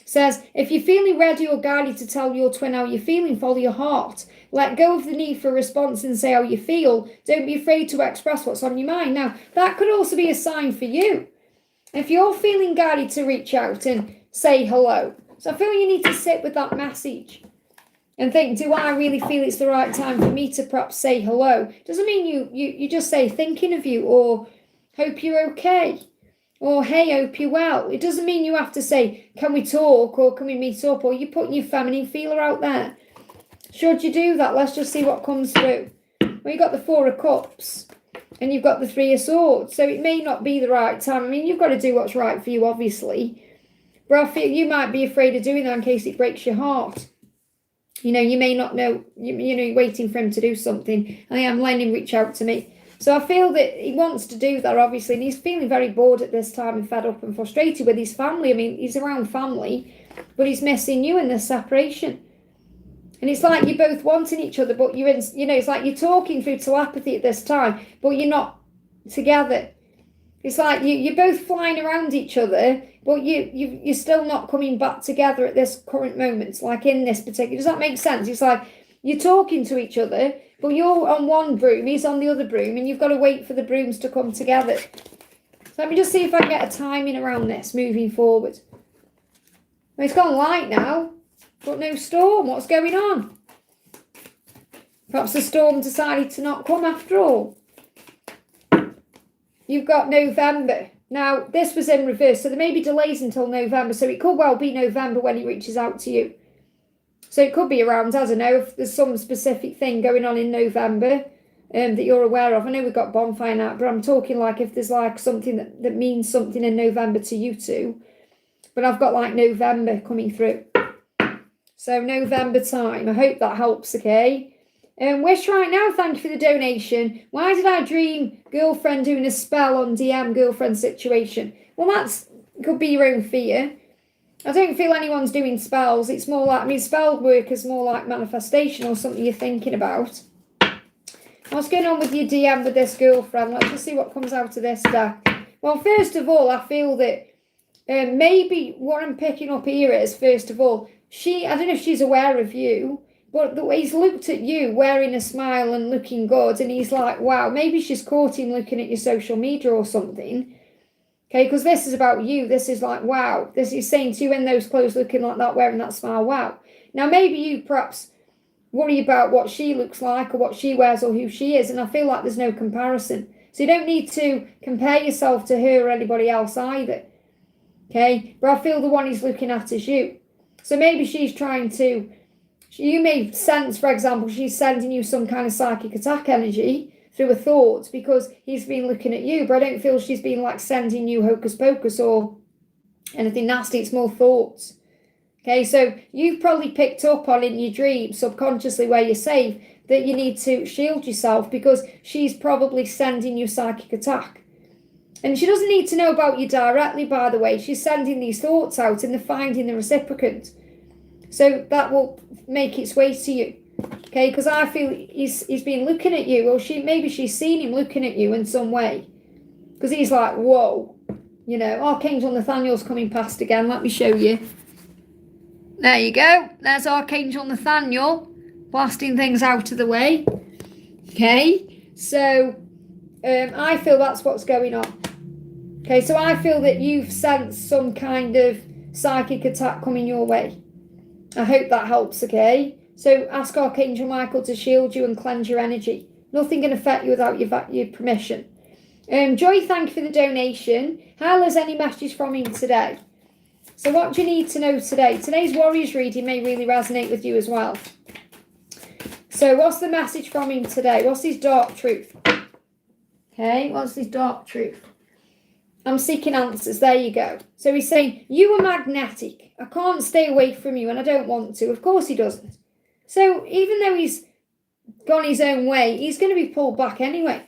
Says, if you're feeling ready or guided to tell your twin how you're feeling, follow your heart. Let go of the need for a response and say how you feel. Don't be afraid to express what's on your mind. Now, that could also be a sign for you. If you're feeling guided to reach out and say hello. So I feel you need to sit with that message and think, do I really feel it's the right time for me to perhaps say hello? Doesn't mean you just say thinking of you or hope you're okay. Or, hey, hope you're well. It doesn't mean you have to say, can we talk or can we meet up? Or you're putting your feminine feeler out there. Should you do that? Let's just see what comes through. Well, you've got the Four of Cups and you've got the Three of Swords. So it may not be the right time. I mean, you've got to do what's right for you, obviously. But I feel you might be afraid of doing that in case it breaks your heart. You know, you may not know, you're waiting for him to do something. I am letting him reach out to me. So I feel that he wants to do that, obviously, and he's feeling very bored at this time and fed up and frustrated with his family. I mean, he's around family, but he's missing you in this separation. And it's like you're both wanting each other, but you're in, it's like you're talking through telepathy at this time, but you're not together. It's like you're both flying around each other, but you're still not coming back together at this current moment, like in this particular. Does that make sense? It's like you're talking to each other, but you're on one broom, he's on the other broom, and you've got to wait for the brooms to come together. So let me just see if I can get a timing around this moving forward. Well, it's gone light now, but no storm. What's going on? Perhaps the storm decided to not come after all. You've got November. Now, this was in reverse, so there may be delays until November, so it could well be November when he reaches out to you. So it could be around, I don't know, if there's some specific thing going on in November that you're aware of. I know we've got bonfire now, but I'm talking like if there's like something that means something in November to you two. But I've got like November coming through. So November time. I hope that helps, okay? Wish right now, thank you for the donation. Why did I dream girlfriend doing a spell on DM girlfriend situation? Well, could be your own fear. I don't feel anyone's doing spells. It's more like, spell work is more like manifestation or something you're thinking about. What's going on with your DM with this girlfriend? Let's just see what comes out of this deck. Well, first of all, I feel that maybe what I'm picking up here is, first of all, I don't know if she's aware of you, but the way he's looked at you wearing a smile and looking good, and he's like, wow, maybe she's caught him looking at your social media or something. Okay, because this is about you. This is like, wow. This is saying to you in those clothes looking like that, wearing that smile, wow. Now, maybe you perhaps worry about what she looks like or what she wears or who she is, and I feel like there's no comparison. So you don't need to compare yourself to her or anybody else either. Okay, but I feel the one he's looking at is you. So maybe she's trying to, you may sense, for example, she's sending you some kind of psychic attack energy through a thought because he's been looking at you, but I don't feel she's been like sending you hocus pocus or anything nasty. It's more thoughts. Okay, so you've probably picked up on in your dream subconsciously where you're safe that you need to shield yourself because she's probably sending you psychic attack. And she doesn't need to know about you directly, by the way. She's sending these thoughts out and they're finding the reciprocant. So that will make its way to you. Okay, because I feel he's been looking at you, or maybe she's seen him looking at you in some way. Because he's like, whoa. You know, Archangel Nathaniel's coming past again. Let me show you. There you go. There's Archangel Nathaniel blasting things out of the way. Okay, so I feel that's what's going on. Okay, so I feel that you've sensed some kind of psychic attack coming your way. I hope that helps, okay? So ask Archangel Michael to shield you and cleanse your energy. Nothing can affect you without your permission. Joy, thank you for the donation. Hyla's any messages from him today? So what do you need to know today? Today's Warriors reading may really resonate with you as well. So what's the message from him today? What's his dark truth? Okay, what's his dark truth? I'm seeking answers. There you go. So he's saying, you are magnetic. I can't stay away from you and I don't want to. Of course he doesn't. So even though he's gone his own way, he's going to be pulled back anyway.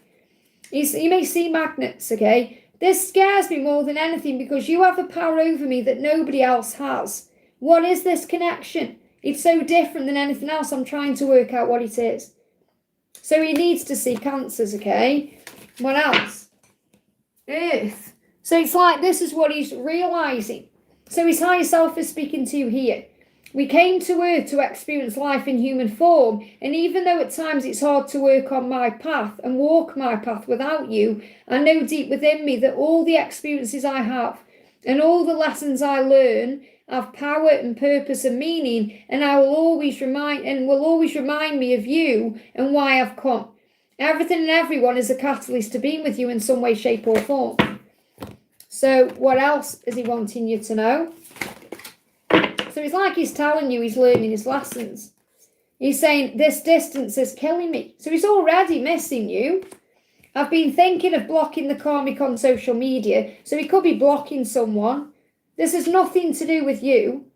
You may see magnets, okay? This scares me more than anything because you have a power over me that nobody else has. What is this connection? It's so different than anything else. I'm trying to work out what it is. So he needs to seek answers, okay? What else? Earth. So it's like this is what he's realising. So his higher self is speaking to you here. We came to Earth to experience life in human form, and even though at times it's hard to work on my path and walk my path without you, I know deep within me that all the experiences I have and all the lessons I learn have power and purpose and meaning, and will always remind me of you and why I've come. Everything and everyone is a catalyst to being with you in some way, shape or form. So what else is he wanting you to know? So it's like he's telling you he's learning his lessons. He's saying, this distance is killing me. So he's already missing you. I've been thinking of blocking the karmic on social media. So he could be blocking someone. This has nothing to do with you.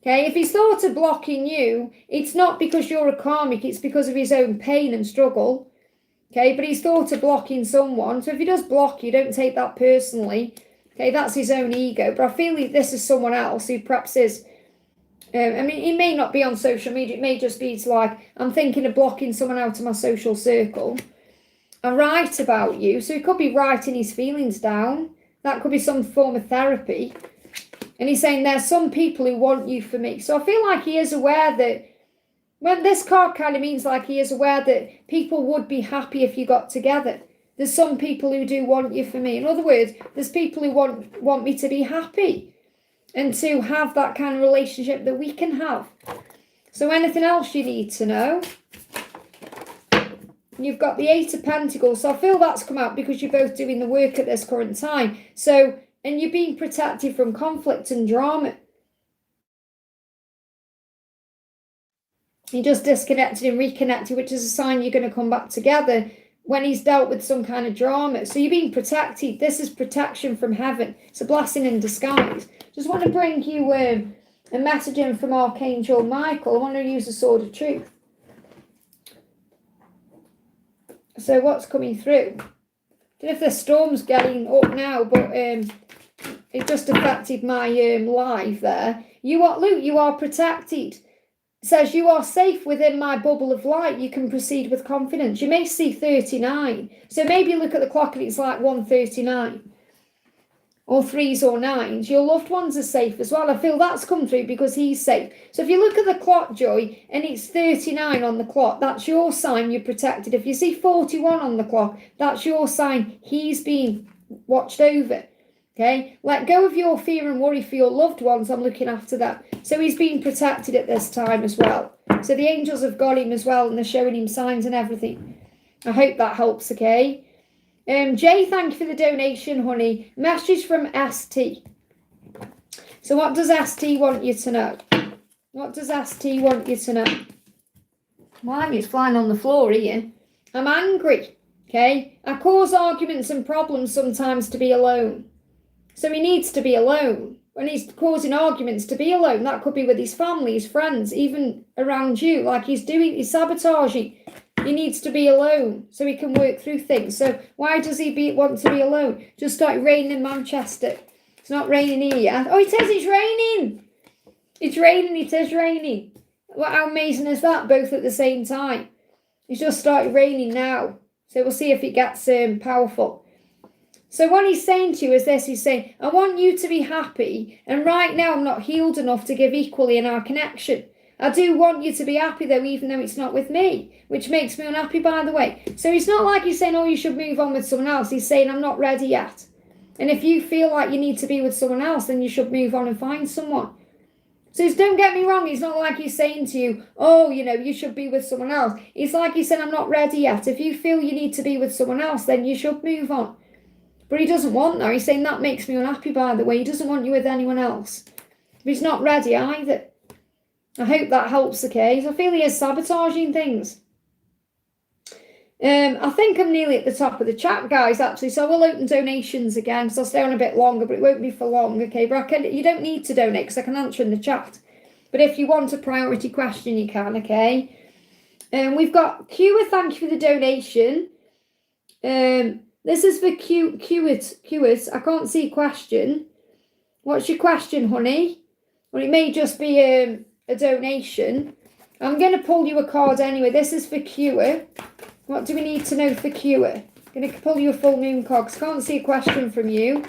Okay, if he's thought of blocking you, it's not because you're a karmic. It's because of his own pain and struggle. Okay, but he's thought of blocking someone. So if he does block you, don't take that personally. Okay, that's his own ego. But I feel like this is someone else who perhaps is... I mean, it may not be on social media. It may just be like, I'm thinking of blocking someone out of my social circle. I write about you. So he could be writing his feelings down. That could be some form of therapy. And he's saying there's some people who want you for me. So I feel like he is aware that, when this card kind of means like he is aware that people would be happy if you got together. There's some people who do want you for me. In other words, there's people who want me to be happy and to have that kind of relationship that we can have. So anything else you need to know? You've got the 8 of Pentacles. So I feel that's come out because you're both doing the work at this current time. So, and you're being protected from conflict and drama. You just disconnected and reconnected, which is a sign you're going to come back together when he's dealt with some kind of drama. So you're being protected. This is protection from heaven. It's a blessing in disguise. Just want to bring you a message in from Archangel Michael. I want to use the Sword of Truth. So what's coming through? I don't know if the storm's getting up now, but it just affected my live there. You are protected. It says you are safe within my bubble of light. You can proceed with confidence. You may see 39. So maybe you look at the clock and it's like 1:39. Or 3s or 9s. Your loved ones are safe as well. I feel that's come through because he's safe. So if you look at the clock, Joy, and it's 39 on the clock, that's your sign you're protected. If you see 41 on the clock, that's your sign he's being watched over. Okay? Let go of your fear and worry for your loved ones. I'm looking after that. So he's being protected at this time as well. So the angels have got him as well, and they're showing him signs and everything. I hope that helps, okay? Jay, thank you for the donation, honey. Message from ST. So what does ST want you to know? What does ST want you to know? Blimey, it's flying on the floor here. I'm angry, okay? I cause arguments and problems sometimes to be alone. So he needs to be alone. When he's causing arguments to be alone, that could be with his family, his friends, even around you, like he's sabotaging. He needs to be alone so he can work through things. So why does he want to be alone? Just started raining in Manchester. It's not raining here yet. Oh, it says it's raining. It's raining. It is raining. Well, how amazing is that? Both at the same time. It's just started raining now. So we'll see if it gets powerful. So what he's saying to you is this. He's saying, I want you to be happy. And right now I'm not healed enough to give equally in our connection. I do want you to be happy though, even though it's not with me, which makes me unhappy, by the way. So it's not like he's saying, oh, you should move on with someone else. He's saying, I'm not ready yet. And if you feel like you need to be with someone else, then you should move on and find someone. So don't get me wrong. It's not like he's saying to you, oh, you should be with someone else. It's like he's saying, I'm not ready yet. If you feel you need to be with someone else, then you should move on. But he doesn't want that. He's saying, that makes me unhappy, by the way. He doesn't want you with anyone else. But he's not ready either. I hope that helps, okay? So I feel he is sabotaging things. I think I'm nearly at the top of the chat, guys, actually. So I will open donations again, because I'll stay on a bit longer, but it won't be for long, okay? But you don't need to donate, because I can answer in the chat. But if you want a priority question, you can, okay? We've got Kewit, thank you for the donation. This is for Kewit. I can't see a question. What's your question, honey? Well, it may just be a donation. I'm going to pull you a card anyway. This is for Kewit. What do we need to know for Kewit? I'm going to pull you a full moon card because I can't see a question from you.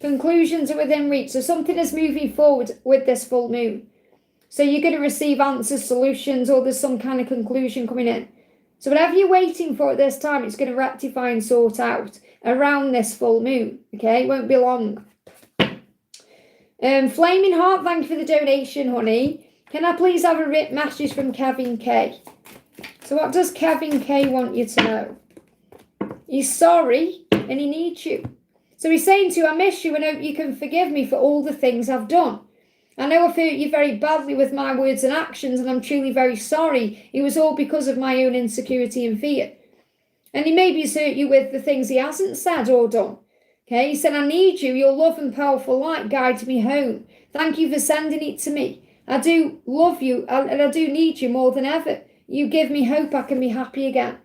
Conclusions are within reach. So something is moving forward with this full moon. So you're going to receive answers, solutions, or there's some kind of conclusion coming in. So whatever you're waiting for at this time, it's going to rectify and sort out around this full moon. Okay, it won't be long. Flaming Heart, thank you for the donation, honey. Can I please have a written message from Kevin K? So what does Kevin K want you to know? He's sorry and he needs you. So he's saying to you, I miss you and hope you can forgive me for all the things I've done. I know I've hurt you very badly with my words and actions, and I'm truly very sorry. It was all because of my own insecurity and fear. And he maybe has hurt you with the things he hasn't said or done. Okay, he said, I need you. Your love and powerful light guides me home. Thank you for sending it to me. I do love you, and I do need you more than ever. You give me hope I can be happy again.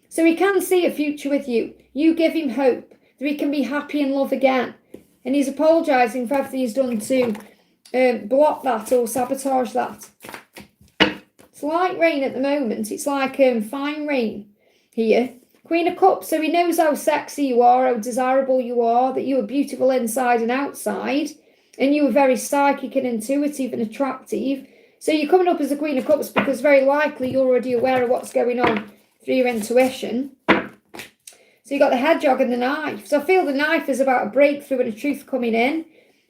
So he can see a future with you. You give him hope that he can be happy and love again. And he's apologising for everything he's done to block that or sabotage that. It's light rain at the moment. It's like fine rain here. Queen of Cups. So he knows how sexy you are, how desirable you are, that you are beautiful inside and outside, and you are very psychic and intuitive and attractive. So you're coming up as the Queen of Cups because very likely you're already aware of what's going on through your intuition. So you got the hedgehog and the knife. So I feel the knife is about a breakthrough and a truth coming in.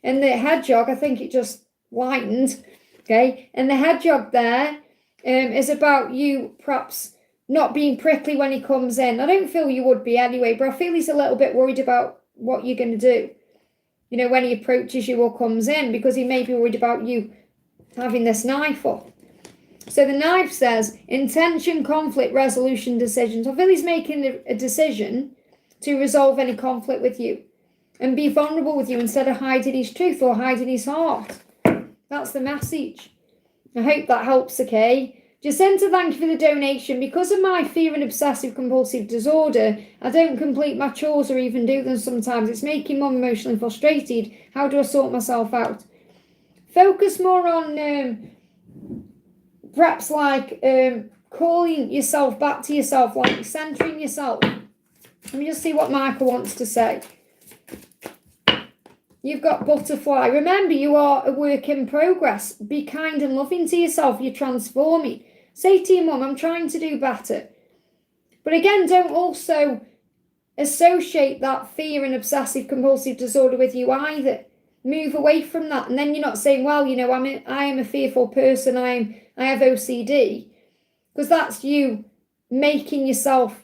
And the hedgehog, I think it just lightened, okay? And the hedgehog there is about you perhaps not being prickly when he comes in. I don't feel you would be anyway, but I feel he's a little bit worried about what you're going to do, when he approaches you or comes in, because he may be worried about you having this knife up. So the knife says, intention, conflict, resolution, decisions. I feel he's making a decision to resolve any conflict with you and be vulnerable with you instead of hiding his truth or hiding his heart. That's the message. I hope that helps, okay? Jacinta, thank you for the donation. Because of my fear and obsessive compulsive disorder, I don't complete my chores or even do them sometimes. It's making Mum emotionally frustrated. How do I sort myself out? Focus more on perhaps like calling yourself back to yourself, like centering yourself. Let me just see what Michael wants to say. You've got butterfly. Remember, you are a work in progress. Be kind and loving to yourself. You're transforming. Say to your mum, I'm trying to do better. But again, don't also associate that fear and obsessive compulsive disorder with you either. Move away from that. And then you're not saying, well, I am a fearful person. I have OCD. Because that's you making yourself,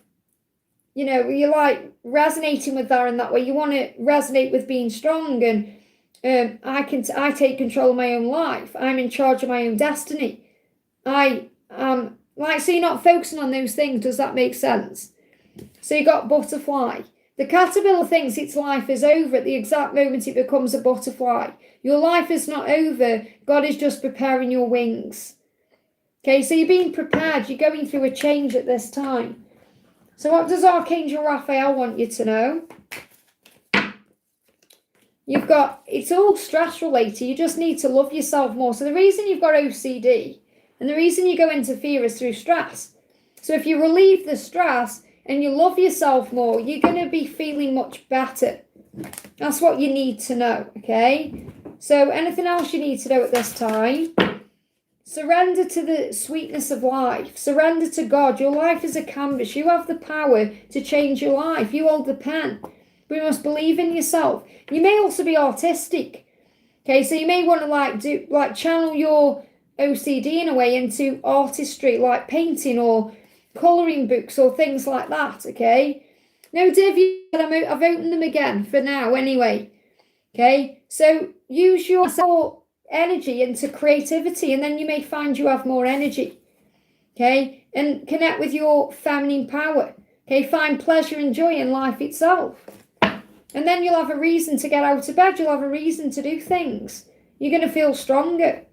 you're like resonating with that in that way. You want to resonate with being strong and I take control of my own life. I'm in charge of my own destiny. So you're not focusing on those things. Does that make sense? So you got butterfly. The caterpillar thinks its life is over at the exact moment it becomes a butterfly. Your life is not over. God is just preparing your wings. Okay, so you're being prepared. You're going through a change at this time. So what does Archangel Raphael want you to know? It's all stress related. You just need to love yourself more. So the reason you've got OCD and the reason you go into fear is through stress. So if you relieve the stress and you love yourself more, you're going to be feeling much better. That's what you need to know, okay? So anything else you need to know at this time? Surrender to the sweetness of life. Surrender to God. Your life is a canvas. You have the power to change your life. You hold the pen. We must believe in yourself. You may also be artistic. Okay, so you may want to channel your OCD in a way into artistry, like painting or colouring books or things like that, okay? No, Dave, I've opened them again for now anyway. Okay, so use your energy into creativity, and then you may find you have more energy. Okay, and connect with your feminine power. Okay, find pleasure and joy in life itself. And then you'll have a reason to get out of bed. You'll have a reason to do things. You're going to feel stronger.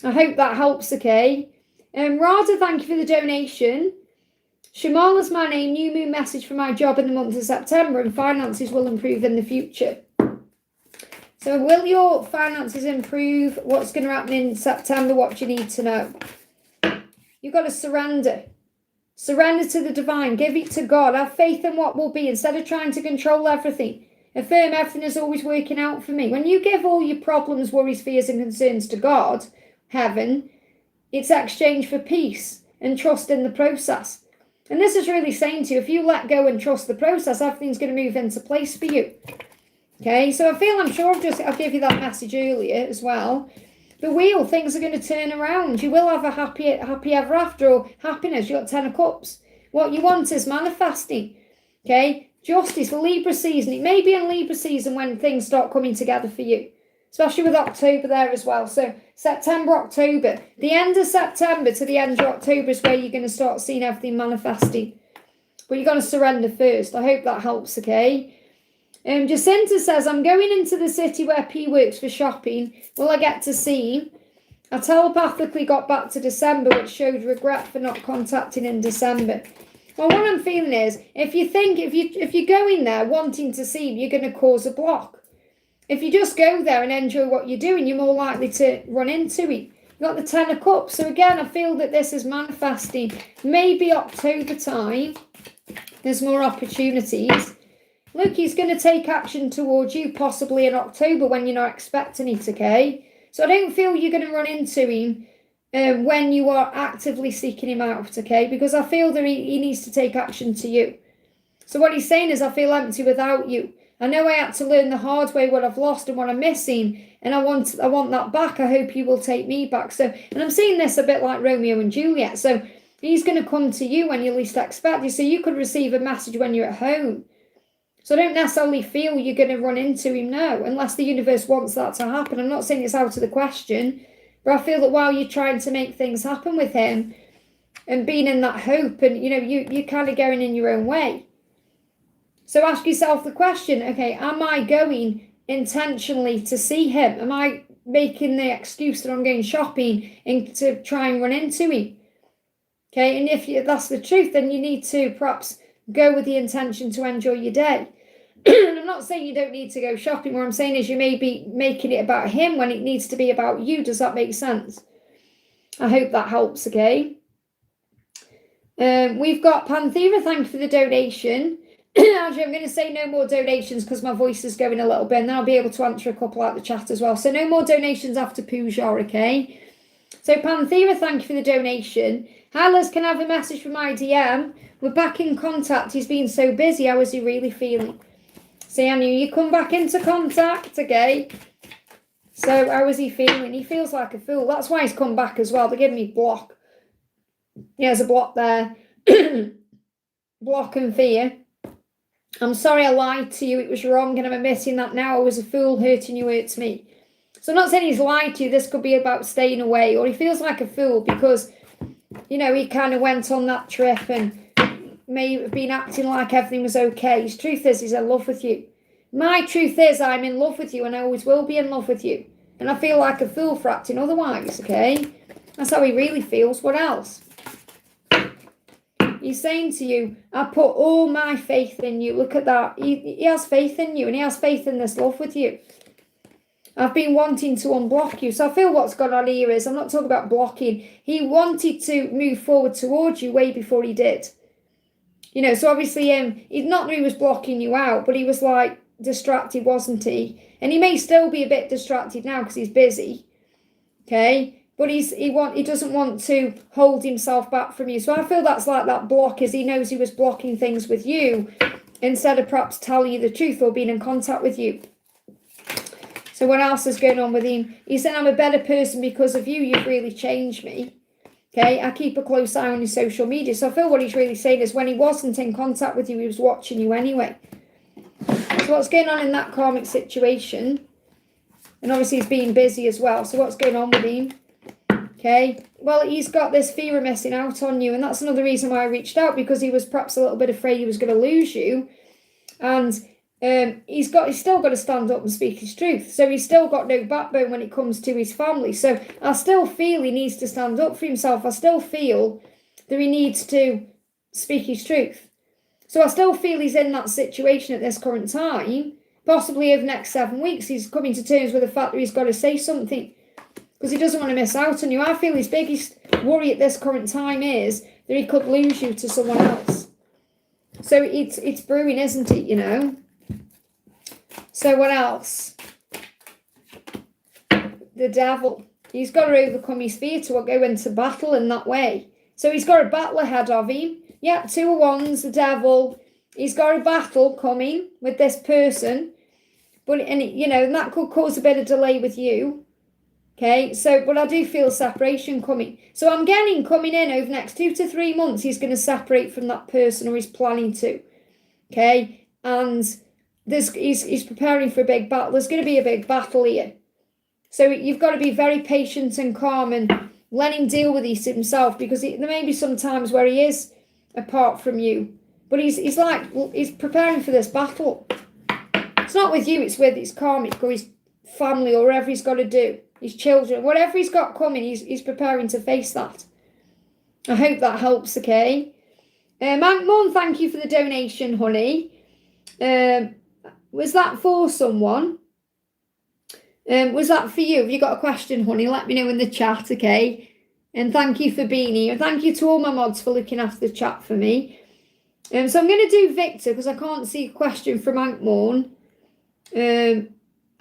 I hope that helps, okay? Radha, thank you for the donation. Shamala's my name. New moon message for my job in the month of September, and finances will improve in the future. So will your finances improve? What's going to happen in September? What do you need to know? You've got to surrender. Surrender to the divine. Give it to God. Have faith in what will be instead of trying to control everything. Affirm everything is always working out for me. When you give all your problems, worries, fears and concerns to God, heaven, it's exchange for peace and trust in the process. And this is really saying to you, if you let go and trust the process, everything's going to move into place for you. Okay, so I'm sure I'll give you that message earlier as well. The wheel, things are going to turn around. You will have a happy ever after, or happiness. You've got 10 of cups. What you want is manifesting. Okay, justice, Libra season. It may be in Libra season when things start coming together for you, especially with October there as well. So September, October. The end of September to the end of October is where you're going to start seeing everything manifesting. But you've got to surrender first. I hope that helps, okay? Jacinta says, I'm going into the city where P works for shopping. Will I get to see him? I telepathically got back to December, which showed regret for not contacting in December. Well, what I'm feeling is, if you're going there wanting to see him, you're going to cause a block. If you just go there and enjoy what you're doing, you're more likely to run into him. You've got the 10 of cups. So again, I feel that this is manifesting. Maybe October time, there's more opportunities. Look, he's going to take action towards you possibly in October when you're not expecting it, okay? So I don't feel you're going to run into him when you are actively seeking him out, okay? Because I feel that he needs to take action to you. So what he's saying is, I feel empty without you. I know I had to learn the hard way what I've lost and what I'm missing, and I want that back. I hope you will take me back. So, and I'm seeing this a bit like Romeo and Juliet. So he's going to come to you when you least expect it. So you could receive a message when you're at home. So I don't necessarily feel you're going to run into him now, unless the universe wants that to happen. I'm not saying it's out of the question, but I feel that while you're trying to make things happen with him and being in that hope, and you're kind of going in your own way. So ask yourself the question, okay, am I going intentionally to see him? Am I making the excuse that I'm going shopping and to try and run into him? Okay, and if that's the truth, then you need to perhaps go with the intention to enjoy your day. I'm not saying you don't need to go shopping. What I'm saying is you may be making it about him when it needs to be about you. Does that make sense? I hope that helps, okay? We've got Panthera, thank you for the donation. Actually, I'm going to say no more donations because my voice is going a little bit, and then I'll be able to answer a couple out the chat as well. So no more donations after Pooja, okay? So Panthera, thank you for the donation. Hi Liz, can I have a message from my DM? We're back in contact. He's been so busy. How is he really feeling? See, I knew you come back into contact, okay? So how is he feeling? He feels like a fool. That's why he's come back as well. They're giving me block. Yeah, there's a block there. Block and fear. I'm sorry I lied to you. It was wrong and I'm admitting that now. I was a fool. Hurting you hurts me. So I'm not saying he's lied to you. This could be about staying away, or he feels like a fool because, he kind of went on that trip and may have been acting like everything was okay. His truth is he's in love with you. My truth is I'm in love with you and I always will be in love with you. And I feel like a fool for acting otherwise, okay? That's how he really feels. What else? He's saying to you, I put all my faith in you. Look at that. He has faith in you and he has faith in this love with you. I've been wanting to unblock you. So I feel what's gone on here is, I'm not talking about blocking. He wanted to move forward towards you way before he did. You know, so obviously he's not that he was blocking you out, but he was like distracted, wasn't he? And he may still be a bit distracted now because he's busy. Okay, but he doesn't want to hold himself back from you. So I feel that's like that block, as he knows he was blocking things with you instead of perhaps telling you the truth or being in contact with you. So what else is going on with him? He's saying, I'm a better person because of you. You've really changed me. Okay, I keep a close eye on his social media. So I feel what he's really saying is when he wasn't in contact with you, he was watching you anyway. So what's going on in that karmic situation? And obviously he's being busy as well. So what's going on with him? Okay, well, he's got this fear of missing out on you. And that's another reason why I reached out, because he was perhaps a little bit afraid he was going to lose you. And he's still got to stand up and speak his truth. So he's still got no backbone when it comes to his family. So I still feel he needs to stand up for himself. I still feel that he needs to speak his truth. So I still feel he's in that situation at this current time. Possibly over the next 7 weeks, he's coming to terms with the fact that he's got to say something, because he doesn't want to miss out on you. I feel his biggest worry at this current time is that he could lose you to someone else. So it's brewing, isn't it, you know? So what else? The devil. He's got to overcome his fear to go into battle in that way. So he's got a battle ahead of him. Yeah, 2 of Wands, the devil. He's got a battle coming with this person. And that could cause a bit of delay with you. Okay, so, but I do feel separation coming. So I'm getting coming in over the next 2 to 3 months, he's going to separate from that person, or he's planning to. Okay, and he's preparing for a big battle. There's going to be a big battle here. So you've got to be very patient and calm and let him deal with this himself, because there may be some times where he is apart from you. But he's preparing for this battle. It's not with you, it's with his karmic or his family or whatever he's got to do. His children, whatever he's got coming, he's preparing to face that. I hope that helps, okay? Mom, thank you for the donation, honey. Was that for someone? Was that for you? Have you got a question, honey? Let me know in the chat, okay? And thank you for being here. Thank you to all my mods for looking after the chat for me. So I'm going to do Victor, because I can't see a question from Ankmorn.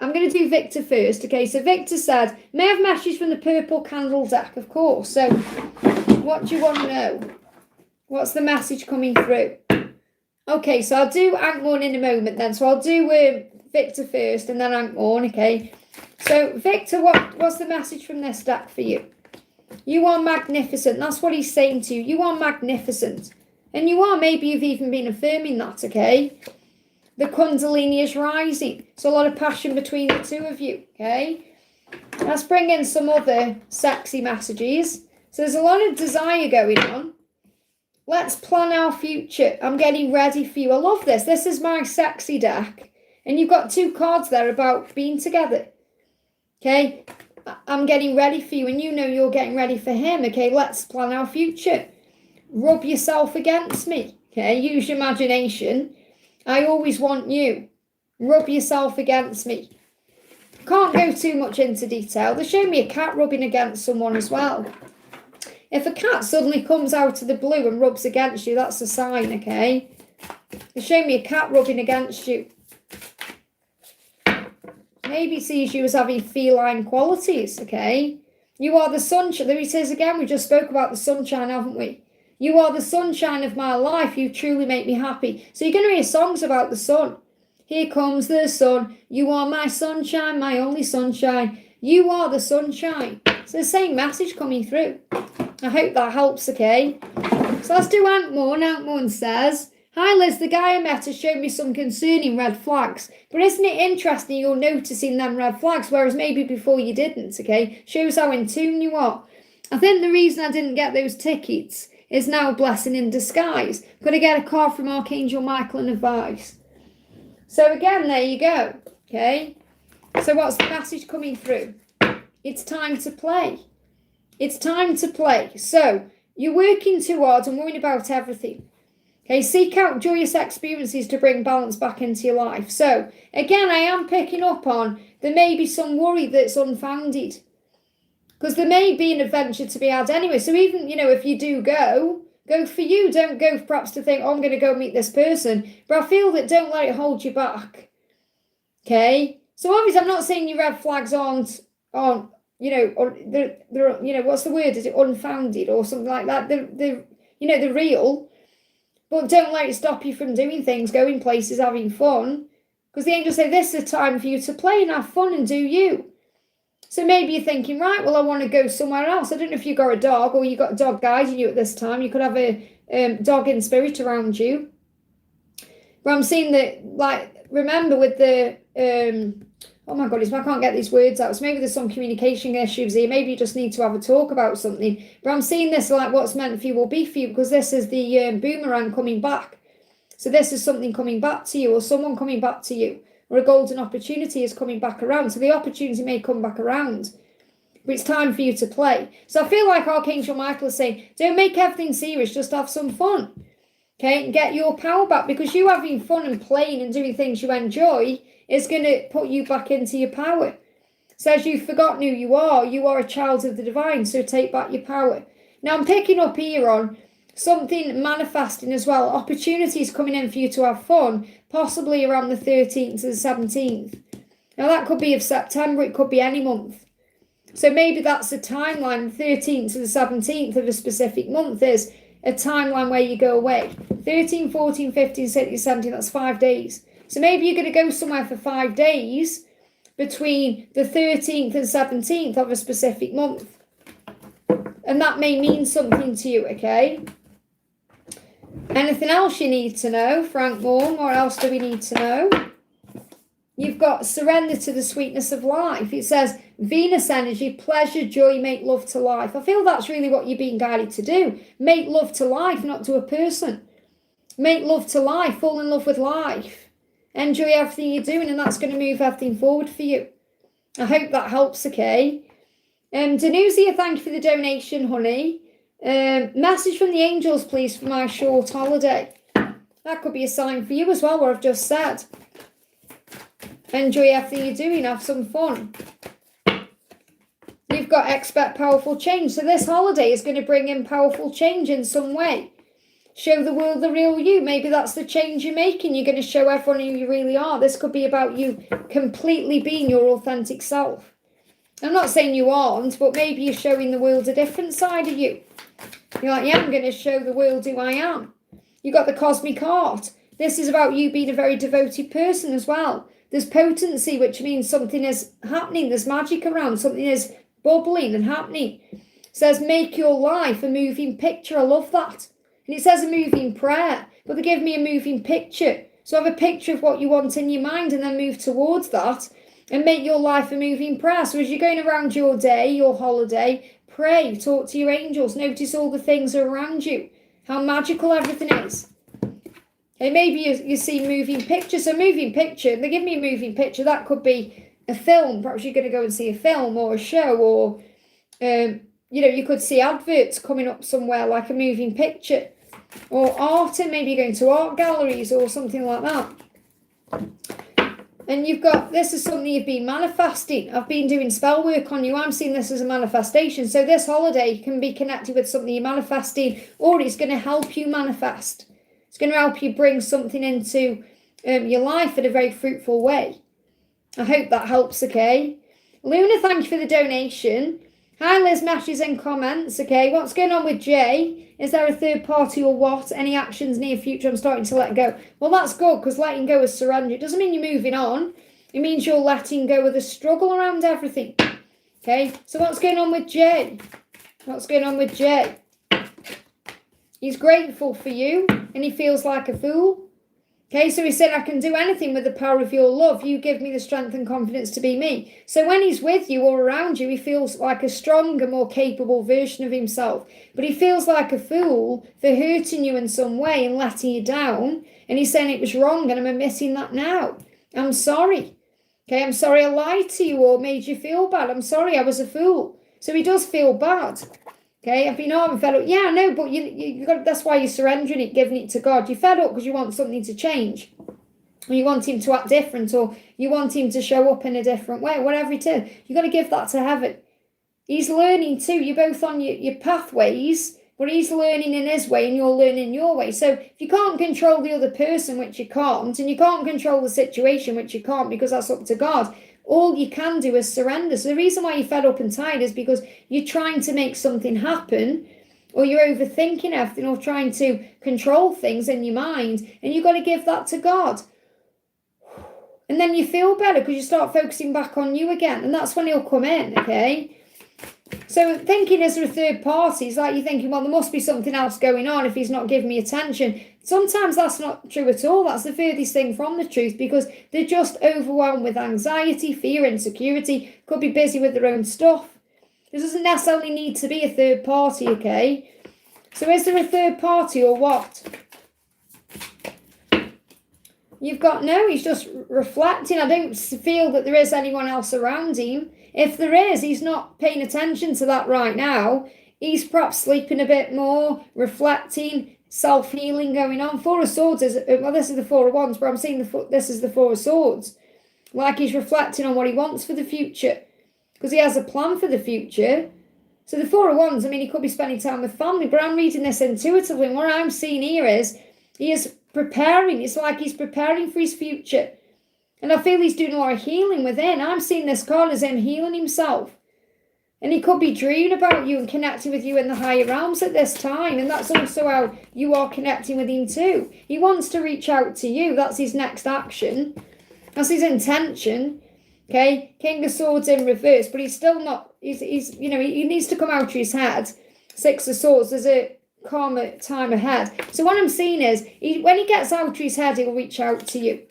I'm going to do Victor first. Okay, so Victor said, may I have a message from the purple candle deck? Of course. So what do you want to know? What's the message coming through? Okay, so I'll do Ankmorn in a moment then. So I'll do Victor first and then Ankmorn, okay? So Victor, what's the message from this deck for you? You are magnificent. That's what he's saying to you. You are magnificent. And you are. Maybe you've even been affirming that, okay? The Kundalini is rising. So a lot of passion between the two of you, okay? Let's bring in some other sexy messages. So there's a lot of desire going on. Let's plan our future. I'm getting ready for you. I love this. This is my sexy deck. And you've got 2 cards there about being together. Okay? I'm getting ready for you, and you know you're getting ready for him. Okay? Let's plan our future. Rub yourself against me. Okay? Use your imagination. I always want you. Rub yourself against me. Can't go too much into detail. They showed me a cat rubbing against someone as well. If a cat suddenly comes out of the blue and rubs against you, that's a sign, okay? They showed me a cat rubbing against you. Maybe sees you as having feline qualities, okay? You are the sunshine. There he says again, we just spoke about the sunshine, haven't we? You are the sunshine of my life. You truly make me happy. So you're going to hear songs about the sun. Here comes the sun. You are my sunshine, my only sunshine. You are the sunshine. It's the same message coming through. I hope that helps, okay? So let's do Ankmorn. Ankmorn says, hi Liz, the guy I met has shown me some concerning red flags. But isn't it interesting you're noticing them red flags, whereas maybe before you didn't, okay? Shows how in tune you are. I think the reason I didn't get those tickets is now a blessing in disguise. Got to get a card from Archangel Michael and advice. So again, there you go. Okay. So what's the message coming through? It's time to play. It's time to play. So you're working too hard and worrying about everything. Okay. Seek out joyous experiences to bring balance back into your life. So again, I am picking up on there may be some worry that's unfounded. Because there may be an adventure to be had anyway. So even, if you do go, Go for you. Don't go perhaps to think, oh, I'm going to go meet this person. But I feel that don't let it hold you back. Okay? So obviously, I'm not saying your red flags aren't they're what's the word? Is it unfounded or something like that? They're real. But don't let it stop you from doing things, going places, having fun. Because the angels say this is a time for you to play and have fun and do you. So maybe you're thinking, right, well, I want to go somewhere else. I don't know if you've got a dog or you've got a dog guiding you at this time. You could have a dog in spirit around you. But I'm seeing that, like, remember with the, oh my goodness, I can't get these words out. So maybe there's some communication issues here. Maybe you just need to have a talk about something. But I'm seeing this like what's meant for you will be for you, because this is the boomerang coming back. So this is something coming back to you, or someone coming back to you, or a golden opportunity is coming back around. So the opportunity may come back around, but it's time for you to play. So I feel like Archangel Michael is saying, don't make everything serious, just have some fun. Okay, and get your power back, because you having fun and playing and doing things you enjoy is going to put you back into your power. Says you've forgotten who you are a child of the divine, so take back your power. Now I'm picking up here on something manifesting as well, opportunities coming in for you to have fun, possibly around the 13th to the 17th. Now that could be of September, it could be any month. So maybe that's the timeline, the 13th to the 17th of a specific month is a timeline where you go away. 13, 14, 15, 16, 17, that's 5 days. So maybe you're going to go somewhere for 5 days between the 13th and 17th of a specific month. And that may mean something to you, okay? Anything else you need to know, Frank Morn? What else do we need to know? You've got surrender to the sweetness of life. It says Venus energy, pleasure, joy, make love to life. I feel that's really what you're being guided to do. Make love to life, not to a person. Make love to life, fall in love with life. Enjoy everything you're doing, and that's going to move everything forward for you. I hope that helps, okay? Danuzia, thank you for the donation, honey. Message from the angels, please, for my short holiday. That could be a sign for you as well, what I've just said. Enjoy everything you're doing, have some fun. You've got expect powerful change. So this holiday is going to bring in powerful change in some way. Show the world the real you. Maybe that's the change you're making. You're going to show everyone who you really are. This could be about you completely being your authentic self. I'm not saying you aren't, but maybe you're showing the world a different side of you. You're like, yeah, I'm going to show the world who I am. You got the cosmic heart. This is about you being a very devoted person as well. There's potency, which means something is happening. There's magic around. Something is bubbling and happening. It says, make your life a moving picture. I love that. And it says a moving prayer, but they give me a moving picture. So have a picture of what you want in your mind and then move towards that and make your life a moving prayer. So as you're going around your day, your holiday, pray, talk to your angels, notice all the things around you, how magical everything is. Okay, maybe you see moving pictures. So moving picture, they give me a moving picture. That could be a film. Perhaps you're going to go and see a film or a show, or, you could see adverts coming up somewhere like a moving picture. Or art, and maybe you're going to art galleries or something like that. And you've got, this is something you've been manifesting. I've been doing spell work on you. I'm seeing this as a manifestation. So this holiday can be connected with something you're manifesting, or it's going to help you manifest. It's going to help you bring something into your life in a very fruitful way. I hope that helps, okay? Luna, thank you for the donation. Hi, Liz, messages and comments, okay? What's going on with Jay? Is there a third party or what? Any actions near future? I'm starting to let go. Well, that's good, because letting go is surrender. It doesn't mean you're moving on. It means you're letting go of the struggle around everything. Okay? So what's going on with Jay? What's going on with Jay? He's grateful for you, and he feels like a fool. Okay, so he said, I can do anything with the power of your love. You give me the strength and confidence to be me. So when he's with you or around you, he feels like a stronger, more capable version of himself. But he feels like a fool for hurting you in some way and letting you down. And he's saying it was wrong and I'm admitting that now. I'm sorry. Okay, I'm sorry I lied to you or made you feel bad. I'm sorry I was a fool. So he does feel bad. Okay, I've been I'm fed up. Yeah, I know, but you got, that's why you're surrendering it, giving it to God. You're fed up because you want something to change. Or you want him to act different, or you want him to show up in a different way, whatever it is. You've got to give that to heaven. He's learning too. You're both on your pathways, But he's learning in his way and you're learning your way. So if you can't control the other person, which you can't, and you can't control the situation, which you can't because that's up to God, all you can do is surrender. So the reason why you're fed up and tired is because you're trying to make something happen, or you're overthinking everything, or trying to control things in your mind, and you've got to give that to God. And then you feel better because you start focusing back on you again, and that's when he'll come in, okay? So thinking as a third party is like you're thinking, well, there must be something else going on if he's not giving me attention. Sometimes that's not true at all. That's the furthest thing from the truth, because they're just overwhelmed with anxiety, fear, insecurity, could be busy with their own stuff. There doesn't necessarily need to be a third party, okay? So is there a third party or what? You've got no, he's just reflecting. I don't feel that there is anyone else around him. If there is, he's not paying attention to that right now. He's perhaps sleeping a bit more, reflecting, self-healing going on. Four of Swords is, well, this is the Four of Wands, but I'm seeing this is the Four of Swords. Like he's reflecting on what he wants for the future, because he has a plan for the future. So the Four of Wands, I mean, he could be spending time with family, but I'm reading this intuitively, and what I'm seeing here is he is preparing. It's like he's preparing for his future. And I feel he's doing a lot of healing within. I'm seeing this card as him healing himself. And he could be dreaming about you and connecting with you in the higher realms at this time. And that's also how you are connecting with him too. He wants to reach out to you. That's his next action. That's his intention. Okay, King of Swords in reverse, but he's still not, he's you know, he needs to come out of his head. Six of Swords, there's a calmer time ahead. So what I'm seeing is, when he gets out of his head, he'll reach out to you.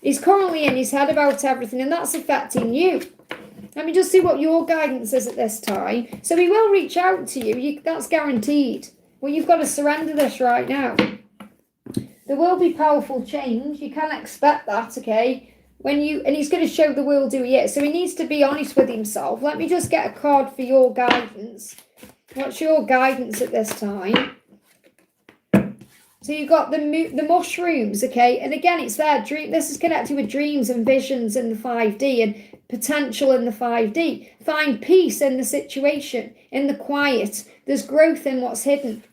He's currently in his head about everything, and that's affecting you. Let me just see what your guidance is at this time. So he will reach out to you. That's guaranteed. Well, you've got to surrender this right now. There will be powerful change. You can expect that, okay? And he's going to show the world who he is. So he needs to be honest with himself. Let me just get a card for your guidance. What's your guidance at this time? So you've got the mushrooms, okay? And again, it's there. This is connected with dreams and visions in the 5D and potential in the 5D. Find peace in the situation, in the quiet. There's growth in what's hidden.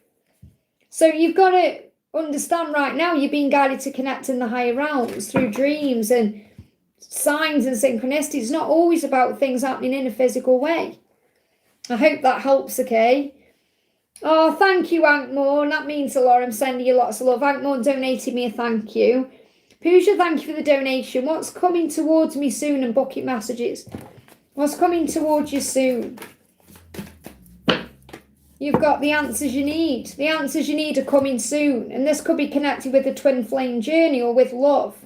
So you've got to understand right now you're being guided to connect in the higher realms through dreams and signs and synchronicities. It's not always about things happening in a physical way. I hope that helps, okay? Oh, thank you, Ankmore. That means a lot. I'm sending you lots of love. Ankmore donated me a thank you. Pooja, thank you for the donation. What's coming towards me soon? And bucket messages. What's coming towards you soon? You've got the answers you need. The answers you need are coming soon. And this could be connected with the twin flame journey or with love.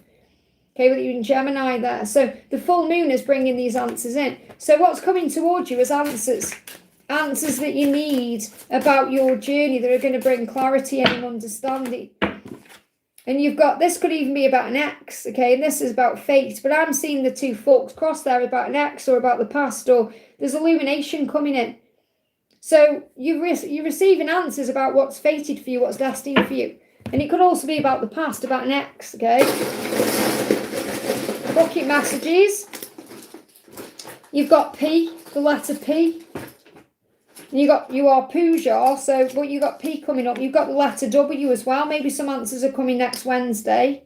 Okay, with you in Gemini there. So the full moon is bringing these answers in. So what's coming towards you is answers. Answers that you need about your journey that are going to bring clarity and understanding. And you've got, this could even be about an ex, okay? And this is about fate. But I'm seeing the two forks cross there about an ex or about the past, or there's illumination coming in. So you're receiving answers about what's fated for you, what's destined for you. And it could also be about the past, about an ex, okay? Bucket messages. You've got P, the letter P. You are Pooja, so but you got P coming up. You've got the letter W as well. Maybe some answers are coming next Wednesday.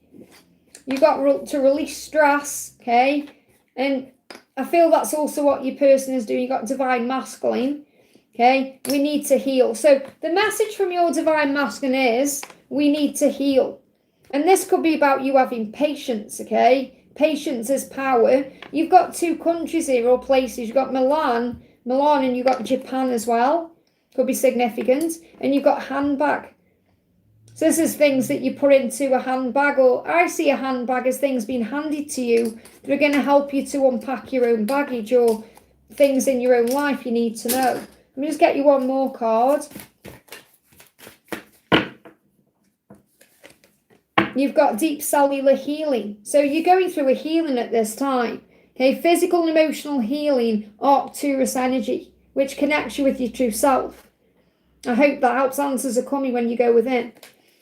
You've got to release stress, okay? And I feel that's also what your person is doing. You've got divine masculine, okay? We need to heal. So the message from your divine masculine is we need to heal. And this could be about you having patience, okay? Patience is power. You've got two countries here or places. You've got Milan, and you've got Japan as well. Could be significant. And you've got handbag. So this is things that you put into a handbag, or I see a handbag as things being handed to you that are going to help you to unpack your own baggage or things in your own life you need to know. Let me just get you one more card. You've got deep cellular healing. So you're going through a healing at this time. Okay, physical and emotional healing, Arcturus energy, which connects you with your true self. I hope that helps. Answers are coming when you go within.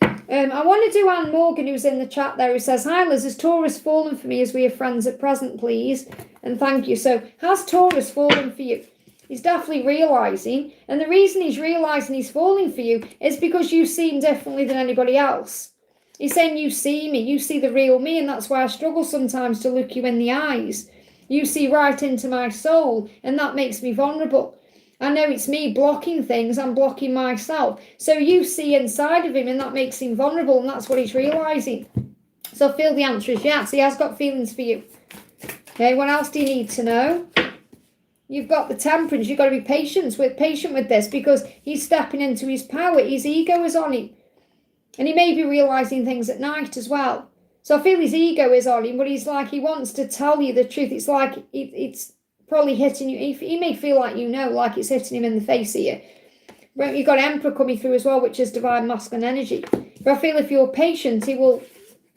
I want to do Anne Morgan, who's in the chat there, who says, hi Liz, has Taurus fallen for me as we are friends at present, please? And thank you. So, has Taurus fallen for you? He's definitely realising. And the reason he's realising he's falling for you is because you see him differently than anybody else. He's saying, you see me, you see the real me, and that's why I struggle sometimes to look you in the eyes. You see right into my soul, and that makes me vulnerable. I know it's me blocking things, I'm blocking myself. So you see inside of him, and that makes him vulnerable, and that's what he's realising. So I feel the answer is yes, he has got feelings for you. Okay, what else do you need to know? You've got the temperance. You've got to be patient with this, because he's stepping into his power. His ego is on him. And he may be realising things at night as well. So I feel his ego is on him, but he's like, he wants to tell you the truth. It's like it's probably hitting you. He may feel like like it's hitting him in the face here. But you've got Emperor coming through as well, which is divine masculine energy. But I feel if you're patient, he will,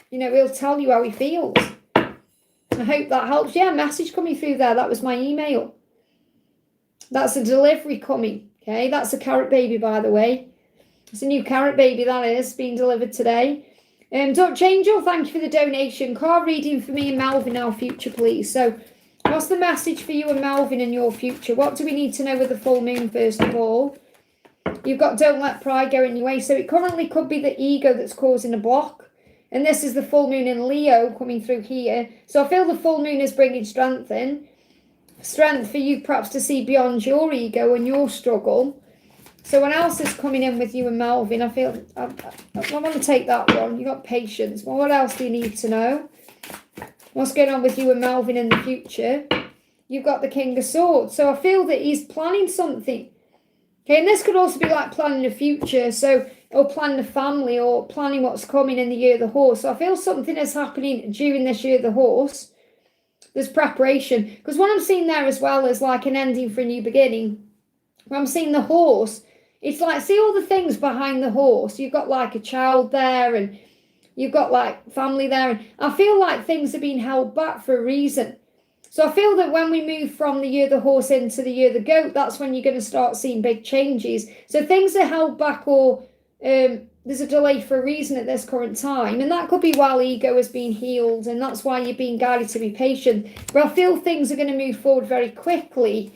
he'll tell you how he feels. I hope that helps. Yeah, message coming through there. That was my email. That's a delivery coming. Okay, that's a carrot baby, by the way. It's a new carrot baby, that is, being delivered today. Dutch Angel, thank you for the donation. Card reading for me and Melvin now, future, please. So, what's the message for you and Melvin in your future? What do we need to know with the full moon, first of all? You've got don't let pride go in your way. So, it currently could be the ego that's causing a block. And this is the full moon in Leo coming through here. So, I feel the full moon is bringing strength in. Strength for you perhaps to see beyond your ego and your struggle. So what else is coming in with you and Melvin? I feel I want to take that one. You got patience. Well, what else do you need to know? What's going on with you and Melvin in the future? You've got the King of Swords. So I feel that he's planning something. Okay, and this could also be like planning the future. So, or planning a family, or planning what's coming in the year of the horse. So I feel something is happening during this year of the horse. There's preparation. Because what I'm seeing there as well is like an ending for a new beginning. When I'm seeing the horse, it's like, see all the things behind the horse. You've got like a child there, and you've got like family there. And I feel like things are being held back for a reason. So I feel that when we move from the year of the horse into the year of the goat, that's when you're going to start seeing big changes. So things are held back, or there's a delay for a reason at this current time. And that could be while ego is being healed, and that's why you're being guided to be patient. But I feel things are going to move forward very quickly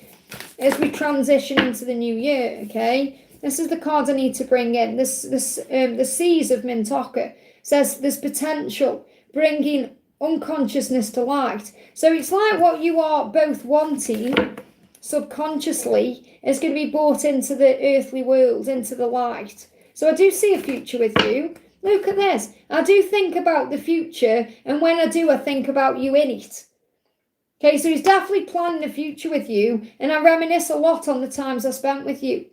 as we transition into the new year, okay? This is the card I need to bring in. The Seas of Mintoka says there's potential, bringing unconsciousness to light. So it's like what you are both wanting subconsciously is going to be brought into the earthly world, into the light. So I do see a future with you. Look at this. I do think about the future, and when I do, I think about you in it. Okay, so he's definitely planning a future with you, and I reminisce a lot on the times I spent with you.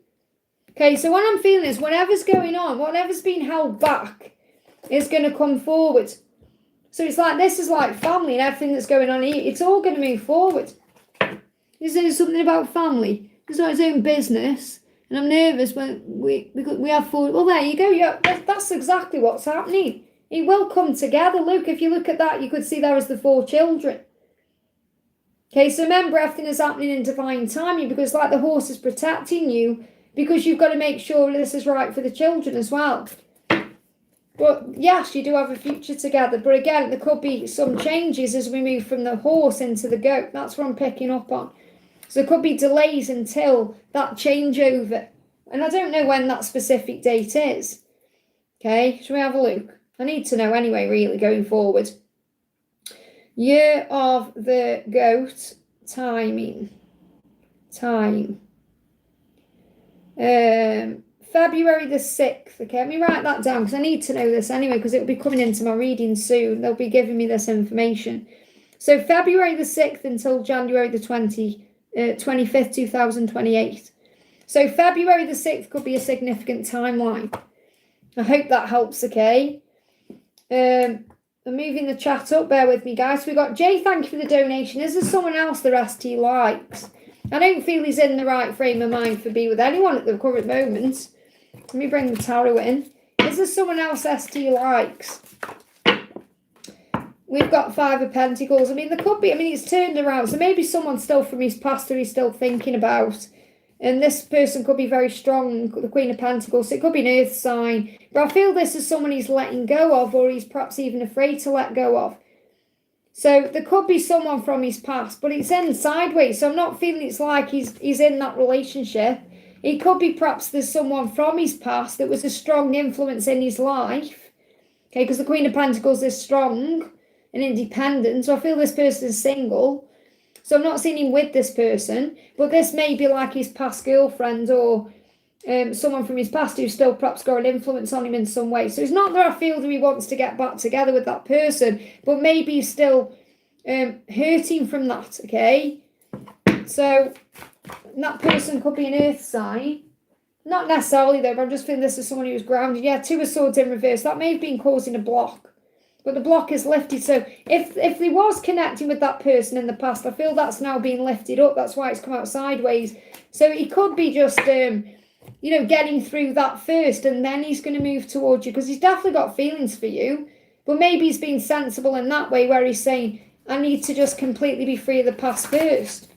Okay, so what I'm feeling is whatever's going on, whatever's been held back is going to come forward. So it's like, this is like family and everything that's going on here. It's all going to move forward. Is there something about family? It's not his own business. And I'm nervous when we have four. Well, there you go. Yeah, that's exactly what's happening. It will come together. Look, if you look at that, you could see there is the 4 children. Okay, so remember, everything is happening in divine timing, because like the horse is protecting you, because you've got to make sure this is right for the children as well. But yes, you do have a future together. But again, there could be some changes as we move from the horse into the goat. That's what I'm picking up on. So there could be delays until that changeover. And I don't know when that specific date is. Okay, shall we have a look? I need to know anyway, really, going forward. Year of the goat, timing. Time. February the 6th. Okay, let me write that down, because I need to know this anyway, because it will be coming into my reading soon. They'll be giving me this information. So February the 6th until January the 25th, 2028. So February the 6th could be a significant timeline. I hope that helps, okay? I'm moving the chat up. Bear with me, guys. So we got Jay, thank you for the donation. Is there someone else the rest he likes? I don't feel he's in the right frame of mind for being with anyone at the current moment. Let me bring the tarot in. Is there someone else ST likes? We've got 5 of Pentacles. I mean, there could be, it's turned around. So maybe someone still from his past who he's still thinking about. And this person could be very strong, the Queen of Pentacles. So it could be an earth sign. But I feel this is someone he's letting go of, or he's perhaps even afraid to let go of. So there could be someone from his past, but it's in sideways. So I'm not feeling it's like he's in that relationship. It could be perhaps there's someone from his past that was a strong influence in his life. Okay, because the Queen of Pentacles is strong and independent. So I feel this person is single. So I'm not seeing him with this person, but this may be like his past girlfriend or someone from his past who's still perhaps got an influence on him in some way. So it's not that I feel that he wants to get back together with that person, but maybe he's still hurting from that, okay? So that person could be an earth sign. Not necessarily though, but I'm just feeling this is someone who's grounded. Yeah, 2 of Swords in reverse. That may have been causing a block, but the block is lifted. So if he was connecting with that person in the past, I feel that's now being lifted up. That's why it's come out sideways. So he could be just getting through that first, and then he's going to move towards you, because he's definitely got feelings for you, but maybe he's being sensible in that way, where he's saying, I need to just completely be free of the past first.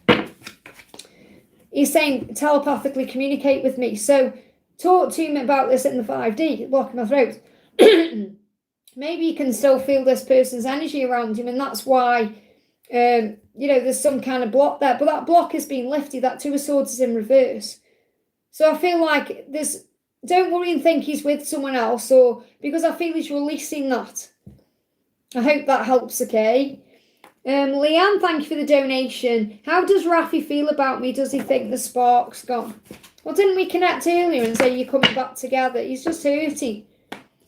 He's saying, telepathically communicate with me. So talk to him about this in the 5D, blocking my throat. Maybe you can still feel this person's energy around him, and that's why, there's some kind of block there, but that block is being lifted. That 2 of Swords is in reverse. So I feel like don't worry and think he's with someone else, or because I feel he's releasing that. I hope that helps, okay? Leanne, thank you for the donation. How does Rafi feel about me? Does he think the spark's gone? Well, didn't we connect earlier and say you're coming back together? He's just hurting.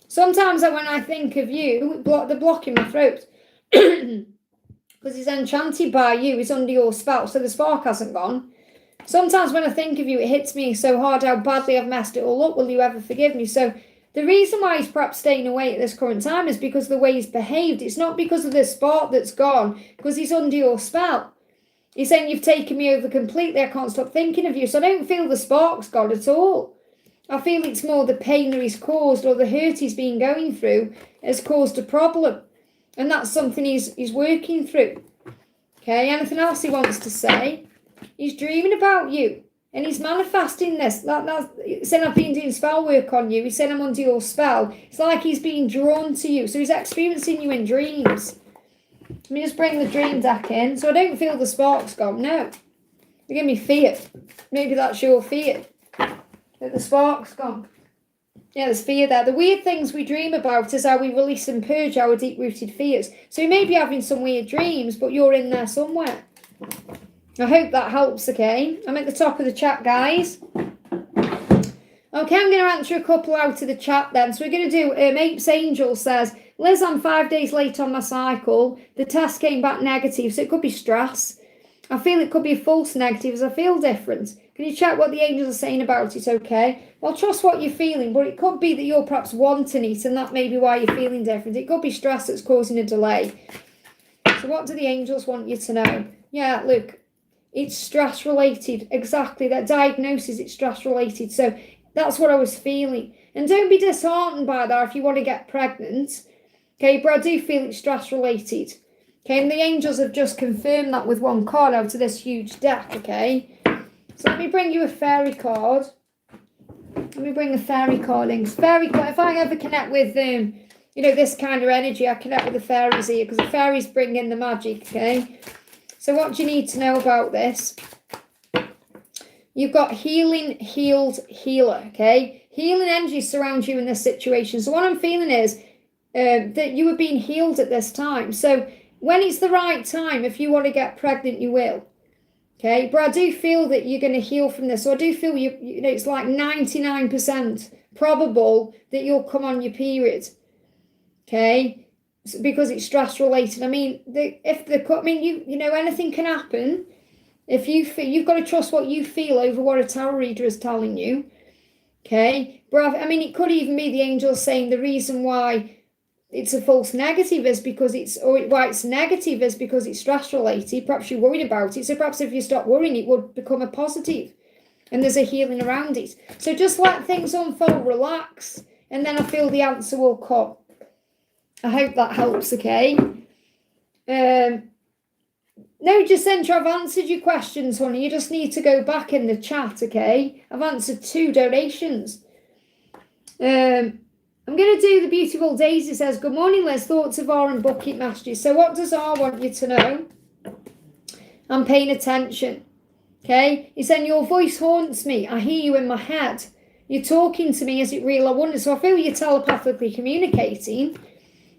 Sometimes when I think of you, the block in my throat, because he's enchanted by you, he's under your spell, so the spark hasn't gone. Sometimes when I think of you, it hits me so hard how badly I've messed it all up. Will you ever forgive me? So the reason why he's perhaps staying away at this current time is because of the way he's behaved. It's not because of the spark that's gone, because he's under your spell. He's saying you've taken me over completely. I can't stop thinking of you. So I don't feel the spark's gone at all. I feel it's more the pain that he's caused, or the hurt he's been going through has caused a problem. And that's something he's working through. Okay, anything else he wants to say? He's dreaming about you, and he's manifesting this. He's saying, I've been doing spell work on you. He's saying, I'm under your spell. It's like he's being drawn to you. So he's experiencing you in dreams. Let me just bring the dream deck in. So I don't feel the spark's gone. No. They give me fear. Maybe that's your fear, that the spark's gone. Yeah, there's fear there. The weird things we dream about is how we release and purge our deep-rooted fears. So you may be having some weird dreams, but you're in there somewhere. I hope that helps, okay? I'm at the top of the chat, guys. Okay, I'm going to answer a couple out of the chat then. So we're going to do, Apes Angel says, Liz, I'm 5 days late on my cycle. The test came back negative, so it could be stress. I feel it could be a false negative as I feel different. Can you check what the angels are saying about it, okay? Well, trust what you're feeling, but it could be that you're perhaps wanting it, and that may be why you're feeling different. It could be stress that's causing a delay. So what do the angels want you to know? Yeah, look. It's stress related. Exactly. That diagnosis, it's stress related. So that's what I was feeling. And don't be disheartened by that if you want to get pregnant. Okay, but I do feel it's stress related. Okay, and the angels have just confirmed that with one card out of this huge deck, okay? So let me bring you a fairy card. Let me bring a fairy card in. Fairy card, if I ever connect with this kind of energy, I connect with the fairies here, because the fairies bring in the magic, okay? So what do you need to know about this? You've got healing, healed, healer, okay? Healing energy surrounds you in this situation. So what I'm feeling is that you are being healed at this time. So when it's the right time, if you want to get pregnant, you will. Okay, but I do feel that you're going to heal from this. So I do feel it's like 99% probable that you'll come on your period. Okay? Because it's stress related. I mean, anything can happen. If you've got to trust what you feel over what a tarot reader is telling you. Okay, but it could even be the angels saying the reason why it's a false negative is because why it's negative is because it's stress related. Perhaps you're worried about it. So perhaps if you stop worrying, it would become a positive, and there's a healing around it. So just let things unfold, relax, and then I feel the answer will come. I hope that helps, okay? No, Jacinta, I've answered your questions, honey. You just need to go back in the chat, okay? I've answered 2 donations. I'm I'm going to do the beautiful Daisy says, good morning, Liz. Thoughts of R and bucket messages. So what does R want you to know? I'm paying attention. Okay? He's saying, your voice haunts me. I hear you in my head. You're talking to me, is it real? I wonder. So I feel you're telepathically communicating.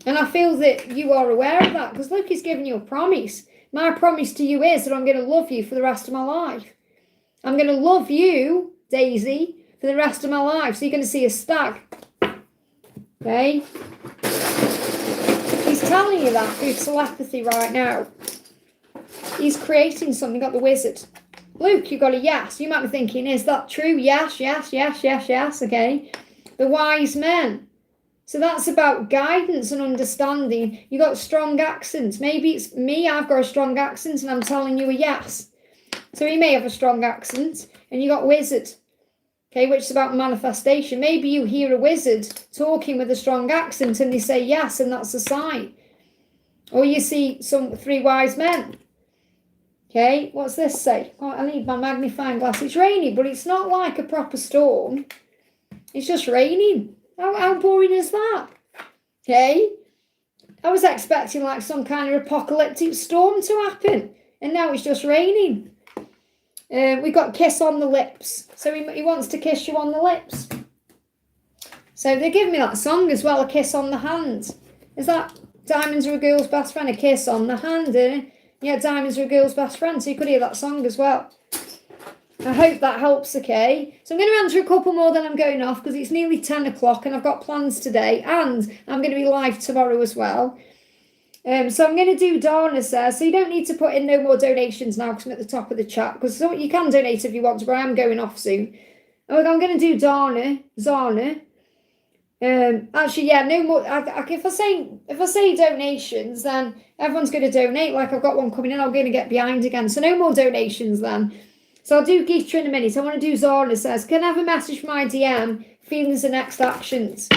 And I feel that you are aware of that. Because look, he's giving you a promise. My promise to you is that I'm going to love you for the rest of my life. I'm going to love you, Daisy, for the rest of my life. So you're going to see a stag. Okay? He's telling you that through telepathy right now. He's creating something. Got the wizard. Luke, you got a yes. You might be thinking, is that true? Yes, yes, yes, yes, yes. Okay. The wise men. So that's about guidance and understanding. You got strong accents. Maybe it's me. I've got a strong accent and I'm telling you a yes. So he may have a strong accent. And you got wizard. Okay, which is about manifestation. Maybe you hear a wizard talking with a strong accent and they say yes, and that's a sign. Or you see some 3 wise men. Okay, what's this say? Oh, I need my magnifying glass. It's raining, but it's not like a proper storm. It's just raining. How boring is that? Okay, I was expecting like some kind of apocalyptic storm to happen, and now it's just raining. We got kiss on the lips. So he wants to kiss you on the lips. So they give me that song as well, a kiss on the hand. Is that diamonds are a girl's best friend? A kiss on the hand, eh? Yeah, diamonds are a girl's best friend. So you could hear that song as well. I hope that helps, okay? So I'm going to answer a couple more, then I'm going off because it's nearly 10 o'clock and I've got plans today. And I'm going to be live tomorrow as well. So I'm going to do Dana says, so you don't need to put in no more donations now because I'm at the top of the chat, because you can donate if you want to, but I am going off soon. I'm going to do Zana. Actually, yeah, no more. If I say donations, then everyone's going to donate. Like I've got one coming in, I'm going to get behind again. So no more donations then. So I'll do Geeta in a minute. I want to do Zana says, can I have a message from my DM? Feelings and next actions.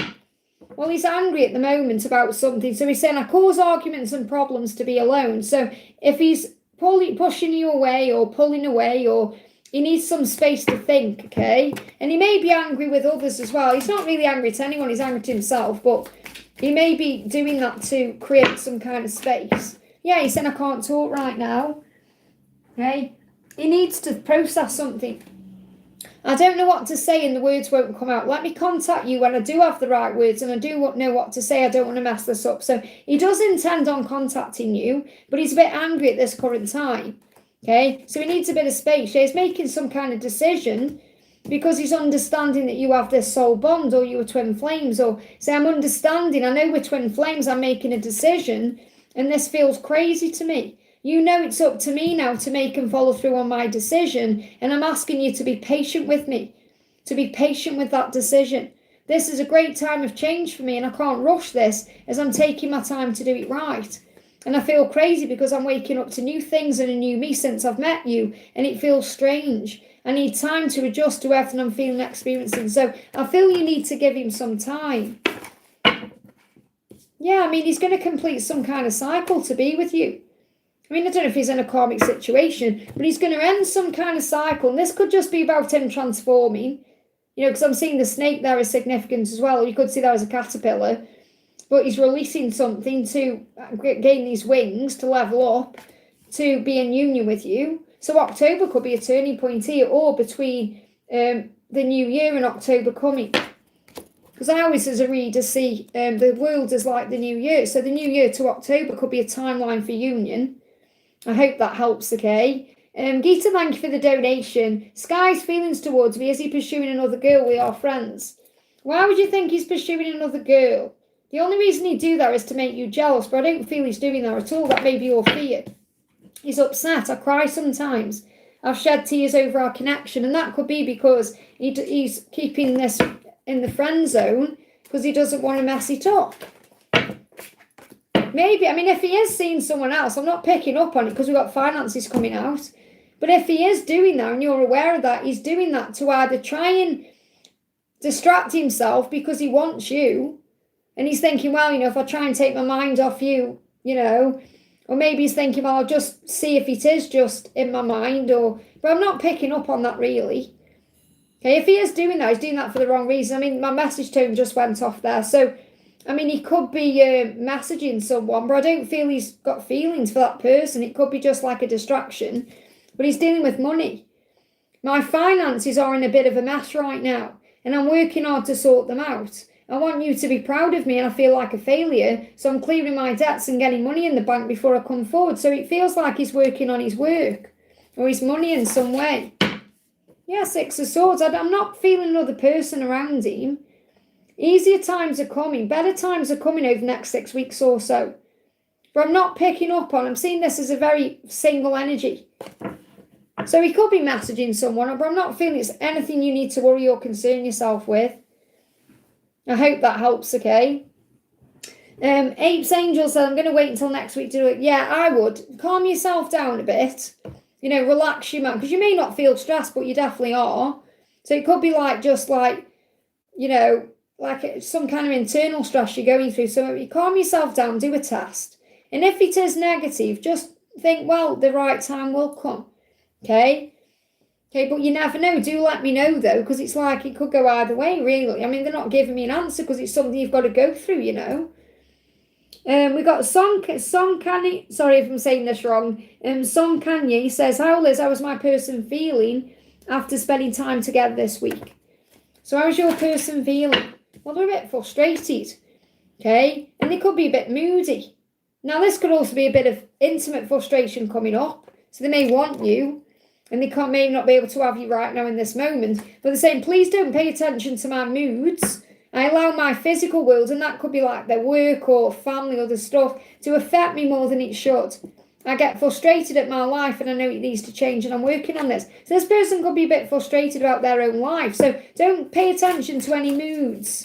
Well, he's angry at the moment about something. So he's saying, I cause arguments and problems to be alone. So if he's pushing you away or pulling away, or he needs some space to think, okay? And he may be angry with others as well. He's not really angry to anyone. He's angry to himself. But he may be doing that to create some kind of space. Yeah, he's saying, I can't talk right now. Okay? He needs to process something. I don't know what to say and the words won't come out. Let me contact you when I do have the right words and I do know what to say. I don't want to mess this up. So he does intend on contacting you, but he's a bit angry at this current time. Okay, so he needs a bit of space. He's making some kind of decision because he's understanding that you have this soul bond, or you are twin flames, or say, I'm understanding, I know we're twin flames, I'm making a decision and this feels crazy to me. You know it's up to me now to make and follow through on my decision. And I'm asking you to be patient with me, to be patient with that decision. This is a great time of change for me and I can't rush this as I'm taking my time to do it right. And I feel crazy because I'm waking up to new things and a new me since I've met you. And it feels strange. I need time to adjust to everything I'm feeling and experiencing. So I feel you need to give him some time. Yeah, I mean, he's going to complete some kind of cycle to be with you. I mean, I don't know if he's in a karmic situation, but he's going to end some kind of cycle. And this could just be about him transforming, because I'm seeing the snake there as significant as well. You could see that as a caterpillar, but he's releasing something to gain these wings, to level up, to be in union with you. So October could be a turning point here, or between the new year and October coming. Because I always, as a reader, see the world as like the new year. So the new year to October could be a timeline for union. I hope that helps, okay? Geeta, thank you for the donation. Sky's feelings towards me. Is he pursuing another girl? We are friends. Why would you think he's pursuing another girl? The only reason he'd do that is to make you jealous, but I don't feel he's doing that at all. That may be your fear. He's upset. I cry sometimes. I've shed tears over our connection, and that could be because he's keeping this in the friend zone because he doesn't want to mess it up. Maybe, I mean, if he is seeing someone else, I'm not picking up on it because we've got finances coming out. But if he is doing that and you're aware of that, he's doing that to either try and distract himself because he wants you. And he's thinking, well, if I try and take my mind off you, or maybe he's thinking, well, I'll just see if it is just in my mind, but I'm not picking up on that really. Okay, if he is doing that, he's doing that for the wrong reason. I mean, my message tone just went off there. So, I mean, he could be messaging someone, but I don't feel he's got feelings for that person. It could be just like a distraction, but he's dealing with money. My finances are in a bit of a mess right now, and I'm working hard to sort them out. I want you to be proud of me, and I feel like a failure, so I'm clearing my debts and getting money in the bank before I come forward. So it feels like he's working on his work or his money in some way. Yeah, Six of Swords. I'm not feeling another person around him. Easier times are coming. Better times are coming over the next 6 weeks or so. But I'm not picking up on, I'm seeing this as a very single energy. So he could be messaging someone, but I'm not feeling it's anything you need to worry or concern yourself with. I hope that helps, okay? Apes Angel said, I'm going to wait until next week to do it. Yeah, I would. Calm yourself down a bit. You know, relax your mind. Because you may not feel stressed, but you definitely are. So it could be like, just like, you know, like some kind of internal stress you're going through. So you calm yourself down, do a test. And if it is negative, just think, well, the right time will come. Okay? Okay, but you never know. Do let me know, though, because it's like it could go either way, really. I mean, they're not giving me an answer because it's something you've got to go through, you know. We got Song Kanye. Sorry if I'm saying this wrong. Song Kanye says, "How Liz, how was my person feeling after spending time together this week?" So how's your person feeling? Well, they're a bit frustrated, okay, and they could be a bit moody. Now, this could also be a bit of intimate frustration coming up. So they may want you, and they may not be able to have you right now in this moment. But they're saying, please don't pay attention to my moods. I allow my physical world, and that could be like their work or family or other stuff, to affect me more than it should. I get frustrated at my life, and I know it needs to change, and I'm working on this. So this person could be a bit frustrated about their own life. So don't pay attention to any moods.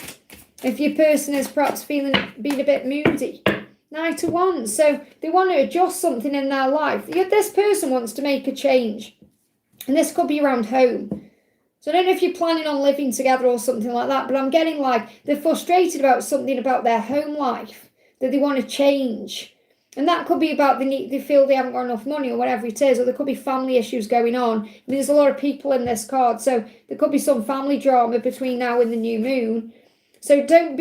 If your person is perhaps being a bit moody. Knight of Wands. So they want to adjust something in their life. This person wants to make a change. And this could be around home. So I don't know if you're planning on living together or something like that, but I'm getting like they're frustrated about something about their home life that they want to change. And that could be about they feel they haven't got enough money or whatever it is, or there could be family issues going on. I mean, there's a lot of people in this card, so there could be some family drama between now and the new moon. So don't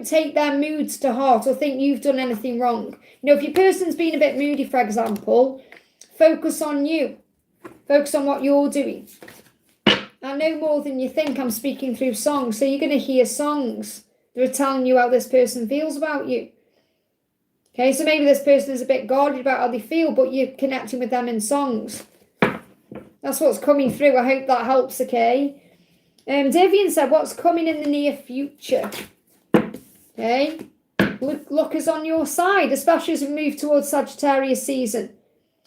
take their moods to heart or think you've done anything wrong. You know, if your person's been a bit moody, for example, focus on you. Focus on what you're doing. I know more than you think. I'm speaking through songs, so you're going to hear songs that are telling you how this person feels about you. Okay, so maybe this person is a bit guarded about how they feel, but you're connecting with them in songs. That's what's coming through. I hope that helps, okay? Davian said, what's coming in the near future? Okay, luck is on your side, especially as we move towards Sagittarius season.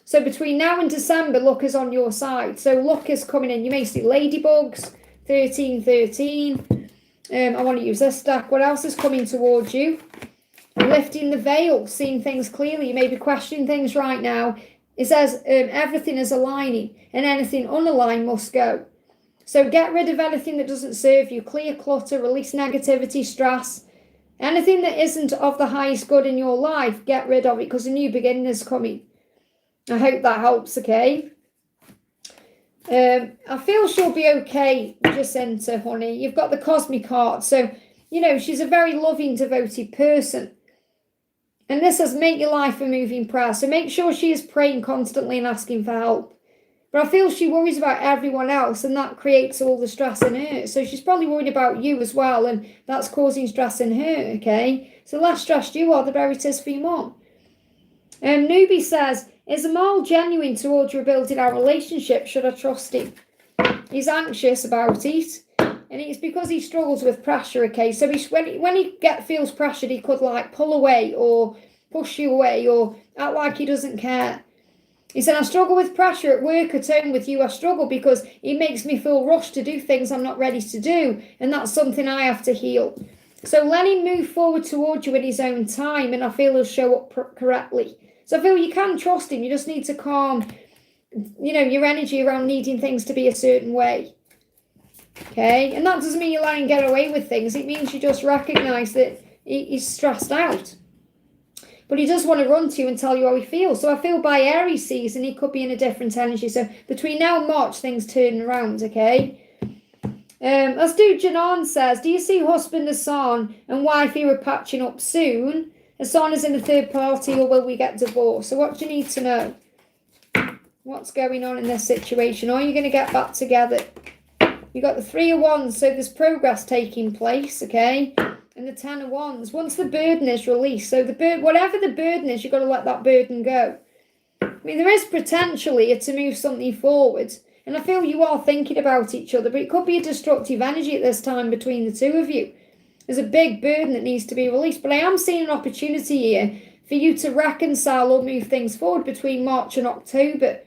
So between now and December, luck is on your side. So luck is coming in. You may see ladybugs, 1313. I want to use this stack. What else is coming towards you? Lifting the veil, seeing things clearly. You may be questioning things right now. It says everything is aligning and anything unaligned must go. So get rid of anything that doesn't serve you. Clear clutter, release negativity, stress. Anything that isn't of the highest good in your life, get rid of it because a new beginning is coming. I hope that helps, okay? I feel she'll be okay, Jacinta, honey. You've got the Cosmic Heart. So, you know, she's a very loving, devoted person. And this says, make your life a moving prayer. So make sure she is praying constantly and asking for help. But I feel she worries about everyone else, and that creates all the stress in her. So she's probably worried about you as well, and that's causing stress in her, okay? So the less stressed you are, the better it is for your mom. Newbie says, is Amal genuine towards rebuilding our relationship? Should I trust him? He's anxious about it, and it's because he struggles with pressure, okay? So when he feels pressured, he could like pull away or push you away or act like he doesn't care. He said, I struggle with pressure at work, at home with you. I struggle because it makes me feel rushed to do things I'm not ready to do. And that's something I have to heal. So let him move forward towards you in his own time. And I feel he'll show up correctly. So I feel you can trust him. You just need to calm, you know, your energy around needing things to be a certain way. Okay. And that doesn't mean you let him get away with things. It means you just recognize that he's stressed out. But he does want to run to you and tell you how he feels. So I feel by Aries season, he could be in a different energy. So between now and March, things turn around, okay? Let's do Janan says, do you see husband Hassan and wife here are patching up soon? Hassan is in a third party or will we get divorced? So what do you need to know? What's going on in this situation? Are you going to get back together? You got the 3 of Wands, so there's progress taking place, okay? And the 10 of Wands. Once the burden is released, so whatever the burden is, you've got to let that burden go. I mean, there is potentially to move something forward. And I feel you are thinking about each other, but it could be a destructive energy at this time between the 2 of you. There's a big burden that needs to be released. But I am seeing an opportunity here for you to reconcile or move things forward between March and October.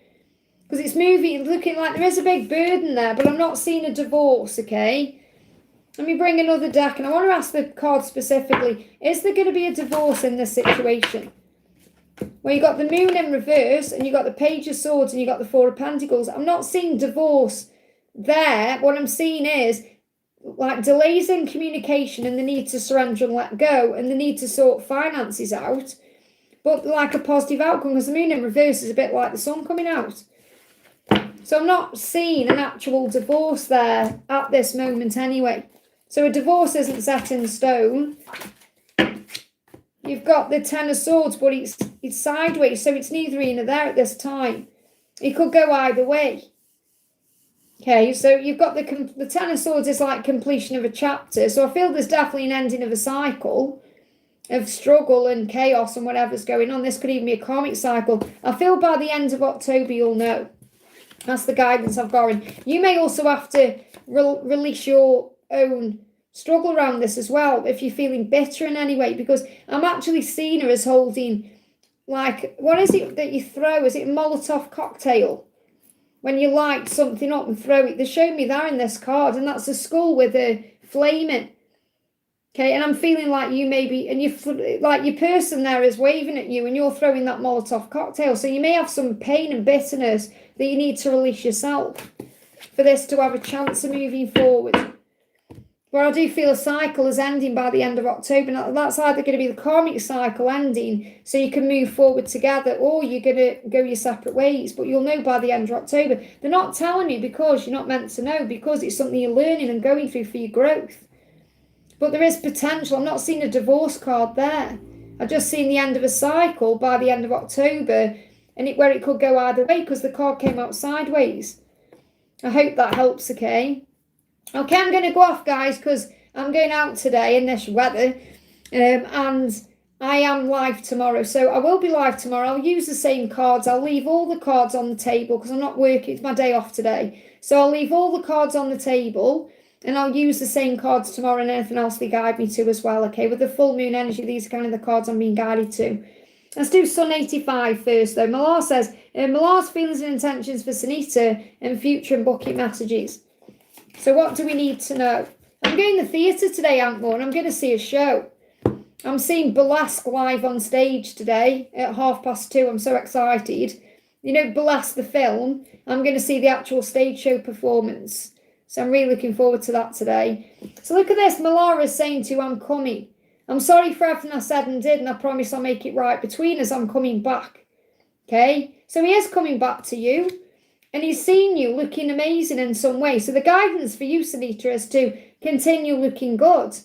Because it's looking like there is a big burden there, but I'm not seeing a divorce, okay? Let me bring another deck, and I want to ask the card specifically, is there going to be a divorce in this situation? Well, you got the Moon in reverse, and you got the Page of Swords, and you got the 4 of Pentacles. I'm not seeing divorce there. What I'm seeing is like delays in communication and the need to surrender and let go, and the need to sort finances out, but like a positive outcome, because the Moon in reverse is a bit like the Sun coming out. So I'm not seeing an actual divorce there at this moment anyway. So a divorce isn't set in stone. You've got the 10 of Swords, but it's sideways, so it's neither here nor there at this time. It could go either way. Okay, so you've got the 10 of Swords is like completion of a chapter. So I feel there's definitely an ending of a cycle of struggle and chaos and whatever's going on. This could even be a karmic cycle. I feel by the end of October you'll know. That's the guidance I've got. You may also have to release your own struggle around this as well if you're feeling bitter in any way, because I'm actually seeing her as holding, like, what is it that you throw? Is it a Molotov cocktail? When you light something up and throw it. They showed me that in this card, and that's a skull with a flame in. Okay, and I'm feeling like you may be, and like your person there is waving at you and you're throwing that Molotov cocktail. So you may have some pain and bitterness that you need to release yourself for this to have a chance of moving forward. Where I do feel a cycle is ending by the end of October. Now, that's either going to be the karmic cycle ending so you can move forward together, or you're going to go your separate ways. But you'll know by the end of October. They're not telling you because you're not meant to know, because it's something you're learning and going through for your growth. But there is potential. I'm not seeing a divorce card there. I've just seen the end of a cycle by the end of October, and where it could go either way because the card came out sideways. I hope that helps, okay? Okay, I'm going to go off, guys, because I'm going out today in this weather, and I am live tomorrow. So I will be live tomorrow. I'll use the same cards. I'll leave all the cards on the table because I'm not working. It's my day off today. So I'll leave all the cards on the table. And I'll use the same cards tomorrow and anything else they guide me to as well, okay? With the full moon energy, these are kind of the cards I'm being guided to. Let's do Sun 85 first, though. Malar says, Malar's feelings and intentions for Sunita and future and booking messages. So what do we need to know? I'm going to the theatre today, Antmore, and I'm going to see a show. I'm seeing Burlesque live on stage today at 2:30. I'm so excited. You know, Burlesque, the film. I'm going to see the actual stage show performance. So I'm really looking forward to that today. So look at this. Malara is saying to you, I'm coming. I'm sorry for everything I said and did, and I promise I'll make it right. Between us, I'm coming back. Okay? So he is coming back to you, and he's seen you looking amazing in some way. So the guidance for you, Sunita, is to continue looking good.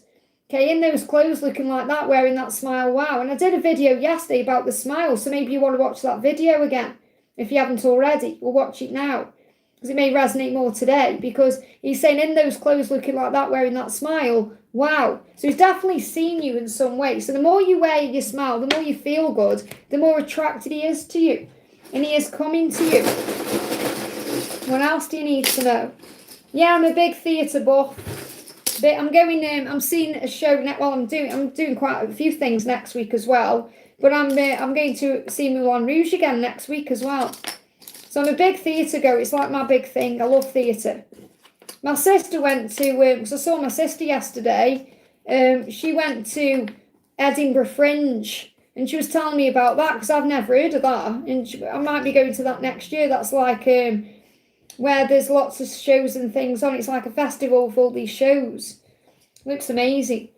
Okay? In those clothes looking like that, wearing that smile. Wow. And I did a video yesterday about the smile, so maybe you want to watch that video again. If you haven't already, we'll watch it now. Because it may resonate more today, because he's saying in those clothes looking like that, wearing that smile, wow. So he's definitely seen you in some way. So the more you wear your smile, the more you feel good, the more attracted he is to you. And he is coming to you. What else do you need to know? Yeah, I'm a big theatre buff. But I'm seeing a show, well, I'm doing quite a few things next week as well. But I'm going to see Moulin Rouge again next week as well. So I'm a big theatre goer. It's like my big thing. I love theatre. My sister went to, because I saw my sister yesterday, she went to Edinburgh Fringe, and she was telling me about that, because I've never heard of that, and I might be going to that next year. That's like where there's lots of shows and things on. It's like a festival with all these shows. Looks amazing.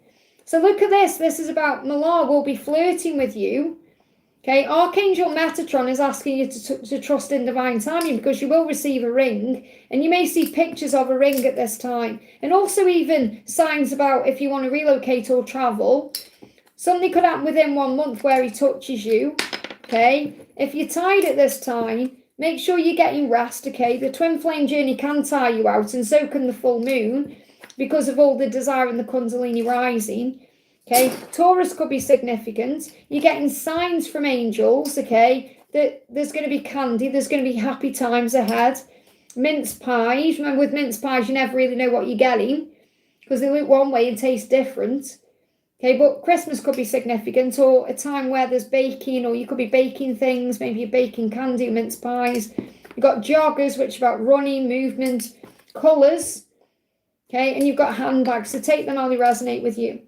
So look at this. This is about Malar will be flirting with you. Okay, Archangel Metatron is asking you to trust in divine timing, because you will receive a ring, and you may see pictures of a ring at this time. And also even signs about if you want to relocate or travel. Something could happen within 1 month where he touches you. Okay, if you're tired at this time, make sure you're getting rest. Okay, the twin flame journey can tire you out, and so can the full moon, because of all the desire and the Kundalini rising. Okay, Taurus could be significant. You're getting signs from angels, okay, that there's going to be candy, there's going to be happy times ahead. Mince pies. Remember, with mince pies, you never really know what you're getting, because they look one way and taste different. Okay, but Christmas could be significant, or a time where there's baking, or you could be baking things. Maybe you're baking candy, mince pies. You've got joggers, which are about running, movement, colours. Okay, and you've got handbags, so take them how they resonate with you.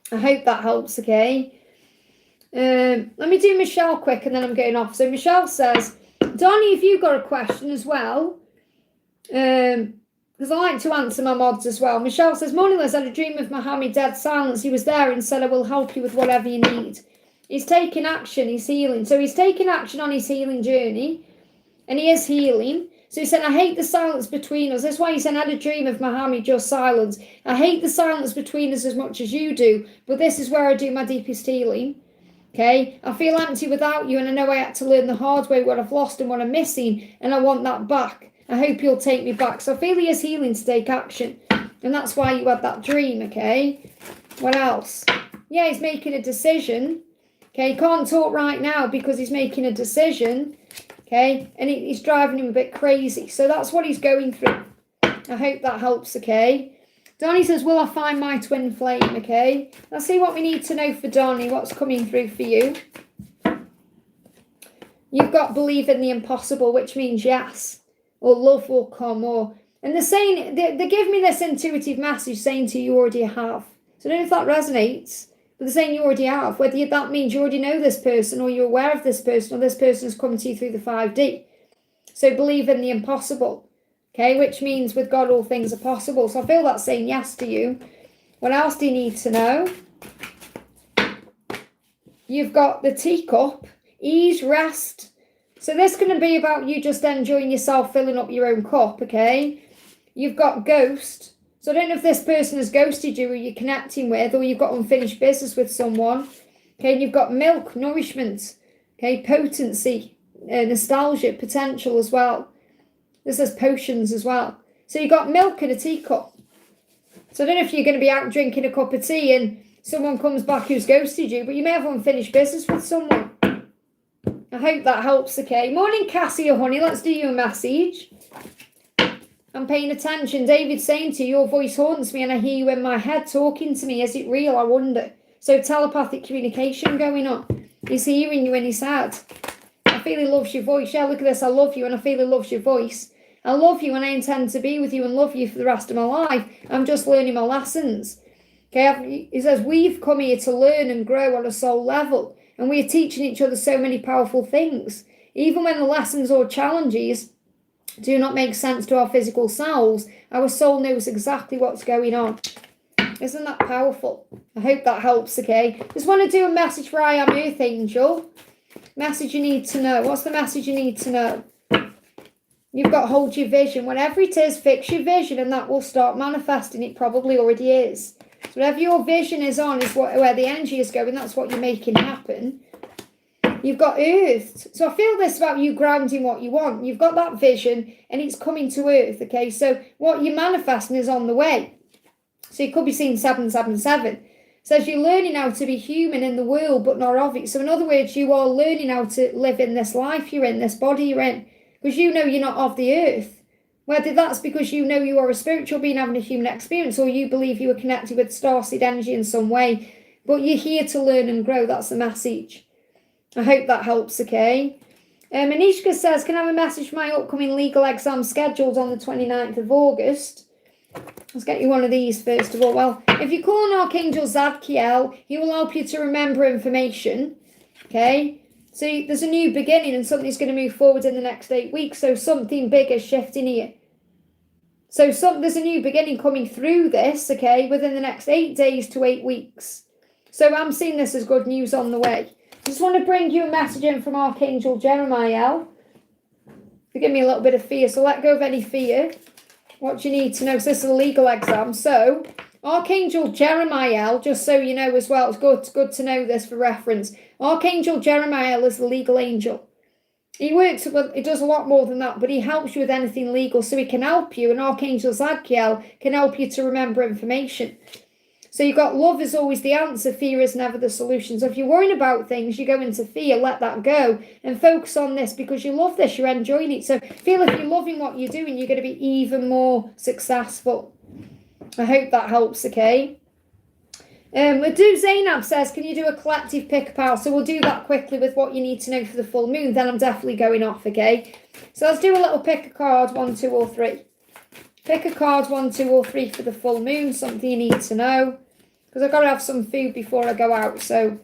I hope that helps, okay? Let me do Michelle quick, and then I'm getting off. So Michelle says, Donnie, if you've got a question as well, because I like to answer my mods as well. Michelle says, morning, Liz, I had a dream of Mohammed, dead silence. He was there and said, I will help you with whatever you need. He's taking action, he's healing. So he's taking action on his healing journey, and he is healing. So he said, I hate the silence between us. That's why he said, I had a dream of Mohammed, just silence. I hate the silence between us as much as you do, but this is where I do my deepest healing. Okay, I feel empty without you, and I know I had to learn the hard way what I've lost and what I'm missing, and I want that back. I hope you'll take me back. So I feel he is healing to take action, and that's why you had that dream, okay? What else? Yeah, he's making a decision. Okay, he can't talk right now because he's making a decision. Okay, and he's driving him a bit crazy. So that's what he's going through. I hope that helps, okay? Donnie says, will I find my twin flame, okay? Let's see what we need to know for Donnie, what's coming through for you. You've got believe in the impossible, which means yes, or love will come, or... And they're saying, they give me this intuitive message saying to you already have. So I don't know if that resonates. But they're saying you already have, whether that means you already know this person, or you're aware of this person, or this person has come to you through the 5D. So believe in the impossible, okay, which means with God all things are possible. So I feel that's saying yes to you. What else do you need to know? You've got the teacup, ease, rest. So this is going to be about you just enjoying yourself, filling up your own cup, okay? You've got ghost. So I don't know if this person has ghosted you, or you're connecting with, or you've got unfinished business with someone. Okay, and you've got milk, nourishment, okay, potency, nostalgia, potential as well. This says potions as well. So you've got milk in a teacup. So I don't know if you're going to be out drinking a cup of tea and someone comes back who's ghosted you, but you may have unfinished business with someone. I hope that helps, okay? Morning, Cassie or honey. Let's do you a message. I'm paying attention. David's saying to you, your voice haunts me and I hear you in my head talking to me. Is it real? I wonder. So telepathic communication going on. He's hearing you in his head. I feel he loves your voice. Yeah, look at this. I love you and I feel he loves your voice. I love you and I intend to be with you and love you for the rest of my life. I'm just learning my lessons. Okay, he says, we've come here to learn and grow on a soul level. And we are teaching each other so many powerful things. Even when the lessons or challenges do not make sense to our physical selves, our soul knows exactly what's going on. Isn't that powerful? I hope that helps, okay? Just want to do a message for I Am Earth Angel. Message you need to know. What's the message you need to know? You've got hold your vision. Whatever it is, fix your vision and that will start manifesting. It probably already is. So whatever your vision is on is where the energy is going. That's what you're making happen. You've got earth. So I feel this about you grounding what you want. You've got that vision and it's coming to earth, okay? So what you're manifesting is on the way. So you could be seeing 777. It says you're learning how to be human in the world, but not of it. So in other words, you are learning how to live in this life you're in, this body you're in, because you know you're not of the earth. Whether that's because you know you are a spiritual being having a human experience, or you believe you are connected with starseed energy in some way, but you're here to learn and grow. That's the message. I hope that helps, okay? Anishka says, can I have a message for my upcoming legal exam scheduled on the 29th of August? Let's get you one of these first of all. Well, if you call on Archangel Zadkiel, he will help you to remember information, okay? So there's a new beginning and something's going to move forward in the next 8 weeks. So something big is shifting here. So there's a new beginning coming through this, okay, within the next 8 days to 8 weeks. So I'm seeing this as good news on the way. Just want to bring you a message in from Archangel Jeremiah. Give me a little bit of fear, so let go of any fear. What do you need to know? So this is a legal exam. So Archangel Jeremiah, just so you know as well, it's good to know this for reference. Archangel Jeremiah is the legal angel. He does a lot more than that, but he helps you with anything legal, so he can help you. And Archangel Zadkiel can help you to remember information. So you've got love is always the answer, fear is never the solution. So if you're worrying about things, you go into fear, let that go and focus on this because you love this, you're enjoying it. So feel if you're loving what you're doing, you're going to be even more successful. I hope that helps, okay? Madu Zainab says, can you do a collective pick-a-pal? So we'll do that quickly with what you need to know for the full moon. Then I'm definitely going off, okay? So let's do a little pick-a-card, 1, 2, or 3. Pick a card, 1, 2, or 3 for the full moon, something you need to know. Because I've got to have some food before I go out, so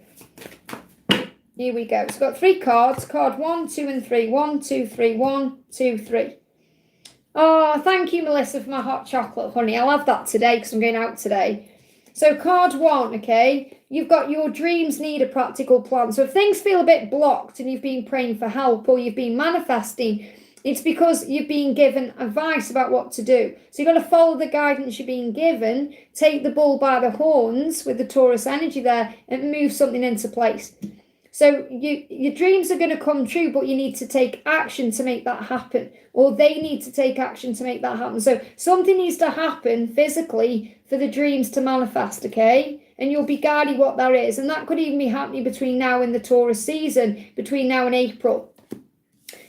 here we go. So I've got 3 cards, card 1, 2, and 3. 1, 2, 3, 1, 2, 3. Oh, thank you, Melissa, for my hot chocolate, honey. I'll have that today because I'm going out today. So card 1, okay, you've got your dreams need a practical plan. So if things feel a bit blocked and you've been praying for help or you've been manifesting, it's because you've been given advice about what to do. So you've got to follow the guidance you're being given, take the bull by the horns with the Taurus energy there and move something into place. So your dreams are going to come true, but you need to take action to make that happen, or they need to take action to make that happen. So something needs to happen physically for the dreams to manifest, okay? And you'll be guiding what that is. And that could even be happening between now and the Taurus season, between now and April.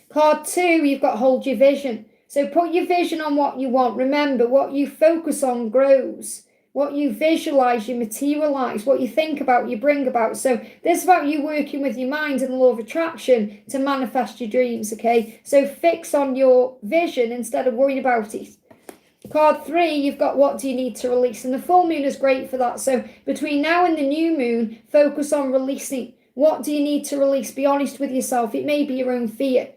Card 2, you've got hold your vision. So put your vision on what you want. Remember, what you focus on grows. What you visualize, you materialize. What you think about, you bring about. So this is about you working with your mind and the law of attraction to manifest your dreams, okay? So fix on your vision instead of worrying about it. Card 3, you've got what do you need to release? And the full moon is great for that. So between now and the new moon, focus on releasing. What do you need to release? Be honest with yourself. It may be your own fear.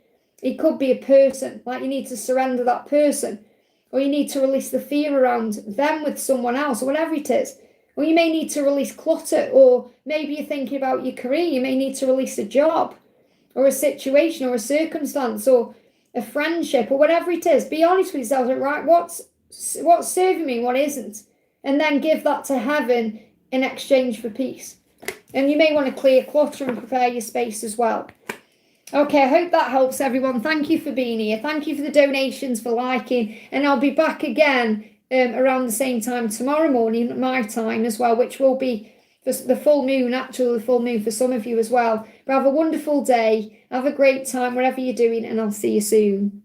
It could be a person, like you need to surrender that person. Or you need to release the fear around them with someone else, or whatever it is. Or you may need to release clutter, or maybe you're thinking about your career. You may need to release a job, or a situation, or a circumstance, or a friendship, or whatever it is. Be honest with yourself, right? What's serving me, what isn't? And then give that to heaven in exchange for peace. And you may want to clear clutter and prepare your space as well. Okay, I hope that helps everyone. Thank you for being here. Thank you for the donations, for liking. And I'll be back again around the same time tomorrow morning, my time as well, which will be for the full moon, actually the full moon for some of you as well. But have a wonderful day. Have a great time, whatever you're doing, and I'll see you soon.